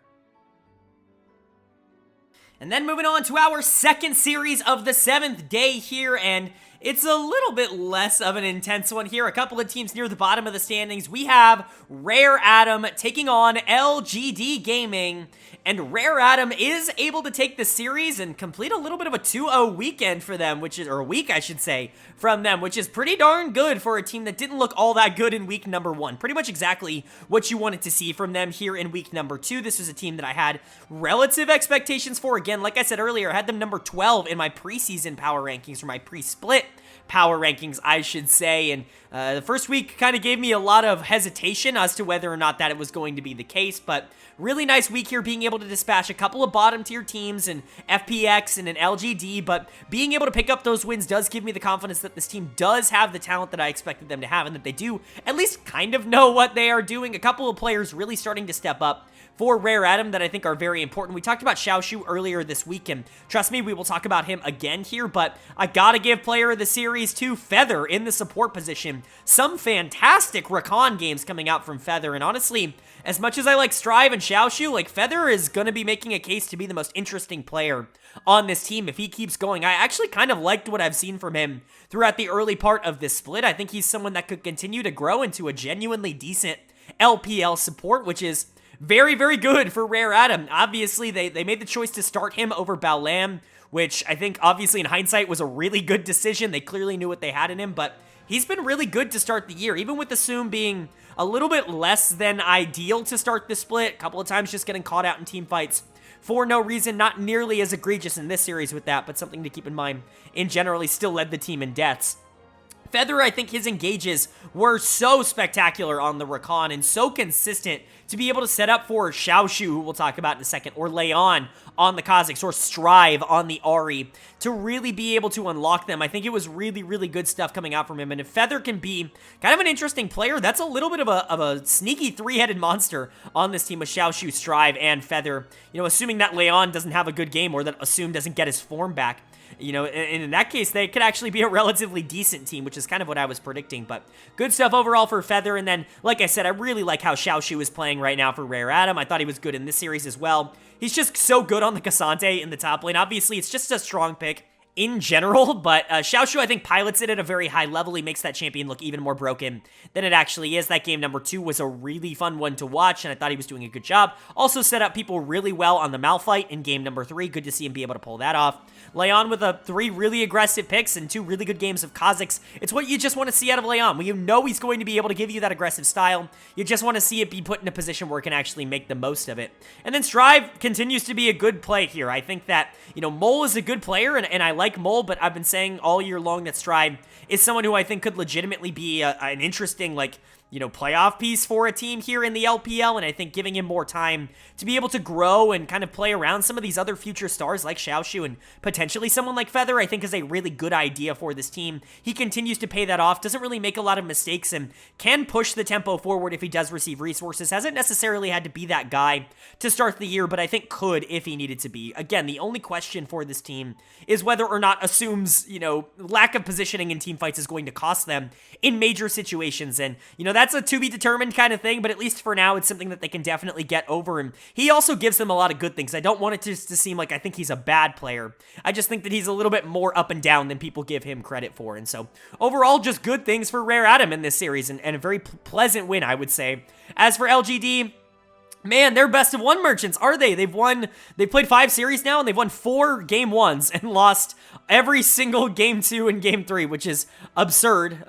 And then moving on to our second series of the 7th day here, and it's a little bit less of an intense one here. A couple of teams near the bottom of the standings. We have Rare Adam taking on LGD Gaming, and Rare Adam is able to take the series and complete a little bit of a 2-0 weekend for them, which is, or a week, I should say, from them, which is pretty darn good for a team that didn't look all that good in week number 1. Pretty much exactly what you wanted to see from them here in week number 2. This was a team that I had relative expectations for. Again, like I said earlier, I had them number 12 in my preseason power rankings for my pre-split power rankings, I should say, and the first week kind of gave me a lot of hesitation as to whether or not that it was going to be the case, but really nice week here being able to dispatch a couple of bottom tier teams and FPX and an LGD, but being able to pick up those wins does give me the confidence that this team does have the talent that I expected them to have and that they do at least kind of know what they are doing. A couple of players really starting to step up for Rare Adam that I think are very important. We talked about Xiaoshu earlier this week, and trust me, we will talk about him again here, but I gotta give player of the series to Feather in the support position. Some fantastic Rakan games coming out from Feather, and honestly, as much as I like Strive and Xiaoshu, like, Feather is gonna be making a case to be the most interesting player on this team if he keeps going. I actually kind of liked what I've seen from him throughout the early part of this split. I think he's someone that could continue to grow into a genuinely decent LPL support, which is very, very good for Rare Adam. Obviously, they made the choice to start him over Baolam, which I think, obviously, in hindsight, was a really good decision. They clearly knew what they had in him, but he's been really good to start the year, even with Assume being a little bit less than ideal to start the split. A couple of times just getting caught out in team fights for no reason. Not nearly as egregious in this series with that, but something to keep in mind. In general, he still led the team in deaths. Feather, I think his engages were so spectacular on the Rakan and so consistent to be able to set up for Xiaoshu, who we'll talk about in a second, or Leon on the Kazakhs, or Strive on the Ahri, to really be able to unlock them. I think it was really, really good stuff coming out from him, and if Feather can be kind of an interesting player, that's a little bit of a sneaky three-headed monster on this team with Xiaoshu, Strive, and Feather. You know, assuming that Leon doesn't have a good game, or that Assume doesn't get his form back. You know, and in that case, they could actually be a relatively decent team, which is kind of what I was predicting, but good stuff overall for Feather, and then, like I said, I really like how Xiaoshu is playing right now for Rare Adam. I thought he was good in this series as well. He's just so good on the Cassante in the top lane. Obviously, it's just a strong pick in general, but Xiaoshu, I think, pilots it at a very high level. He makes that champion look even more broken than it actually is. That game number 2 was a really fun one to watch, and I thought he was doing a good job. Also set up people really well on the Malphite in game number 3. Good to see him be able to pull that off. Leon with 3 really aggressive picks and 2 really good games of Kazakhs. It's what you just want to see out of Leon. When you know he's going to be able to give you that aggressive style, you just want to see it be put in a position where it can actually make the most of it. And then Strive continues to be a good play here. I think that, you know, Mole is a good player, and I like Mole, but I've been saying all year long that Strive is someone who I think could legitimately be an interesting, like, you know, playoff piece for a team here in the LPL, and I think giving him more time to be able to grow and kind of play around some of these other future stars like Xiaoshu and potentially someone like Feather, I think is a really good idea for this team. He continues to pay that off, doesn't really make a lot of mistakes, and can push the tempo forward if he does receive resources. Hasn't necessarily had to be that guy to start the year, but I think could if he needed to be. Again, the only question for this team is whether or not Assume's, you know, lack of positioning in team fights is going to cost them in major situations, and, you know, that's a to-be-determined kind of thing, but at least for now, it's something that they can definitely get over, and he also gives them a lot of good things. I don't want it to seem like I think he's a bad player. I just think that he's a little bit more up and down than people give him credit for, and so overall, just good things for Rare Adam in this series, and a very pleasant win, I would say. As for LGD, man, they're best of 1 merchants, are they? They've played 5 series now, and they've won 4 game 1s and lost every single game 2 and game 3, which is absurd.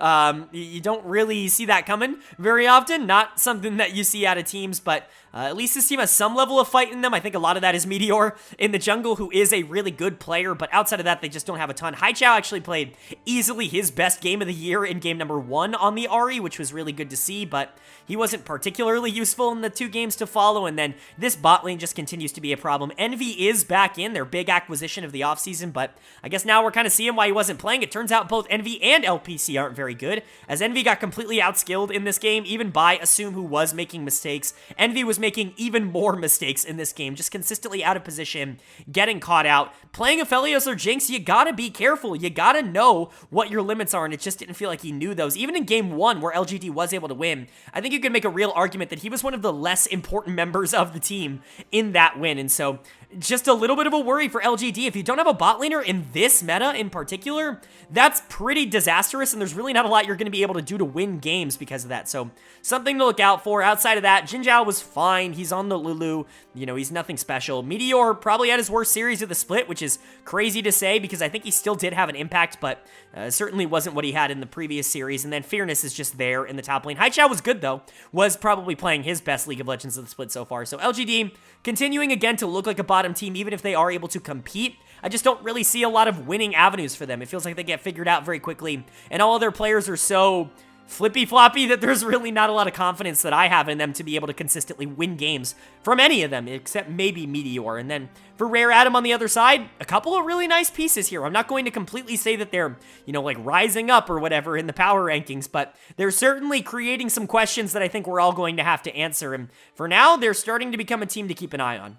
You don't really see that coming very often. Not something that you see out of teams, but at least this team has some level of fight in them. I think a lot of that is Meteor in the jungle, who is a really good player, but outside of that, they just don't have a ton. Haichao actually played easily his best game of the year in game number 1 on the Ahri, which was really good to see, but he wasn't particularly useful in the 2 games to follow, and then this bot lane just continues to be a problem. Envy is back in, their big acquisition of the offseason, but I guess now we're kind of seeing why he wasn't playing. It turns out both Envy and LPC aren't very good, as Envy got completely outskilled in this game, even by Assume, who was making mistakes. Envy was making even more mistakes in this game, just consistently out of position, getting caught out. Playing Aphelios or Jinx, you gotta be careful. You gotta know what your limits are, and it just didn't feel like he knew those. Even in game 1, where LGD was able to win, I think you could make a real argument that he was one of the less important members of the team in that win, and so just a little bit of a worry for LGD. If you don't have a bot laner in this meta in particular, that's pretty disastrous, and there's really not a lot you're going to be able to do to win games because of that. So something to look out for. Outside of that, Jinzhao was fine. He's on the Lulu. You know, he's nothing special. Meteor probably had his worst series of the split, which is crazy to say because I think he still did have an impact, but certainly wasn't what he had in the previous series. And then Fearness is just there in the top lane. Haichao was good, though. Was probably playing his best League of Legends of the split so far. So LGD continuing again to look like a bot bottom team, even if they are able to compete, I just don't really see a lot of winning avenues for them. It feels like they get figured out very quickly, and all of their players are so flippy-floppy that there's really not a lot of confidence that I have in them to be able to consistently win games from any of them, except maybe Meteor. And then for Rare Atom on the other side, a couple of really nice pieces here. I'm not going to completely say that they're, like rising up or whatever in the power rankings, but they're certainly creating some questions that I think we're all going to have to answer. And for now, they're starting to become a team to keep an eye on.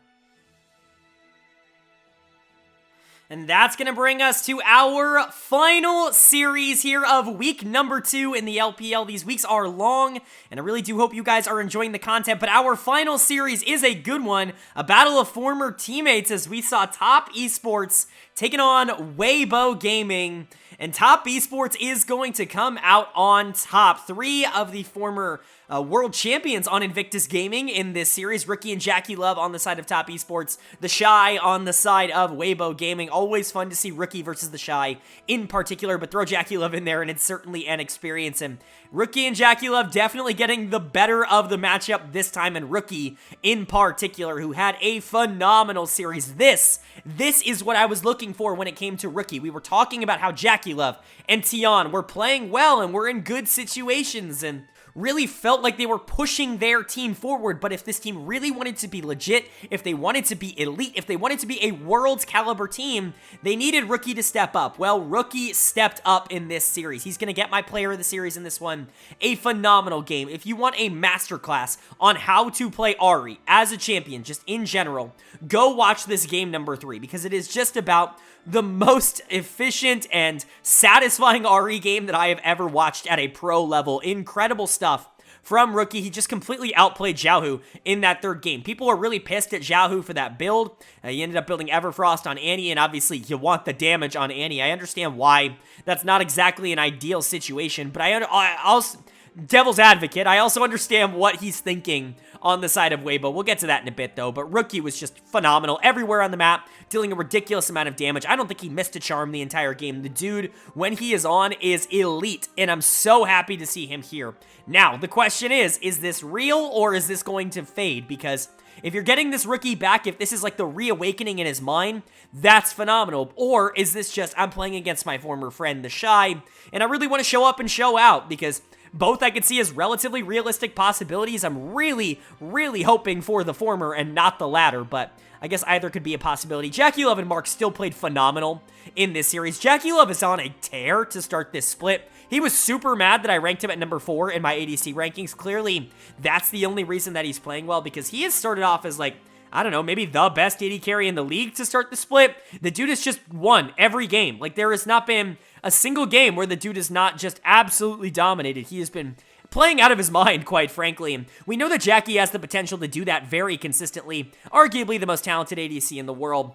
And that's going to bring us to our final series here of week number 2 in the LPL. These weeks are long, and I really do hope you guys are enjoying the content, but our final series is a good one, a battle of former teammates as we saw Top Esports taking on Weibo Gaming, and Top Esports is going to come out on top. 3 of the former world champions on Invictus Gaming in this series. Rookie and Jackie Love on the side of Top Esports. The Shy on the side of Weibo Gaming. Always fun to see Rookie versus the Shy in particular, but throw Jackie Love in there and it's certainly an experience. And Rookie and Jackie Love definitely getting the better of the matchup this time, and Rookie in particular, who had a phenomenal series. This is what I was looking for when it came to Rookie. We were talking about how Jackie Love and Tion were playing well and were in good situations and really felt like they were pushing their team forward, but if this team really wanted to be legit, if they wanted to be elite, if they wanted to be a world caliber team, they needed Rookie to step up. Well, Rookie stepped up in this series. He's going to get my player of the series in this one. A phenomenal game. If you want a masterclass on how to play Ahri as a champion, just in general, go watch this game number 3, because it is just about the most efficient and satisfying Ahri game that I have ever watched at a pro level. Incredible stuff from Rookie. He just completely outplayed Xiaohu in that 3rd game. People are really pissed at Xiaohu for that build. He ended up building Everfrost on Annie, and obviously you want the damage on Annie. I understand why that's not exactly an ideal situation, but I also, devil's advocate, I also understand what he's thinking on the side of Weibo. We'll get to that in a bit, though, but Rookie was just phenomenal everywhere on the map, dealing a ridiculous amount of damage. I don't think he missed a charm the entire game. The dude, when he is on, is elite, and I'm so happy to see him here. Now, the question is this real, or is this going to fade? Because if you're getting this Rookie back, if this is like the reawakening in his mind, that's phenomenal. Or is this just, I'm playing against my former friend, the Shy, and I really want to show up and show out? Because both I could see as relatively realistic possibilities. I'm really, really hoping for the former and not the latter, but I guess either could be a possibility. Jackie Love and Mark still played phenomenal in this series. Jackie Love is on a tear to start this split. He was super mad that I ranked him at number 4 in my ADC rankings. Clearly, that's the only reason that he's playing well, because he has started off as like, I don't know, maybe the best AD carry in the league to start the split. The dude has just won every game. Like, there has not been a single game where the dude has not just absolutely dominated. He has been playing out of his mind, quite frankly. And we know that Jackie has the potential to do that very consistently. Arguably the most talented ADC in the world.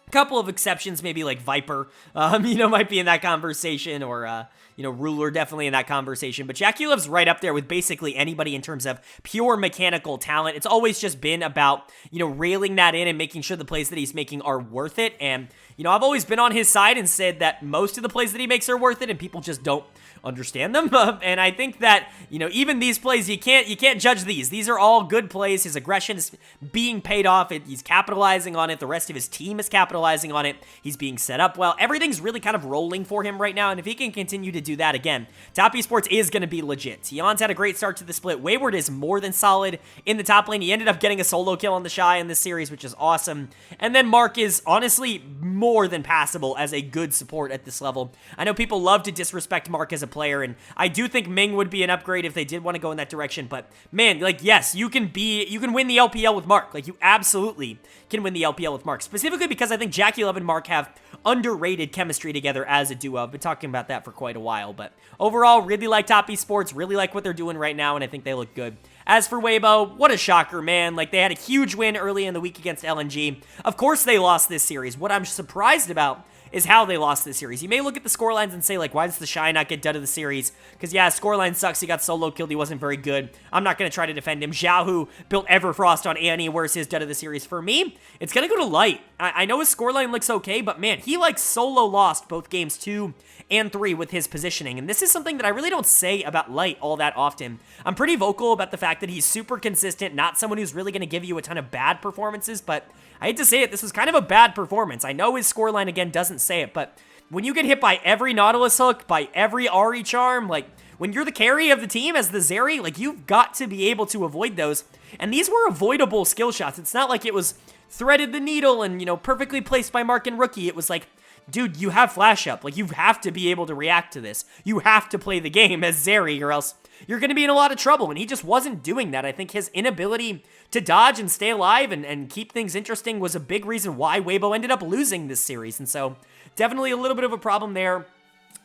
A couple of exceptions, maybe like Viper, might be in that conversation, or, Ruler definitely in that conversation. But Jackie Love's right up there with basically anybody in terms of pure mechanical talent. It's always just been about, railing that in and making sure the plays that he's making are worth it. And, I've always been on his side and said that most of the plays that he makes are worth it, and people just don't understand them. And I think that, even these plays, you can't judge these. These are all good plays. His aggression is being paid off. He's capitalizing on it. The rest of his team is capitalizing on it. He's being set up well. Everything's really kind of rolling for him right now, and if he can continue to do that again, Top Esports is going to be legit. Tion's had a great start to the split. Wayward is more than solid in the top lane. He ended up getting a solo kill on the Shy in this series, which is awesome. And then Mark is honestly more than passable as a good support at this level. I know people love to disrespect Mark as a player, and I do think Ming would be an upgrade if they did want to go in that direction, but man, like, yes, you can win the LPL with Mark. Like, you absolutely can win the LPL with Mark, specifically because I think Jackie Love and Mark have underrated chemistry together as a duo. I've been talking about that for quite a while, but overall, really like Top Esports, really like what they're doing right now, and I think they look good. As for Weibo, what a shocker, man. Like, they had a huge win early in the week against LNG. Of course they lost this series. What I'm surprised about is how they lost this series. You may look at the scorelines and say, like, why does the Shy not get done of the series? Because, yeah, scoreline sucks. He got solo killed. He wasn't very good. I'm not going to try to defend him. Xiaohu built Everfrost on Annie. Where's his done of the series? For me, it's going to go to Light. I know his scoreline looks okay, but man, he like solo lost both games 2 and 3 with his positioning, and this is something that I really don't say about Light all that often. I'm pretty vocal about the fact that he's super consistent, not someone who's really going to give you a ton of bad performances, but I hate to say it, this was kind of a bad performance. I know his scoreline, again, doesn't say it, but when you get hit by every Nautilus hook, by every Ahri charm, like, when you're the carry of the team as the Zeri, like, you've got to be able to avoid those. And these were avoidable skill shots. It's not like it was threaded the needle and, perfectly placed by Mark and Rookie. It was like, dude, you have flash up. Like, you have to be able to react to this. You have to play the game as Zeri, or else you're going to be in a lot of trouble. And he just wasn't doing that. I think his inability to dodge and stay alive and keep things interesting was a big reason why Weibo ended up losing this series. And so, definitely a little bit of a problem there.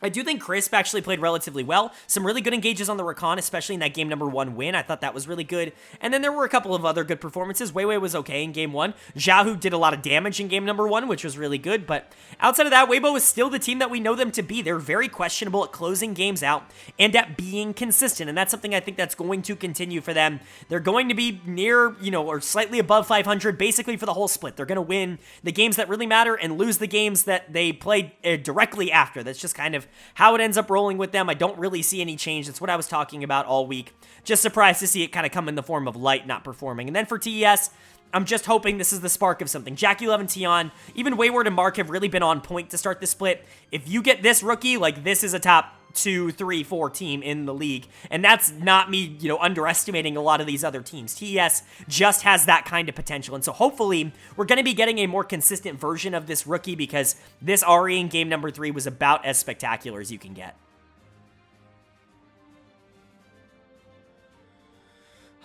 I do think Crisp actually played relatively well. Some really good engages on the Rakan, especially in that game number 1 win. I thought that was really good. And then there were a couple of other good performances. Weiwei was okay in game 1. Xiaohu did a lot of damage in game number 1, which was really good. But outside of that, Weibo is still the team that we know them to be. They're very questionable at closing games out and at being consistent. And that's something I think that's going to continue for them. They're going to be near, or slightly above 500, basically for the whole split. They're going to win the games that really matter and lose the games that they played directly after. That's just kind of how it ends up rolling with them. I don't really see any change. That's what I was talking about all week. Just surprised to see it kind of come in the form of Light not performing. And then for TES, I'm just hoping this is the spark of something. JackeyLove and Tion, even Wayward and Mark have really been on point to start the split. If you get this rookie, like, this is a top 2, 3, 4 team in the league. And that's not me, underestimating a lot of these other teams. TES just has that kind of potential. And so hopefully we're going to be getting a more consistent version of this rookie, because this Ahri in game number 3 was about as spectacular as you can get.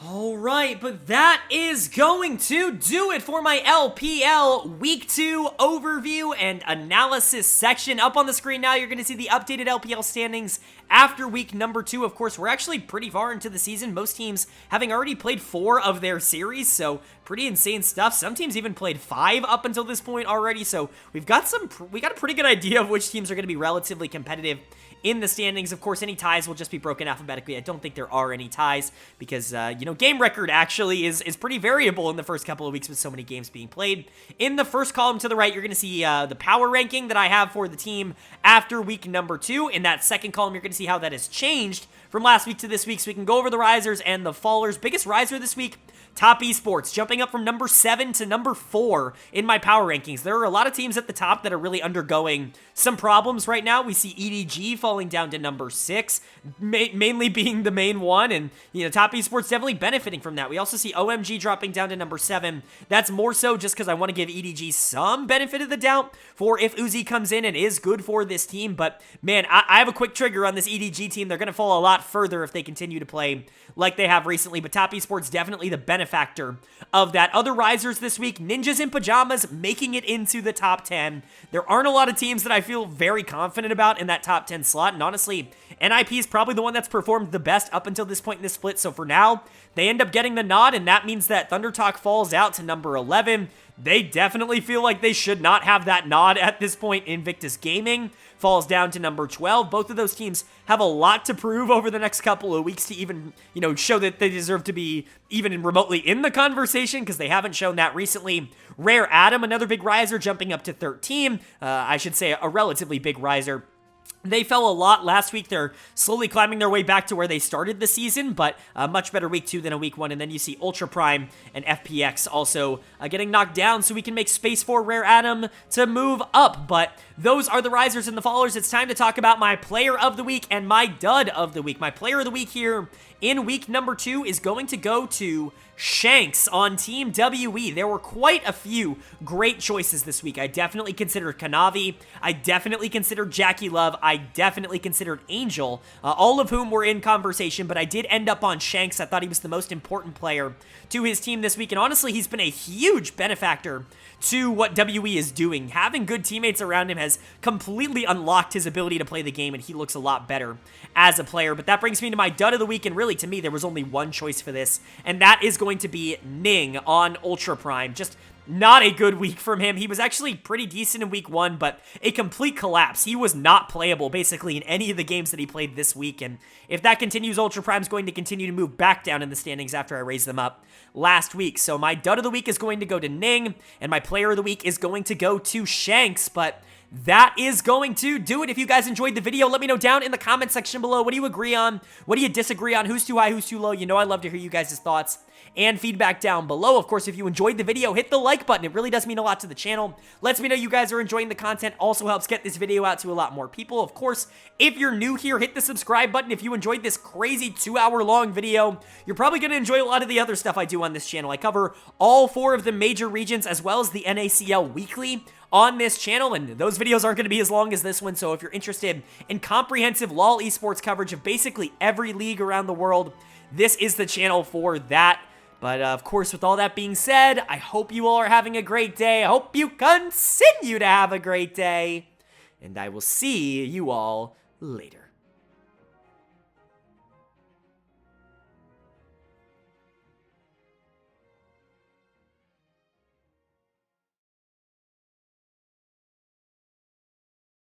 Alright, but that is going to do it for my LPL Week 2 overview and analysis section. Up on the screen now, you're going to see the updated LPL standings after week number 2. Of course, we're actually pretty far into the season, most teams having already played 4 of their series, so pretty insane stuff. Some teams even played 5 up until this point already, so we got a pretty good idea of which teams are going to be relatively competitive in the standings. Of course, any ties will just be broken alphabetically. I don't think there are any ties because, game record actually is pretty variable in the first couple of weeks with so many games being played. In the first column to the right, you're going to see the power ranking that I have for the team after week number 2. In that second column, you're going to see how that has changed from last week to this week, so we can go over the risers and the fallers. Biggest riser this week, Top Esports, jumping up from number 7 to number 4 in my power rankings. There are a lot of teams at the top that are really undergoing some problems right now. We see EDG falling down to number 6, mainly being the main one, and Top Esports definitely benefiting from that. We also see OMG dropping down to number 7. That's more so just because I want to give EDG some benefit of the doubt for if Uzi comes in and is good for this team, but man, I have a quick trigger on this EDG team. They're going to fall a lot further if they continue to play like they have recently, but Top Esports definitely the benefactor of that. Other risers this week, Ninjas in Pyjamas making it into the top 10. There aren't a lot of teams that I feel very confident about in that top 10 slot, and honestly, NIP is probably the one that's performed the best up until this point in this split, so for now, they end up getting the nod, and that means that ThunderTalk falls out to number 11. They definitely feel like they should not have that nod at this point. Invictus Gaming falls down to number 12. Both of those teams have a lot to prove over the next couple of weeks to even, show that they deserve to be even remotely in the conversation, because they haven't shown that recently. Rare Adam, another big riser, jumping up to 13. I should say a relatively big riser. They fell a lot last week. They're slowly climbing their way back to where they started the season, but a much better week 2 than a week 1. And then you see Ultra Prime and FPX also getting knocked down, so we can make space for Rare Adam to move up. But those are the risers and the fallers. It's time to talk about my player of the week and my dud of the week. My player of the week here in week number 2 is going to go to Shanks on Team WE. There were quite a few great choices this week. I definitely considered Kanavi. I definitely considered JackeyLove. I definitely considered Angel, all of whom were in conversation, but I did end up on Shanks. I thought he was the most important player to his team this week, and honestly, he's been a huge benefactor to what WE is doing. Having good teammates around him has completely unlocked his ability to play the game, and he looks a lot better as a player. But that brings me to my dud of the week, and really, to me, there was only one choice for this, and that is going to be Ning on Ultra Prime. Just Not a good week from him. He was actually pretty decent in week 1, but a complete collapse. He was not playable, basically, in any of the games that he played this week, and if that continues, Ultra Prime's going to continue to move back down in the standings after I raised them up last week. So my dud of the week is going to go to Ning, and my player of the week is going to go to Shanks, but that is going to do it. If you guys enjoyed the video, let me know down in the comment section below. What do you agree on? What do you disagree on? Who's too high? Who's too low? You know I love to hear you guys' thoughts and feedback down below. Of course, if you enjoyed the video, hit the like button. It really does mean a lot to the channel. Lets me know you guys are enjoying the content. Also helps get this video out to a lot more people. Of course, if you're new here, hit the subscribe button. If you enjoyed this crazy 2-hour-long video, you're probably going to enjoy a lot of the other stuff I do on this channel. I cover all 4 of the major regions as well as the NACL weekly on this channel, and those videos aren't going to be as long as this one, so if you're interested in comprehensive LoL esports coverage of basically every league around the world, this is the channel for that. But of course, with all that being said, I hope you all are having a great day. I hope you continue to have a great day, and I will see you all later.